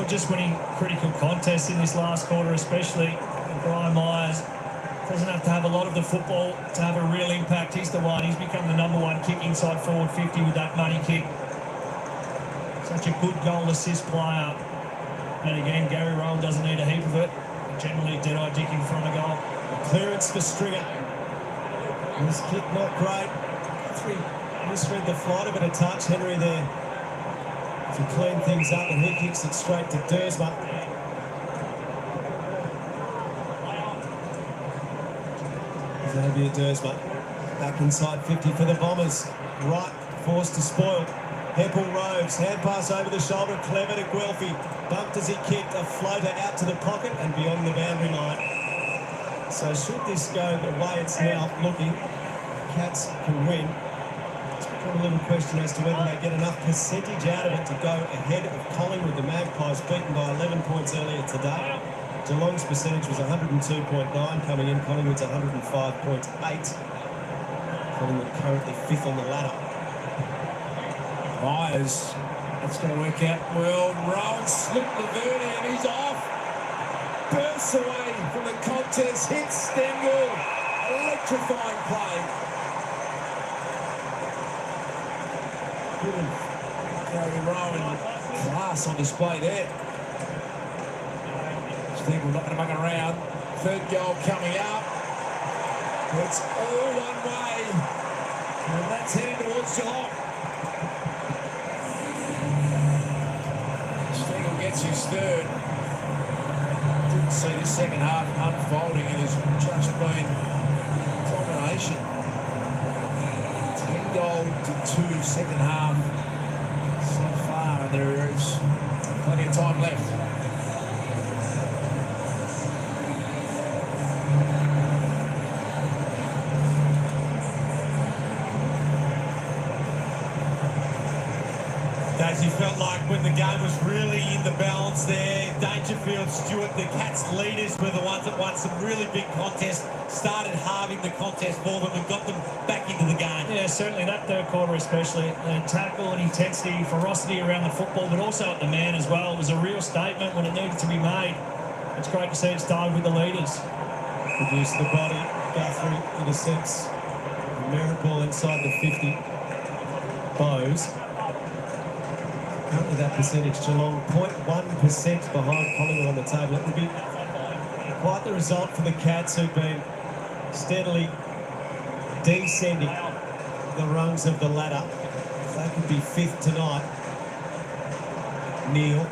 Just winning critical contests in this last quarter, especially Brian Myers. Doesn't have to have a lot of the football to have a real impact. He's the one. He's become the #1 kick inside forward 50 with that money kick. Such a good goal assist player. And again, Gary Rowan doesn't need a heap of it. Generally, dead-eye dick in front of goal. Clearance for Stringer. His kick not great. Misread the flight of it a touch. Henry there to clean things up, and he kicks it straight to Dersma. Xavier Dersma back inside 50 for the Bombers. Right, forced to spoil. Heppel roves, hand pass over the shoulder, clever to Guelphy. Bumped as he kicked, a floater out to the pocket and beyond the boundary line. So should this go the way it's now looking, Cats can win. It's become a little question as to whether they get enough percentage out of it to go ahead of Collingwood. The Magpies beaten by 11 points earlier today. Geelong's percentage was 102.9 coming in, Collingwood's 105.8. Collingwood currently 5th on the ladder. Myers, that's going to work out well. Rowan slipped Laverty and he's off. Bursts away from the contest, hits Stengel. Electrifying play. Gary Rowan, class on display there. Stengel not going to muck around. Third goal coming up. It's all one way. And that's heading towards Geelong. Stengel gets his third. Didn't see the second half unfolding. It has just been domination. 10-2 second half so far, and there is plenty of time left. Daisy felt like when the game was really in the balance there, Dangerfield, Stewart, the Cats leaders were the ones that won some really big contests, started halving the contest for them and got them back into the game. Yeah, certainly that third quarter especially. The tackle and intensity, ferocity around the football, but also at the man as well. It was a real statement when it needed to be made. It's great to see it started with the leaders. Produce the body, Guthrie intercepts. Merit ball inside the 50. Bowes. Currently that percentage, Geelong 0.1% behind Collingwood on the table. It would be quite the result for the Cats, who've been steadily descending the rungs of the ladder. That could be 5th tonight. Neil.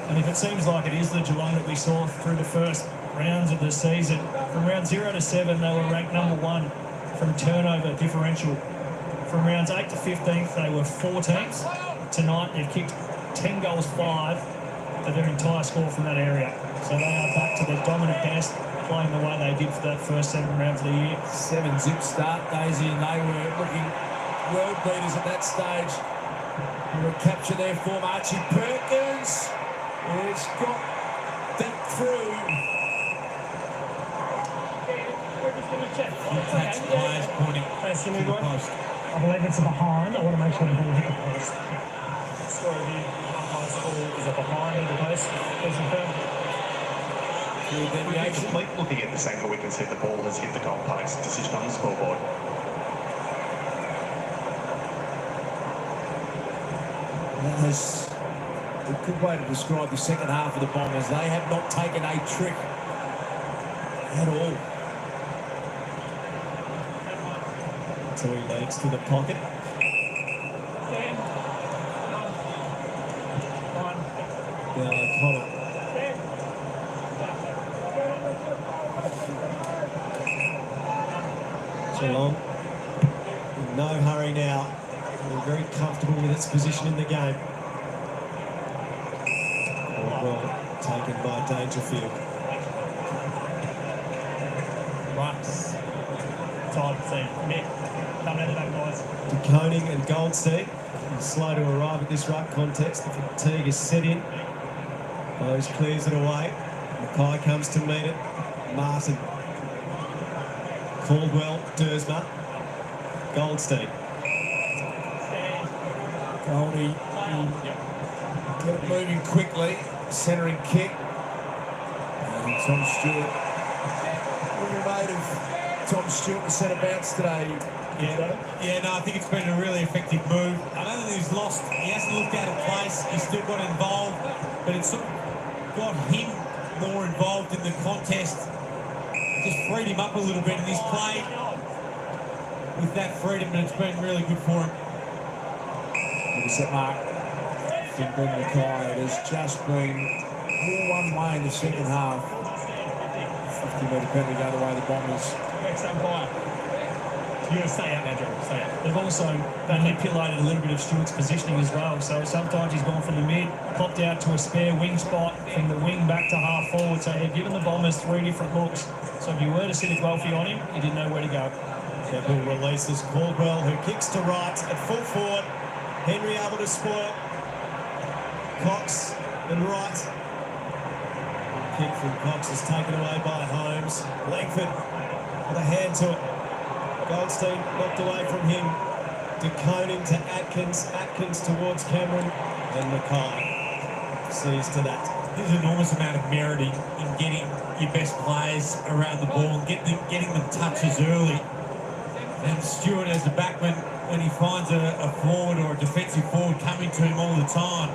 And if it seems like it is the Geelong that we saw through the first rounds of the season, from round 0 to 7, they were ranked number 1 from turnover differential. From rounds 8 to 15th, they were 14th. Tonight, they've kicked 10 goals, 5 of their entire score from that area. So they are back to their dominant best, playing the way they did for that first 7 rounds of the year. 7-zip start, Daisy, and they were looking world beaters at that stage. A capture there for Archie Perkins. It's got deep through. That's players pointing to the post. I believe it's a behind. I want to make sure the ball hit the post. Score review. Umpire's call is a behind the post. Please confirm. Looking at this angle, we can see the ball has hit the goal post. Decision on the scoreboard. That is a good way to describe the second half of the Bombers. They have not taken a trick at all. So he leads to the pocket. O'Connell. Geelong in no hurry now. They're very comfortable with its position in the game. Well taken by Dangerfield. Rucks. Time to see. Mick. Coming out of that, guys. De Koning and Goldstein slow to arrive at this ruck context. The fatigue is set in. Bose clears it away. Mackay comes to meet it. Martin. Caldwell, Dersma. Goldstein. Goldie got it moving quickly. Centering kick. And Tom Stewart. What have you made of Tom Stewart, the centre bounce today? Yeah, no, I think it's been a really effective move. I don't think he's lost. He hasn't looked out of place. He's still got involved, but it's sort of got him more involved in the contest. Just freed him up a little bit, and he's played with that freedom, and it's been really good for him. Look at that mark. Fingal Mackay. It has just been all one way in the second half. 50-metre penalty the other way, the Bombers. Next umpire. You're going to stay out now, Joe. Stay out. They've also manipulated a little bit of Stewart's positioning as well. So sometimes he's gone from the mid, popped out to a spare wing spot, from the wing back to half forward. So they've given the Bombers 3 different looks. So if you were to sit a Guelphy on him, you didn't know where to go. Keppel releases Caldwell, who kicks to right at full forward. Henry able to spoil. Cox and right. Kick from Cox is taken away by Holmes. Langford with a hand to it. Goldstein knocked away from him. De Koning to Atkins. Atkins towards Cameron. And Mackay sees to that. There's an enormous amount of merit in getting your best players around the ball and getting them touches early. And Stewart, as a backman, when he finds a forward or a defensive forward coming to him all the time,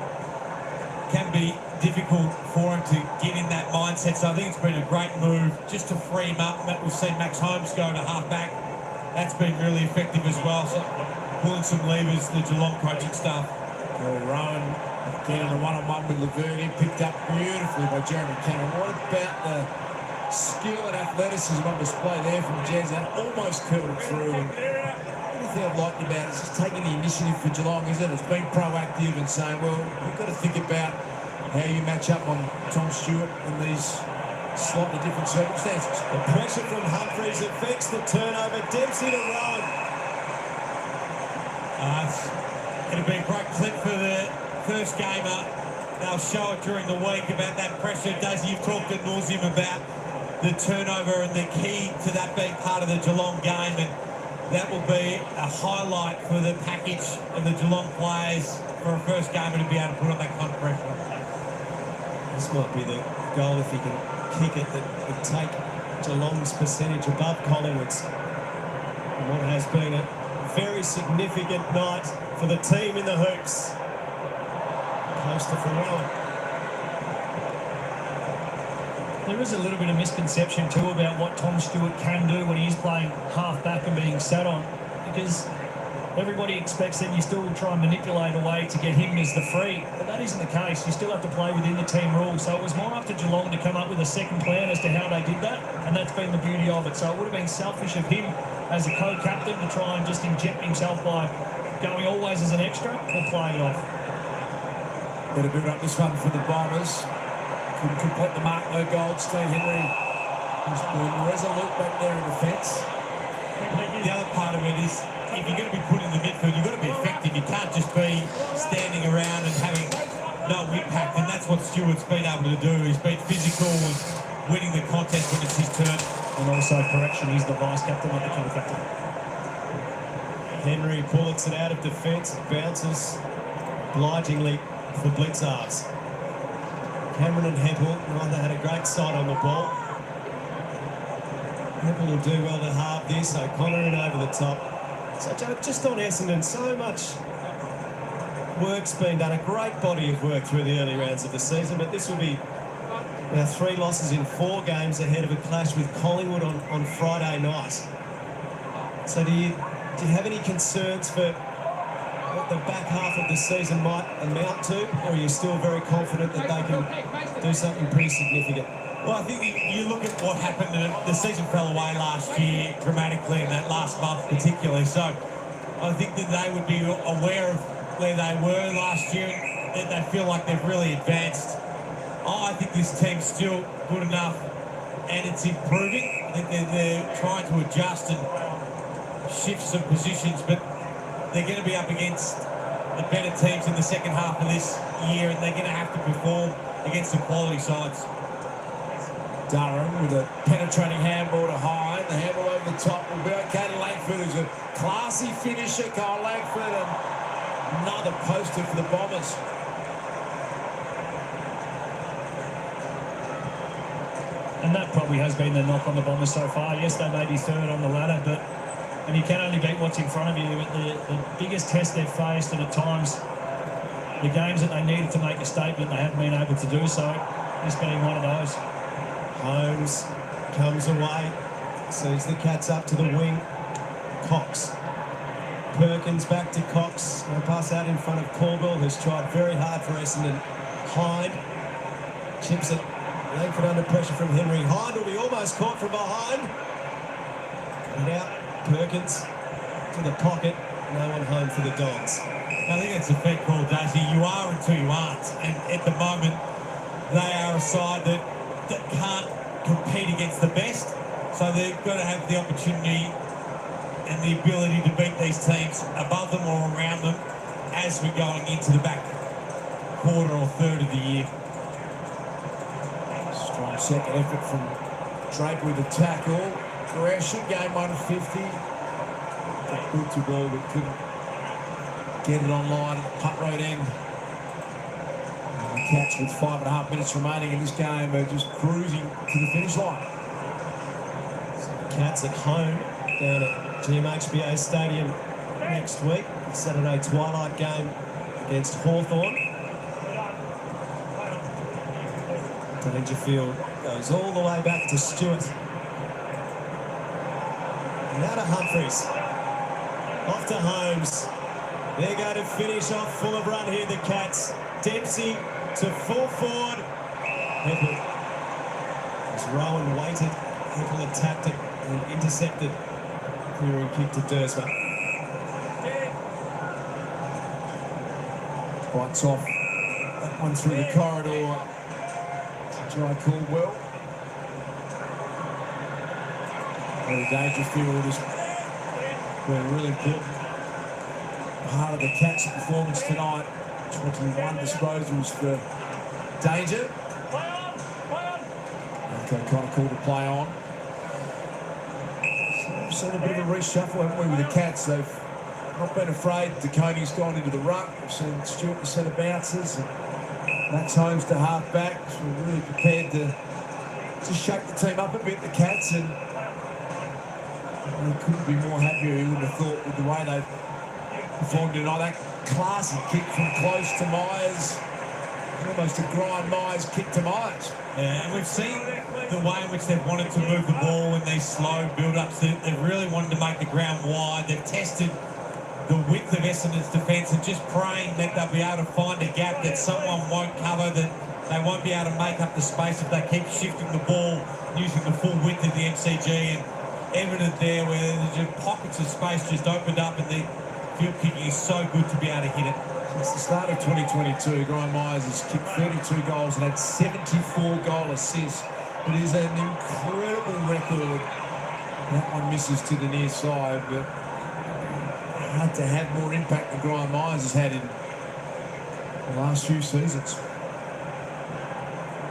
can be difficult for him to get in that mindset. So I think it's been a great move just to free him up. We've seen Max Holmes go to half-back. That's been really effective as well. So pulling some levers, the Geelong coaching staff. Rowan getting a one-on-one with Laverne, picked up beautifully by Jeremy Cameron. What about the skill and athleticism on display there from Jez? That almost curled it through. And anything I've liked about it is just taking the initiative for Geelong, isn't it? It's been proactive and saying, well, we've got to think about how you match up on Tom Stewart in these slightly different circumstances. The pressure from Humphreys affects the turnover. Dempsey to Rowan. It's going to be a great clip for the first gamer. They'll show it during the week about that pressure. Daisy, you've talked ad nauseum about the turnover and the key to that being part of the Geelong game, and that will be a highlight for the package of the Geelong players for a first gamer to be able to put on that kind of pressure. This might be the goal if he can kick it that would take Geelong's percentage above Collingwood's. And what has been a very significant night for the team in the hoops. Poster for Rowan. There is a little bit of misconception too about what Tom Stewart can do when he's playing half back and being sat on, because everybody expects that you still try and manipulate a way to get him as the free, but that isn't the case. You still have to play within the team rules. So it was more up to Geelong to come up with a second plan as to how they did that, and that's been the beauty of it. So it would have been selfish of him as a co-captain to try and just inject himself by going always as an extra or playing it off. Better build up this one for the Bombers. Couldn't complete the mark, no Goldstein. Henry has been resolute back there in defence. The other part of it is, if you're going to be put in the midfield, you've got to be effective. You can't just be standing around and having no impact, and that's what Stewart's been able to do. He's been physical and winning the contest when it's his turn. And also, correction, he's the vice-captain, not the co-captain. Henry bullets it out of defence, bounces obligingly for Blitzards. Cameron and Hempel, neither had a great sight on the ball. Hempel will do well to halve this, O'Connor in over the top. So just on Essendon, so much work's been done, a great body of work through the early rounds of the season, but this will be now 3 losses in 4 games ahead of a clash with Collingwood on Friday night. So do you have any concerns for what the back half of the season might amount to, or are you still very confident that they can do something pretty significant? Well, I think you look at what happened, and the season fell away last year dramatically, in that last month particularly. So I think that they would be aware of where they were last year, and they feel like they've really advanced. I think this team's still good enough, and it's improving. I think they're trying to adjust and shift some positions, but they're going to be up against the better teams in the second half of this year, and they're going to have to perform against the quality sides. Durham with a penetrating handball to Hyde. The handball over the top will be okay to Langford, who's a classy finisher. Kyle Langford, and another poster for the Bombers. And that probably has been the knock on the Bombers so far. Yes, they may be third on the ladder, and you can only beat what's in front of you. But the biggest test they've faced, and at times the games that they needed to make a statement, they haven't been able to do so. This being one of those. Holmes comes away, sees the Cats up to the wing. Cox. Perkins back to Cox. No pass out in front of Caldwell, who's tried very hard for Essendon. Hyde chips it. Langford under pressure from Henry. Hyde will be almost caught from behind. And out. Perkins to the pocket. No one home for the Dogs. I think that's a fair call, Daisy. You are until you aren't. And at the moment, they are a side that can't compete against the best. So they've got to have the opportunity and the ability to beat these teams above them or around them as we're going into the back quarter or third of the year. Strong second effort from Draper with a tackle. Gresham, game 150. Good to ball, but couldn't get it online. Putt road end. And the Cats with 5.5 minutes remaining in this game are just cruising to the finish line. Cats at home down at GMHBA Stadium next week. Saturday twilight game against Hawthorn. Dangerfield goes all the way back to Stewart. Now to Humphreys. Off to Holmes. They're going to finish off full of run here, the Cats. Dempsey to full forward. Heppel. As Rowan waited, Heppel attacked it and intercepted. Clearing kick to Dersma. Bites off that one through the corridor. Jai Caldwell. Very Dangerfield is a really important part of the Cats' performance tonight. 21 disposals for Danger. Okay, kind of cool to play on. So we've seen a bit of a reshuffle, haven't we, with the Cats? They've not been afraid. DeConey's gone into the ruck. We've seen Stewart the centre bouncers and Max Holmes to half back. So we're really prepared to shake the team up a bit, the Cats, and they couldn't be more happier, you would have thought, with the way they've performed tonight. That classy kick from close to Myers. Almost a grind Myers kick to Myers. Yeah, and we've seen the way in which they've wanted to move the ball in these slow build-ups. They've really wanted to make the ground wide. They've tested the width of Essendon's defence and just praying that they'll be able to find a gap that someone won't cover, that they won't be able to make up the space if they keep shifting the ball using the full width of the MCG. And evident there where there's just pockets of space just opened up, and the field kicking is so good to be able to hit it. Since the start of 2022, Brian Myers has kicked 32 goals and had 74 goal assists. It is an incredible record. That one misses to the near side, but hard to have more impact than Brian Myers has had in the last few seasons.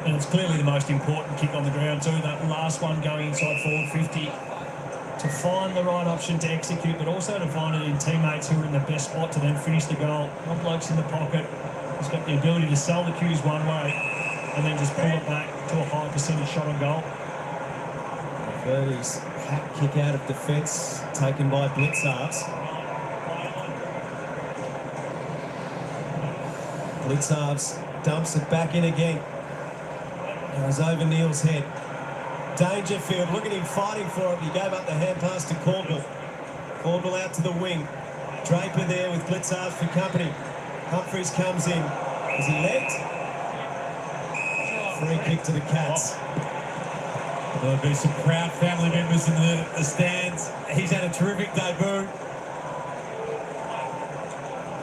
And it's clearly the most important kick on the ground too, that last one going inside forward 50. To find the right option to execute, but also to find it in teammates who are in the best spot to then finish the goal. Not blokes in the pocket. He's got the ability to sell the cues one way and then just pull it back to a high percentage shot on goal. Verdi's hat kick out of defence taken by Blitzarves. Blitzarves dumps it back in again. Goes over Neil's head. Dangerfield, look at him fighting for it. He gave up the hand pass to Caldwell. Caldwell out to the wing. Draper there with Blitzarves for company. Humphries comes in. Is he legged? Free kick to the Cats. There'll be some proud family members in the stands. He's had a terrific debut.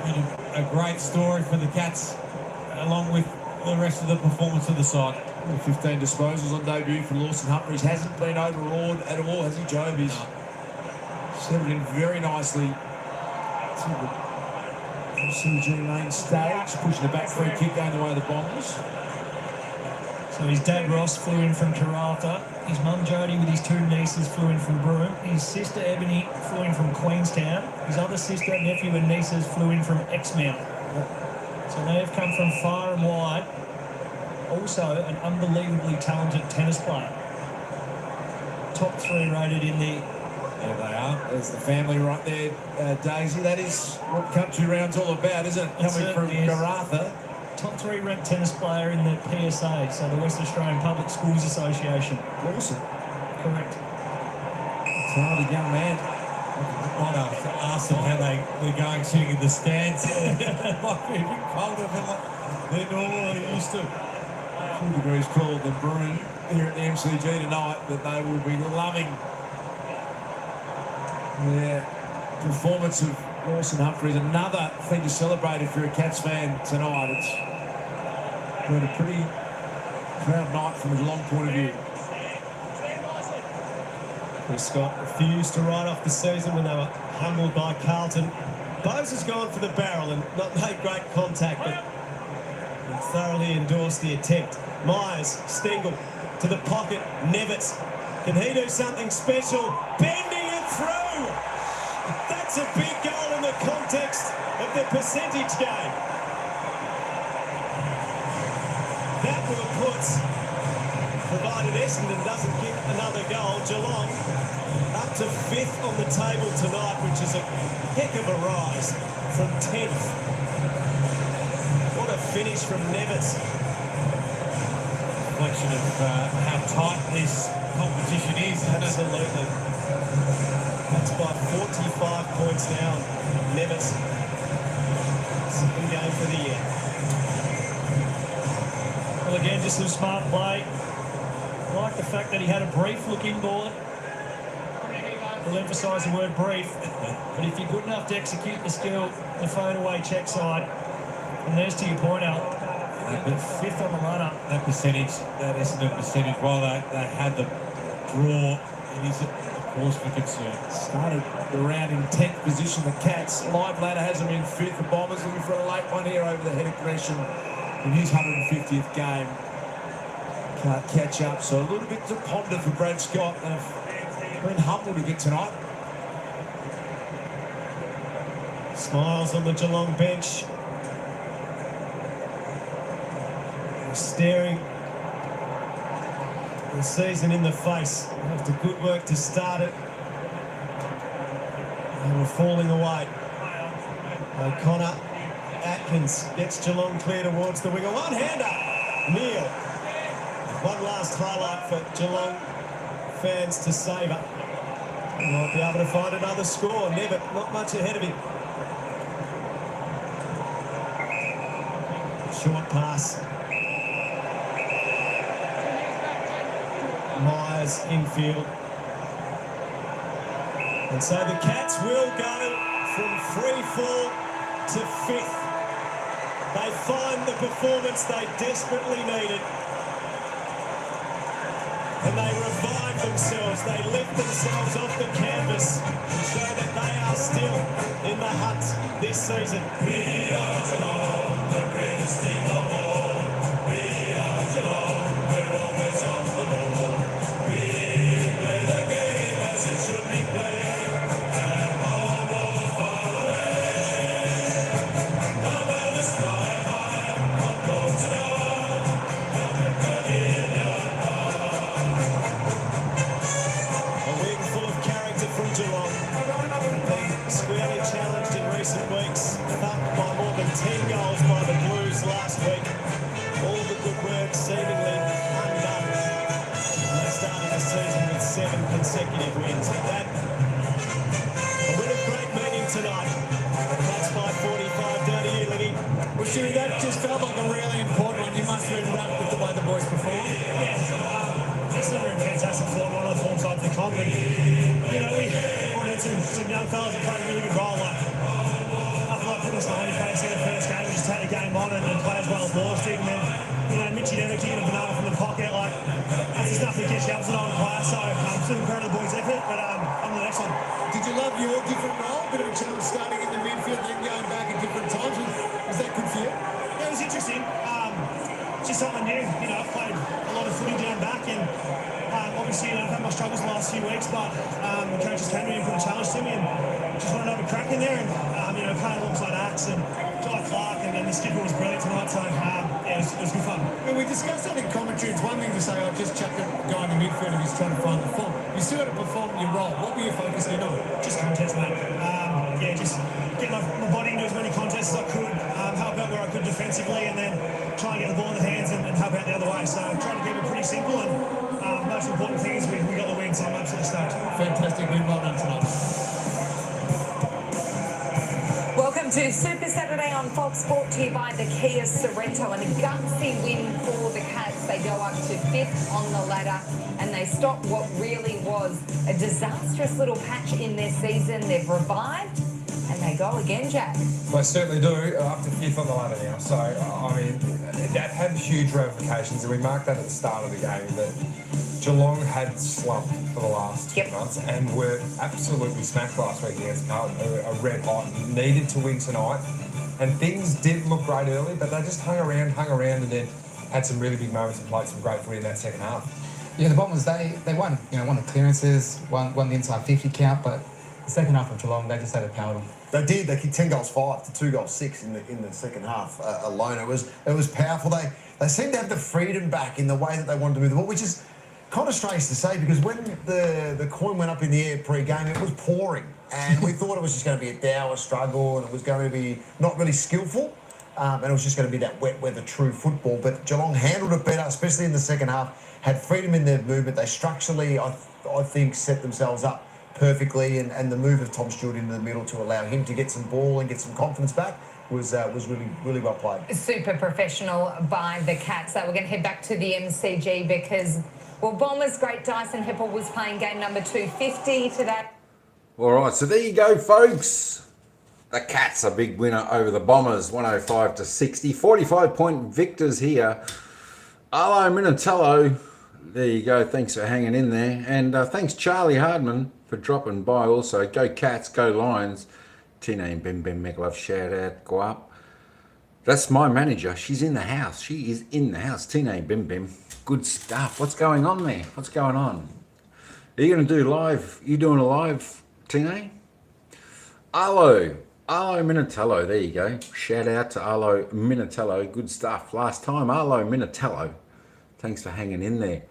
And a great story for the Cats, along with the rest of the performance of the side. 15 disposals on debut for Lawson Humphries. Hasn't been overawed at all, has he, Job? He's settled in very nicely to the MCG main stage, pushing the back free kick going the way of the Bombers. So his dad Ross flew in from Karratha. His mum Jodie with his two nieces flew in from Broome. His sister Ebony flew in from Queenstown. His other sister, nephew and nieces flew in from Exmouth. So they have come from far and wide. Also an unbelievably talented tennis player. Top 3 rated in the... There they are. There's the family right there, Daisy. That is what country round's all about, isn't it? Coming from Karratha. Top 3 ranked tennis player in the PSA, so the West Australian Public Schools Association. Awesome. Correct. Talented young man. I might have to ask them how they're going sitting in the stands. It might be a bit colder than they're normally used to. 2 degrees cooler than Broome here at the MCG tonight, but they will be loving their performance of Lawson Humphries. Another thing to celebrate if you're a Cats fan tonight. It's been a pretty proud night from a Geelong point of view. Chris Scott refused to write off the season when they were humbled by Carlton. Bose has gone for the barrel and not made great contact, but he thoroughly endorsed the attempt. Myers, Stengel to the pocket, Nevitz. Can he do something special? Bending it through! That's a big goal in the context of the percentage game. That will have put, provided Essendon doesn't kick another goal, Geelong up to 5th on the table tonight, which is a heck of a rise from 10th. What a finish from Nevitz. Reflection of how tight this competition is, isn't it? Absolutely. That's by 45 points now. Nevitz, second game for the year. Well, again, just some smart play. I like the fact that he had a brief look inboard. We'll emphasise the word brief. But if you're good enough to execute the skill, the phone away check side, and there's to your point out, but 5th on the ladder. That percentage, that Essendon percentage, while they had the draw, it is a cause for concern. Started the round in 10th position. The Cats. Live ladder has them in 5th. The Bombers looking for a late one here over the head of Gresham in his 150th game. Can't catch up, so a little bit to ponder for Brad Scott. They've been humbled a bit tonight. Smiles on the Geelong bench. Staring the season in the face after good work to start it. They were falling away. O'Connor Atkins gets Geelong clear towards the winger. One-hander. Neil. One last highlight for Geelong fans to savour. Might be able to find another score. Never, not much ahead of him. Short pass. Myers infield. And so the Cats will go from free fall to fifth. They find the performance they desperately needed. And they revive themselves. They lift themselves off the canvas and show that they are still in the hunt this season. We are Geelong, the greatest team of all. We are Geelong, we're always on the ball. We play the game as it should be played. And all will follow it. Over the sky high, on goes to Geelong. Been squarely challenged in recent weeks, thumped by more than 10 goals by the Blues last week. All the good work seemingly undone. And they started the season with 7 consecutive wins. That a win of great meaning tonight. That's by 45 down to you, Liddy. Well, Sherry, that just felt like a really important one. You must have been wrapped with the way the boys performed. Yeah, Essendon are in fantastic form, one of the form sides of the comp. You know, we wanted some young fellas that played a really good role. Like, nothing like putting us behind your face in the first game, just take the game on and play as well as Law did. And then, you know, Mitchie never kicking a banana from the pocket. Like, that's just nothing to get you up as an old player. So, still proud of the boys' effort, but on the next one. Did you love your different role? Bit of a challenge starting in the midfield, then going back at different times. Was that good for you? Yeah, it was interesting. Just something new. You know, I've played a lot of footy down back, and obviously, you know, I've had my struggles the last few weeks, but the coaches came to me and put a challenge to me, and just wanted to have a crack in there. And you know, playing alongside Axe and Jai Clark, and then the skipper was brilliant tonight. So yeah, it was good fun. When we discussed that in commentary, it's one thing to say, "Oh, just chuck a guy in the midfield if he's trying to find the form." You still got to perform your role. What were you focusing on? Just contest, mate. Yeah, just get my body into as many contests as I could, help out where I could defensively, and then try and get the ball in the hands and help out the other way. So I tried to keep it pretty simple, and most important thing is we got the win, so I'm absolutely stoked. Fantastic win, well done tonight. Welcome to Super Saturday on Fox Sport, to you by the Kia Sorrento, and a gutsy win for the Cats. They go up to fifth on the ladder, and they stop what really was a disastrous little patch in their season. They've revived, and they go again, Jack. They certainly do, up to fifth on the ladder now. So, I mean, that had huge ramifications, and we marked that at the start of the game, that Geelong had slumped for the last 2 months and were absolutely smacked last week against Carlton, who are red hot, needed to win tonight. And things didn't look great early, but they just hung around, and then had some really big moments and played some great footy in that second half. Yeah, the Bombers, they won, you know, won the clearances, won the inside 50 count, but the second half of Geelong, they just had a power. They did. They kicked 10 goals 5 to 2 goals 6 in the second half alone. It was powerful. They seemed to have the freedom back in the way that they wanted to move the ball, which is kind of strange to say, because when the coin went up in the air pre-game, it was pouring, and we thought it was just going to be a dour struggle, and it was going to be not really skillful, and it was just going to be that wet weather true football. But Geelong handled it better, especially in the second half. Had freedom in their movement. They structurally, I think, set themselves up perfectly, and the move of Tom Stewart into the middle to allow him to get some ball and get some confidence back was really well played. Super professional by the Cats. So we're going to head back to the MCG because, well, Bombers great Dyson Heppel was playing game number 250 today. All right, so there you go, folks. The Cats a big winner over the Bombers, 105 to 60. 45-point victors here. Arlo Minatello, there you go. Thanks for hanging in there. And thanks, Charlie Hardman, for dropping by also. Go Cats, go Lions. Tina and Bim Megalove, shout out, go up. That's my manager. She's in the house. She is in the house. Tina and Bim. Good stuff. What's going on there? What's going on? Are you going to do live? You doing a live, Tina? Arlo Minatello, there you go. Shout out to Arlo Minatello. Good stuff. Last time, Arlo Minatello. Thanks for hanging in there.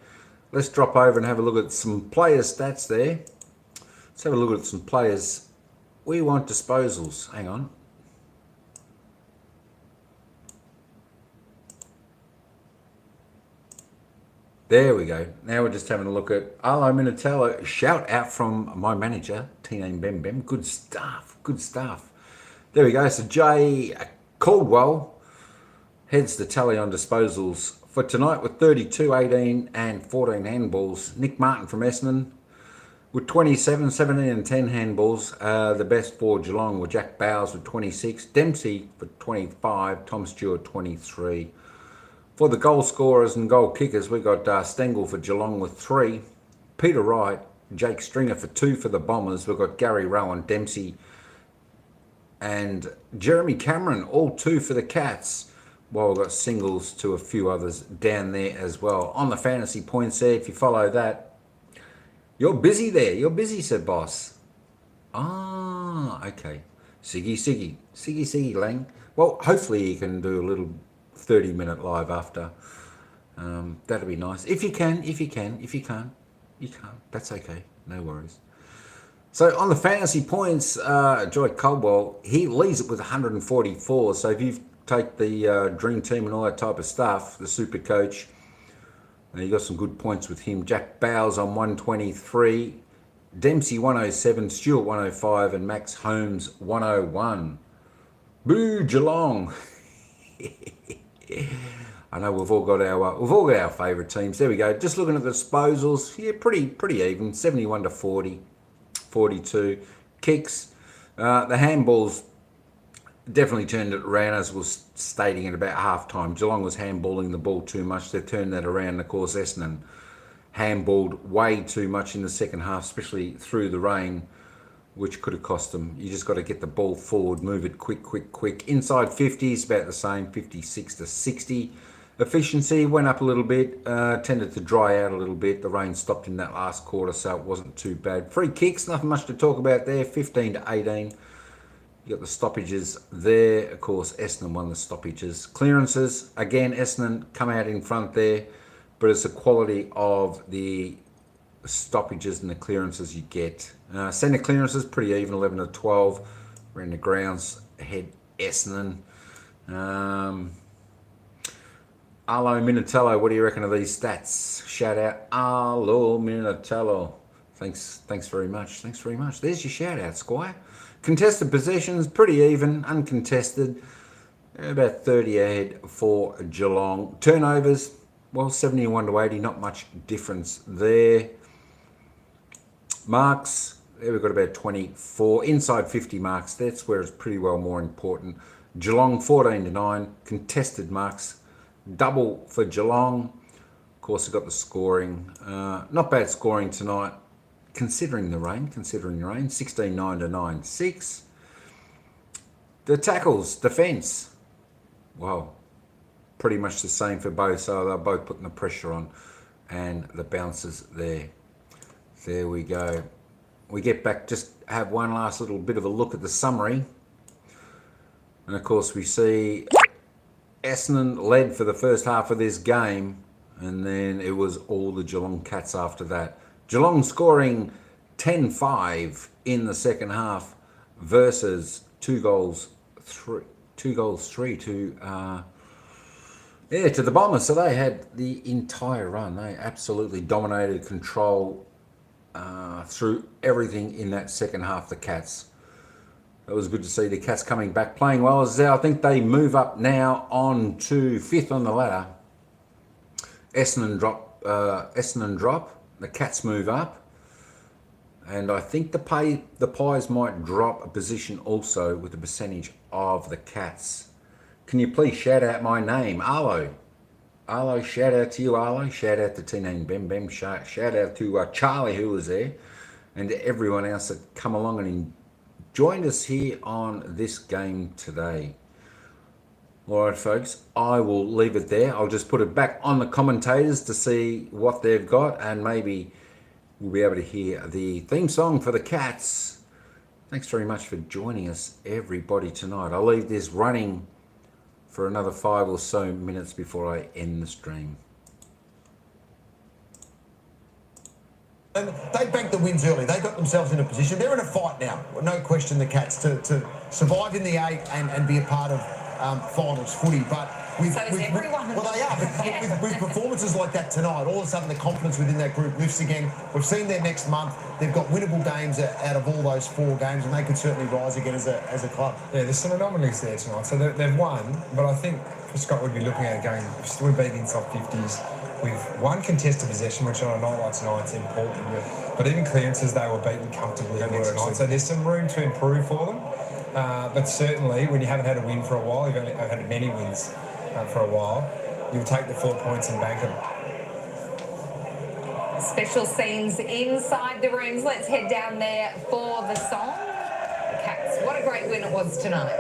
Let's drop over and have a look at some player stats there. Let's have a look at some players. We want disposals. Hang on. There we go. Now we're just having a look at Arlo Minatello. Shout out from my manager, T-Name Bem Bem. Good stuff. Good stuff. There we go. So Jay Caldwell heads the tally on disposals for tonight with 32, 18 and 14 handballs. Nick Martin from Essendon with 27, 17 and 10 handballs. The best for Geelong were Jack Bowes with 26, Dempsey for 25, Tom Stewart 23. For the goal scorers and goal kickers, we got Stengel for Geelong with 3, Peter Wright, Jake Stringer for 2 for the Bombers. We've got Gary Rowan, Dempsey and Jeremy Cameron, all 2 for the Cats. Well, we've got singles to a few others down there as well. On the fantasy points there, if you follow that, you're busy there. You're busy, said boss. Ah, okay. Siggy Lang. Well, hopefully you can do a little 30-minute live after. That'll be nice. If you can. If you can't, you can't. That's okay. No worries. So on the fantasy points, Joy Caldwell, he leads it with 144. So if you take the dream team and all that type of stuff, the super coach, you got some good points with him. Jack Bowes on 123, Dempsey 107, Stewart 105, and Max Holmes 101. Boo Geelong! I know we've all got our favourite teams. There we go. Just looking at the disposals, yeah, pretty even. 71 to 40, 42 kicks. The handballs definitely turned it around, as was stating at about half time. Geelong was handballing the ball too much. They turned that around. Of course, Essendon handballed way too much in the second half, especially through the rain, which could have cost them. You just got to get the ball forward, move it quick. Inside 50 is about the same, 56 to 60. Efficiency went up a little bit, tended to dry out a little bit. The rain stopped in that last quarter, so it wasn't too bad. Free kicks, nothing much to talk about there, 15 to 18. You got the stoppages there. Of course, Essendon won the stoppages. Clearances, again, Essendon come out in front there, but it's the quality of the stoppages and the clearances you get. Centre clearances, pretty even, 11 to 12. Around the grounds, ahead Essendon. Arlo Minatello, what do you reckon of these stats? Shout out Arlo Minatello. Thanks very much. There's your shout out, Squire. Contested possessions, pretty even, uncontested. About 30 ahead for Geelong. Turnovers, well, 71 to 80, not much difference there. Marks, there we've got about 24. Inside 50 marks, that's where it's pretty well more important. Geelong 14 to 9. Contested marks, double for Geelong. Of course, we've got the scoring. Not bad scoring tonight. Considering the rain, 16-9 to 9-6. The tackles, defence, well, pretty much the same for both, so they're both putting the pressure on, and the bounces there. There we go. We get back, just have one last little bit of a look at the summary, and of course we see Essendon led for the first half of this game, and then it was all the Geelong Cats after that. Geelong scoring 10-5 in the second half versus 2 goals 3 to the Bombers. So they had the entire run. They absolutely dominated, control through everything in that second half, the Cats. It was good to see the Cats coming back, playing well. I think they move up now on to 5th on the ladder. Essendon drop. The Cats move up, and I think the Pies might drop a position also with the percentage of the Cats. Can you please shout out my name, Arlo? Arlo, shout out to you, Arlo. Shout out to T-Name Bem Bem. Shout out to Charlie, who was there, and to everyone else that come along and joined us here on this game today. All right, folks, I will leave it there. I'll just put it back on the commentators to see what they've got, and maybe we'll be able to hear the theme song for the Cats. Thanks very much for joining us, everybody, tonight. I'll leave this running for another 5 or so minutes before I end the stream. And they banked the wins early. They got themselves in a position. They're in a fight now. No question, the Cats, to survive in the 8 and be a part of finals footy. But with, So is everyone. well, they are. But with performances like that tonight, all of a sudden the confidence within that group lifts again. We've seen them next month. They've got winnable games out of all those 4 games, and they could certainly rise again as a club. Yeah, there's some anomalies there tonight. So they've won, but I think Scott would be looking at it going, we're beating top 50s with 1 contested possession, which on a night like tonight is important. But even clearances, they were beaten comfortably against tonight. So there's some room to improve for them. But certainly, when you haven't had a win for a while, you've only had many wins for a while, you'll take the 4 points and bank them. Special scenes inside the rooms. Let's head down there for the song. The Cats, what a great win it was tonight.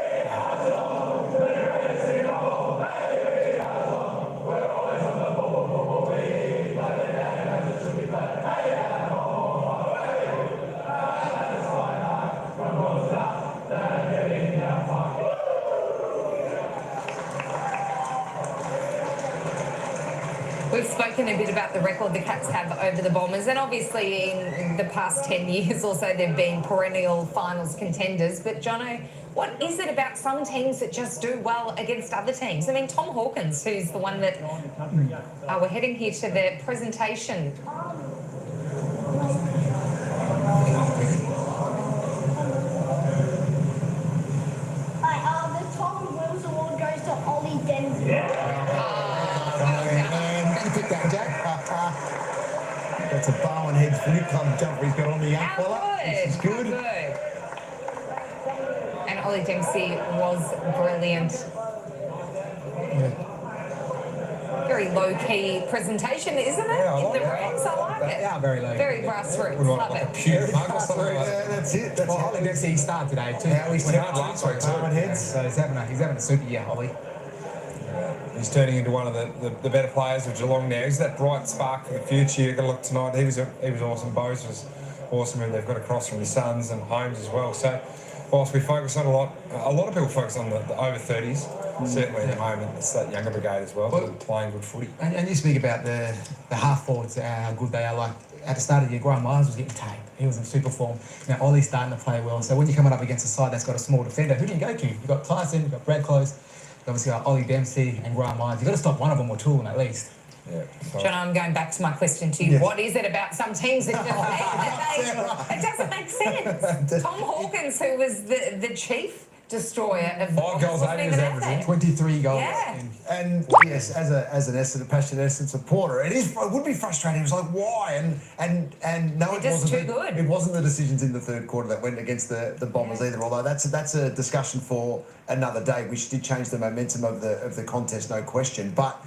We've spoken a bit about the record the Cats have over the Bombers, and obviously in the past 10 years or so they've been perennial finals contenders. But Jono, what is it about some teams that just do well against other teams? I mean, Tom Hawkins, who's the one that we're heading here to the presentation. The Tom Wills Award goes to Ollie Dempsey. That's a Bowen Heads Footy Club jumper he's got on the umbrella. This is good. And Ollie Dempsey was brilliant. Very low-key presentation, isn't it? Yeah, in the rooms, I like it. Yeah, very low. Very grassroots, love it. That's it. That's Ollie Dempsey started today too. Yeah, we started last week too. So he's having a super year, Ollie. He's turning into one of the better players of Geelong now. He's that bright spark for the future. You've got to look tonight. He was awesome. Bose was awesome, and they've got across from his sons and Holmes as well. So whilst we focus on a lot of people focus on the over 30s. Certainly at the moment, it's that younger brigade as well, playing good footy. And you speak about the half forwards, how good they are. Like at the start of the year, Graham Myers was getting tagged. He was in super form. Now Ollie's starting to play well. So when you're coming up against a side that's got a small defender, who do you go to? You've got Tyson, you've got Brad Close, you've obviously got Ollie Dempsey and Graham Myers. You've got to stop one of them or 2 of them at least. Yeah. John, I'm going back to my question to you. Yes. What is it about some teams that it doesn't make sense? Tom Hawkins, who was the chief destroyer of 5 goals, 8 is averaging. 23 goals. Yeah. And yes, as an Essendon, passionate Essendon supporter, it would be frustrating. It was like, why? And no, it wasn't too good. It wasn't the decisions in the third quarter that went against the Bombers either. Although that's a discussion for another day, which did change the momentum of the contest, no question. But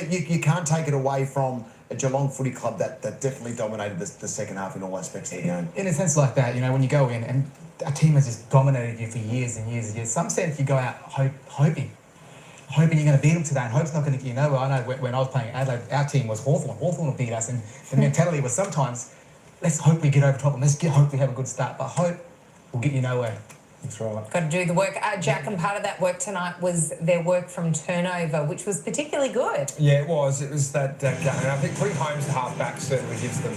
you can't take it away from a Geelong footy club that definitely dominated the second half in all aspects of the game. In a sense like that, you know, when you go in and a team has just dominated you for years and years and years, some sense you go out hoping you're going to beat them today, and hope's not going to get you nowhere. I know when I was playing Adelaide, our team was Hawthorn. Hawthorn will beat us, and the mentality was sometimes, let's hope we get over top of them. Let's hope we have a good start, but hope will get you nowhere. That's right. Got to do the work. Jack, and part of that work tonight was their work from turnover, which was particularly good. Yeah, it was. It was that game. And I think putting Holmes to half-back certainly gives them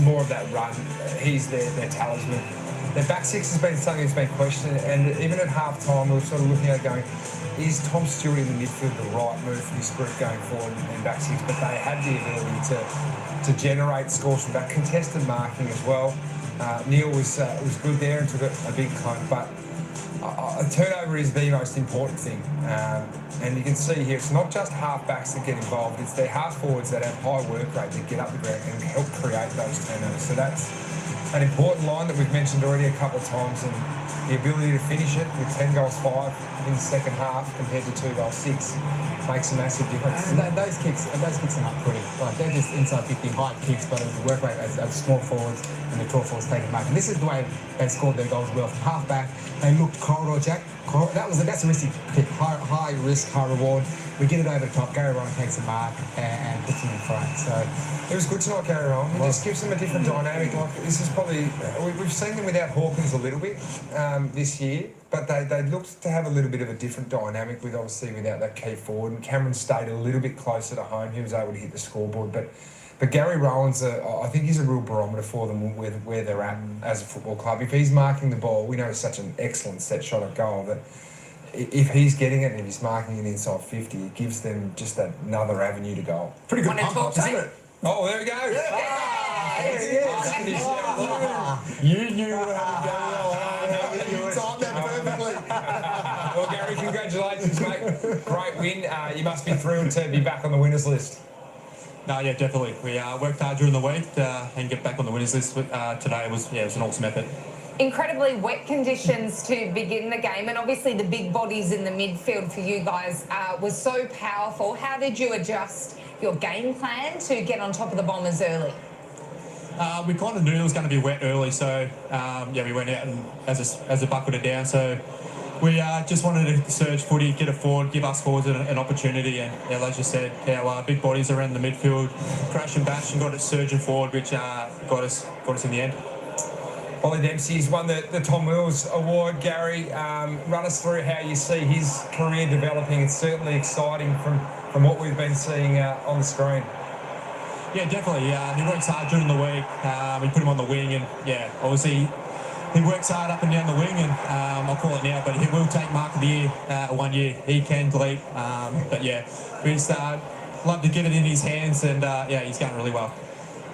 more of that run. He's their talisman. Their back six has been something that's been questioned, and even at half-time we were sort of looking at it going, is Tom Stewart in the midfield the right move for this group going forward in back six? But they had the ability to generate scores from back, contested marking as well. Neil was good there and took a big clunk, but a turnover is the most important thing. And you can see here, it's not just half-backs that get involved, it's their half-forwards that have high work rate that get up the ground and help create those turnovers. So that's an important line that we've mentioned already a couple of times, and the ability to finish it with 10 goals 5 in the second half compared to 2 goals 6 makes a massive difference. And those kicks are not pretty. Like, they're just inside 50 high kicks, but the work rate as small forwards and the tall forwards taking mark. And this is the way they scored their goals well. From half back, they looked corridor, Jack. That's a risky kick. High risk, high reward. We get it over the top. Gary Rowan takes a mark and puts him in front. So it was good tonight, Gary Rowan. It just gives them a different dynamic. Like, this is probably we've seen them without Hawkins a little bit this year, but they looked to have a little bit of a different dynamic with obviously without that key forward. And Cameron stayed a little bit closer to home. He was able to hit the scoreboard, but Gary Rowan's I think he's a real barometer for them where they're at as a football club. If he's marking the ball, we know he's such an excellent set shot at goal that if he's getting it and he's marking it inside 50, it gives them just another avenue to go. Pretty good Wanna pump talk up, to isn't him? it? Oh, there we go. There he is. You knew where to go. You timed that perfectly. Well, Gary, congratulations, mate. Great win. You must be thrilled to be back on the winners list. No, yeah, definitely. We worked hard during the week and get back on the winners list today was an awesome effort. Incredibly wet conditions to begin the game, and obviously the big bodies in the midfield for you guys was so powerful. How did you adjust your game plan to get on top of the Bombers early? We kind of knew it was going to be wet early, so we went out and as a bucketed down. So we just wanted to surge footy, get it forward, give us forwards an opportunity, and as you said, our big bodies around the midfield crash and bash and got it surging forward, which got us in the end. Ollie Dempsey's won the Tom Wills Award. Gary, run us through how you see his career developing. It's certainly exciting from what we've been seeing on the screen. Yeah, definitely. He works hard during the week. We put him on the wing, and obviously he works hard up and down the wing, and I'll call it now, but he will take Mark of the Year 1 year. He can delete, but we just love to get it in his hands, and he's going really well.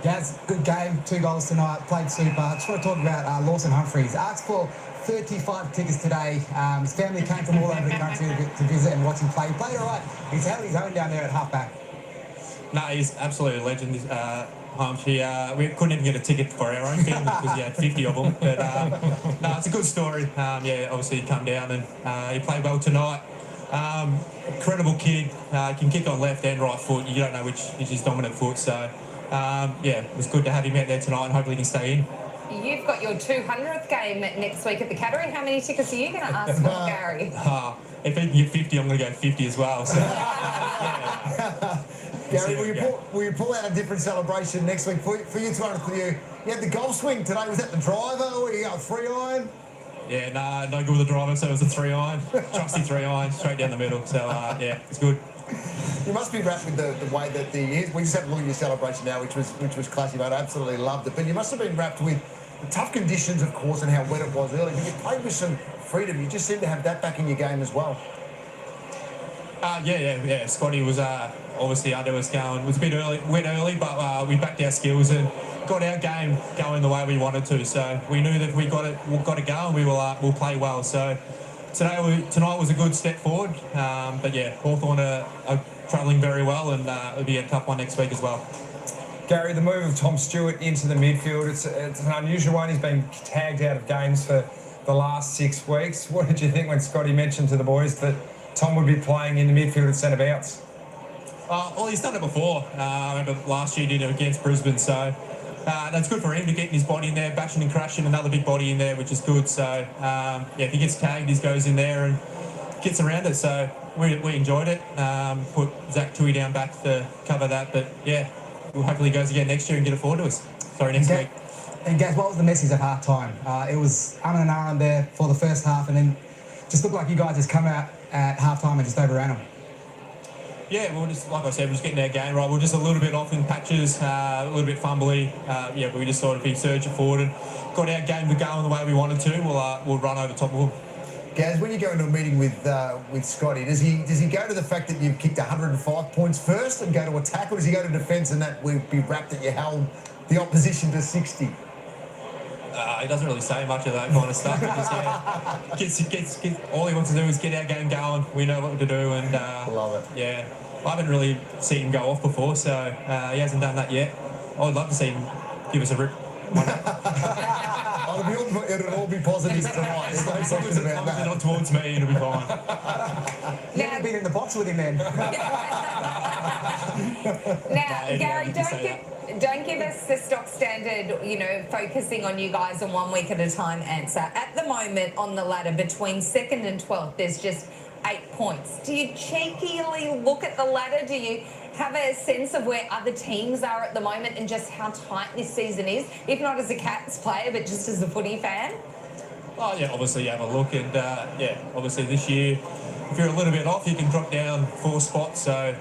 Gaz, good game, 2 goals tonight, played super. I just want to talk about Lawson Humphries. Asked for 35 tickets today. His family came from all over the country to visit and watch him play. He played all right. He's held his own down there at halfback. No, he's absolutely a legend. Humps. We couldn't even get a ticket for our own family because he had 50 of them. But no, it's a good story. Obviously he come down and he played well tonight. Incredible kid. Can kick on left and right foot. You don't know which is his dominant foot. So it was good to have him out there tonight, and hopefully he can stay in. You've got your 200th game next week at the Cattery. How many tickets are you going to ask for, Gary? If he can get 50, I'm going to go 50 as well. So, Gary, will you pull out a different celebration next week for your 200th year? You had the golf swing today. Was that the driver or you got a 3-iron? Yeah, no good with the driver, so it was a 3-iron. Trusty 3-iron, straight down the middle. So, it's good. You must be wrapped with the way that we just had a look at your celebration now, which was classy, mate. I absolutely loved it. But you must have been wrapped with the tough conditions, of course, and how wet it was early. But you played with some freedom. You just seem to have that back in your game as well. Scotty was obviously under us going. It was a bit wet early, but we backed our skills and got our game going the way we wanted to. So we knew that we got to go, and we'll play well. So tonight was a good step forward. Hawthorn are travelling very well, and it'll be a tough one next week as well. Gary, the move of Tom Stewart into the midfield, it's an unusual one. He's been tagged out of games for the last 6 weeks. What did you think when Scotty mentioned to the boys that Tom would be playing in the midfield at centre bounce? Well, he's done it before. I remember last year he did it against Brisbane, so that's good for him to get his body in there, bashing and crashing another big body in there, which is good. So, if he gets tagged, he goes in there and gets around it. So we enjoyed it. Put Zach Tui down back to cover that, but hopefully he goes again next year and get it forward to us. Next week. And Gaz, what was the message at half time? It was and ahhing there for the first half, and then just looked like you guys just come out at half time and just overran them. Yeah, we were just, like I said, we're just getting our game right. We're just a little bit off in patches, a little bit fumbly. But we just thought if we surged forward and got our game to go in the way we wanted to, we'll run over top of them. Gaz, when you go into a meeting with Scotty, does he go to the fact that you've kicked 105 points first and go to attack, or does he go to defence and that will be wrapped that you held the opposition to 60? He doesn't really say much of that kind of stuff. Just, all he wants to do is get our game going. We know what to do, and love it. Yeah, I haven't really seen him go off before, so he hasn't done that yet. I would love to see him give us a rip. It'll all be positives tonight. There's no questions about that. Not towards me, it'll be fine. You haven't been in the box with him then. Now, Gary, don't give us the stock standard, focusing on you guys on 1 week at a time answer. At the moment on the ladder between 2nd and 12th, there's just 8 points. Do you cheekily look at the ladder? Do you have a sense of where other teams are at the moment and just how tight this season is? If not as a Cats player, but just as a footy fan? Oh, yeah, obviously you have a look, and obviously this year, if you're a little bit off, you can drop down 4 spots. So,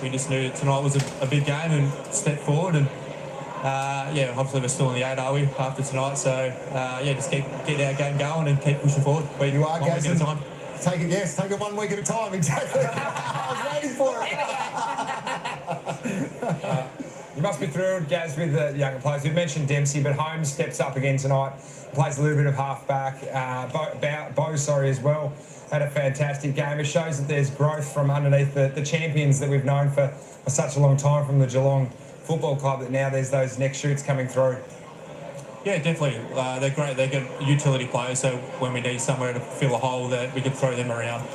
we just knew tonight was a big game and step forward. And, hopefully we're still in the 8, are we, after tonight? So, just get our game going and keep pushing forward. You are, Gaz. Take a guess. Take it 1 week at a time. Exactly. I was waiting for it. You must be thrilled, Gaz, with the younger players. We've mentioned Dempsey, but Holmes steps up again tonight. Plays a little bit of half-back. Bo, as well, had a fantastic game. It shows that there's growth from underneath the champions that we've known for such a long time from the Geelong Football Club, that now there's those next shoots coming through. Yeah, definitely. They're great. They're good utility players, so when we need somewhere to fill a hole, that we can throw them around.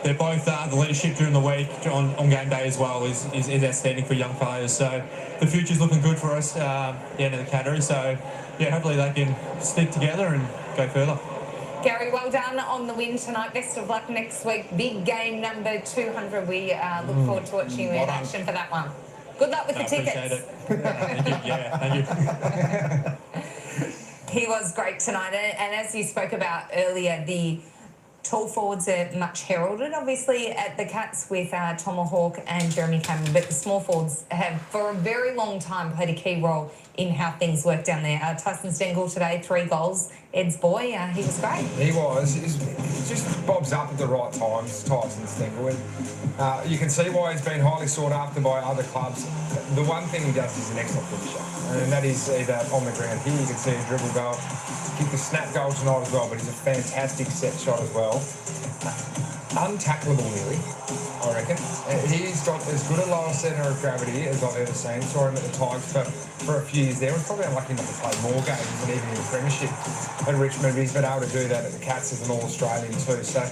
They're both the leadership during the week on game day as well is outstanding for young players. So the future's looking good for us at the end of the category. So yeah, hopefully they can stick together and go further. Gary, well done on the win tonight. Best of luck next week. Big game number 200. We look forward to watching you in action for that one. Good luck with the tickets. Appreciate it. Thank you. Yeah, thank you. He was great tonight. And as you spoke about earlier, the tall forwards are much heralded, obviously, at the Cats with Tomahawk and Jeremy Cameron, but the small forwards have, for a very long time, played a key role in how things work down there. Tyson Stengel today, 3 goals. Ed's boy, he was great. He was. He just bobs up at the right times, Tyson Stengel. And you can see why he's been highly sought after by other clubs. The one thing he does is an excellent finisher, and that is either on the ground here, you can see a dribble goal, kicked the snap goal tonight as well, but he's a fantastic set shot as well. Untackleable nearly, I reckon. He's got as good a lower centre of gravity as I've ever seen. Saw him at the Tigers for a few years there. He's probably unlucky not to play more games than even in the Premiership at Richmond, but he's been able to do that at the Cats as an All-Australian too. So,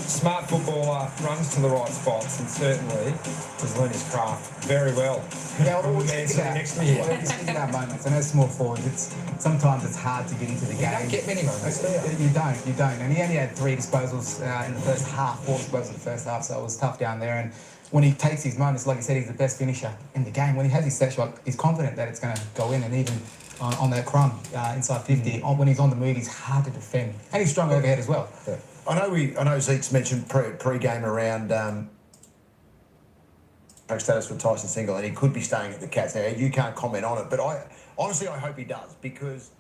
smart footballer, runs to the right spots, and certainly has learned his craft very well. Yeah, well, we'll next to me. Well, you speak about moments, and as small forwards, sometimes it's hard to get into the game. You don't get many moments, do you? You don't. And he only had 3 disposals in the first half, 4 disposals in the first half, so it was tough down there. And when he takes his moments, like you said, he's the best finisher in the game. When he has his set shot, he's confident that it's going to go in, and even on that crumb inside 50, when he's on the move, he's hard to defend. And he's strong overhead as well. Yeah. I know Zeke's mentioned pre-game around status for Tyson Stengel, and he could be staying at the Cats. Now, you can't comment on it, but honestly, I hope he does, because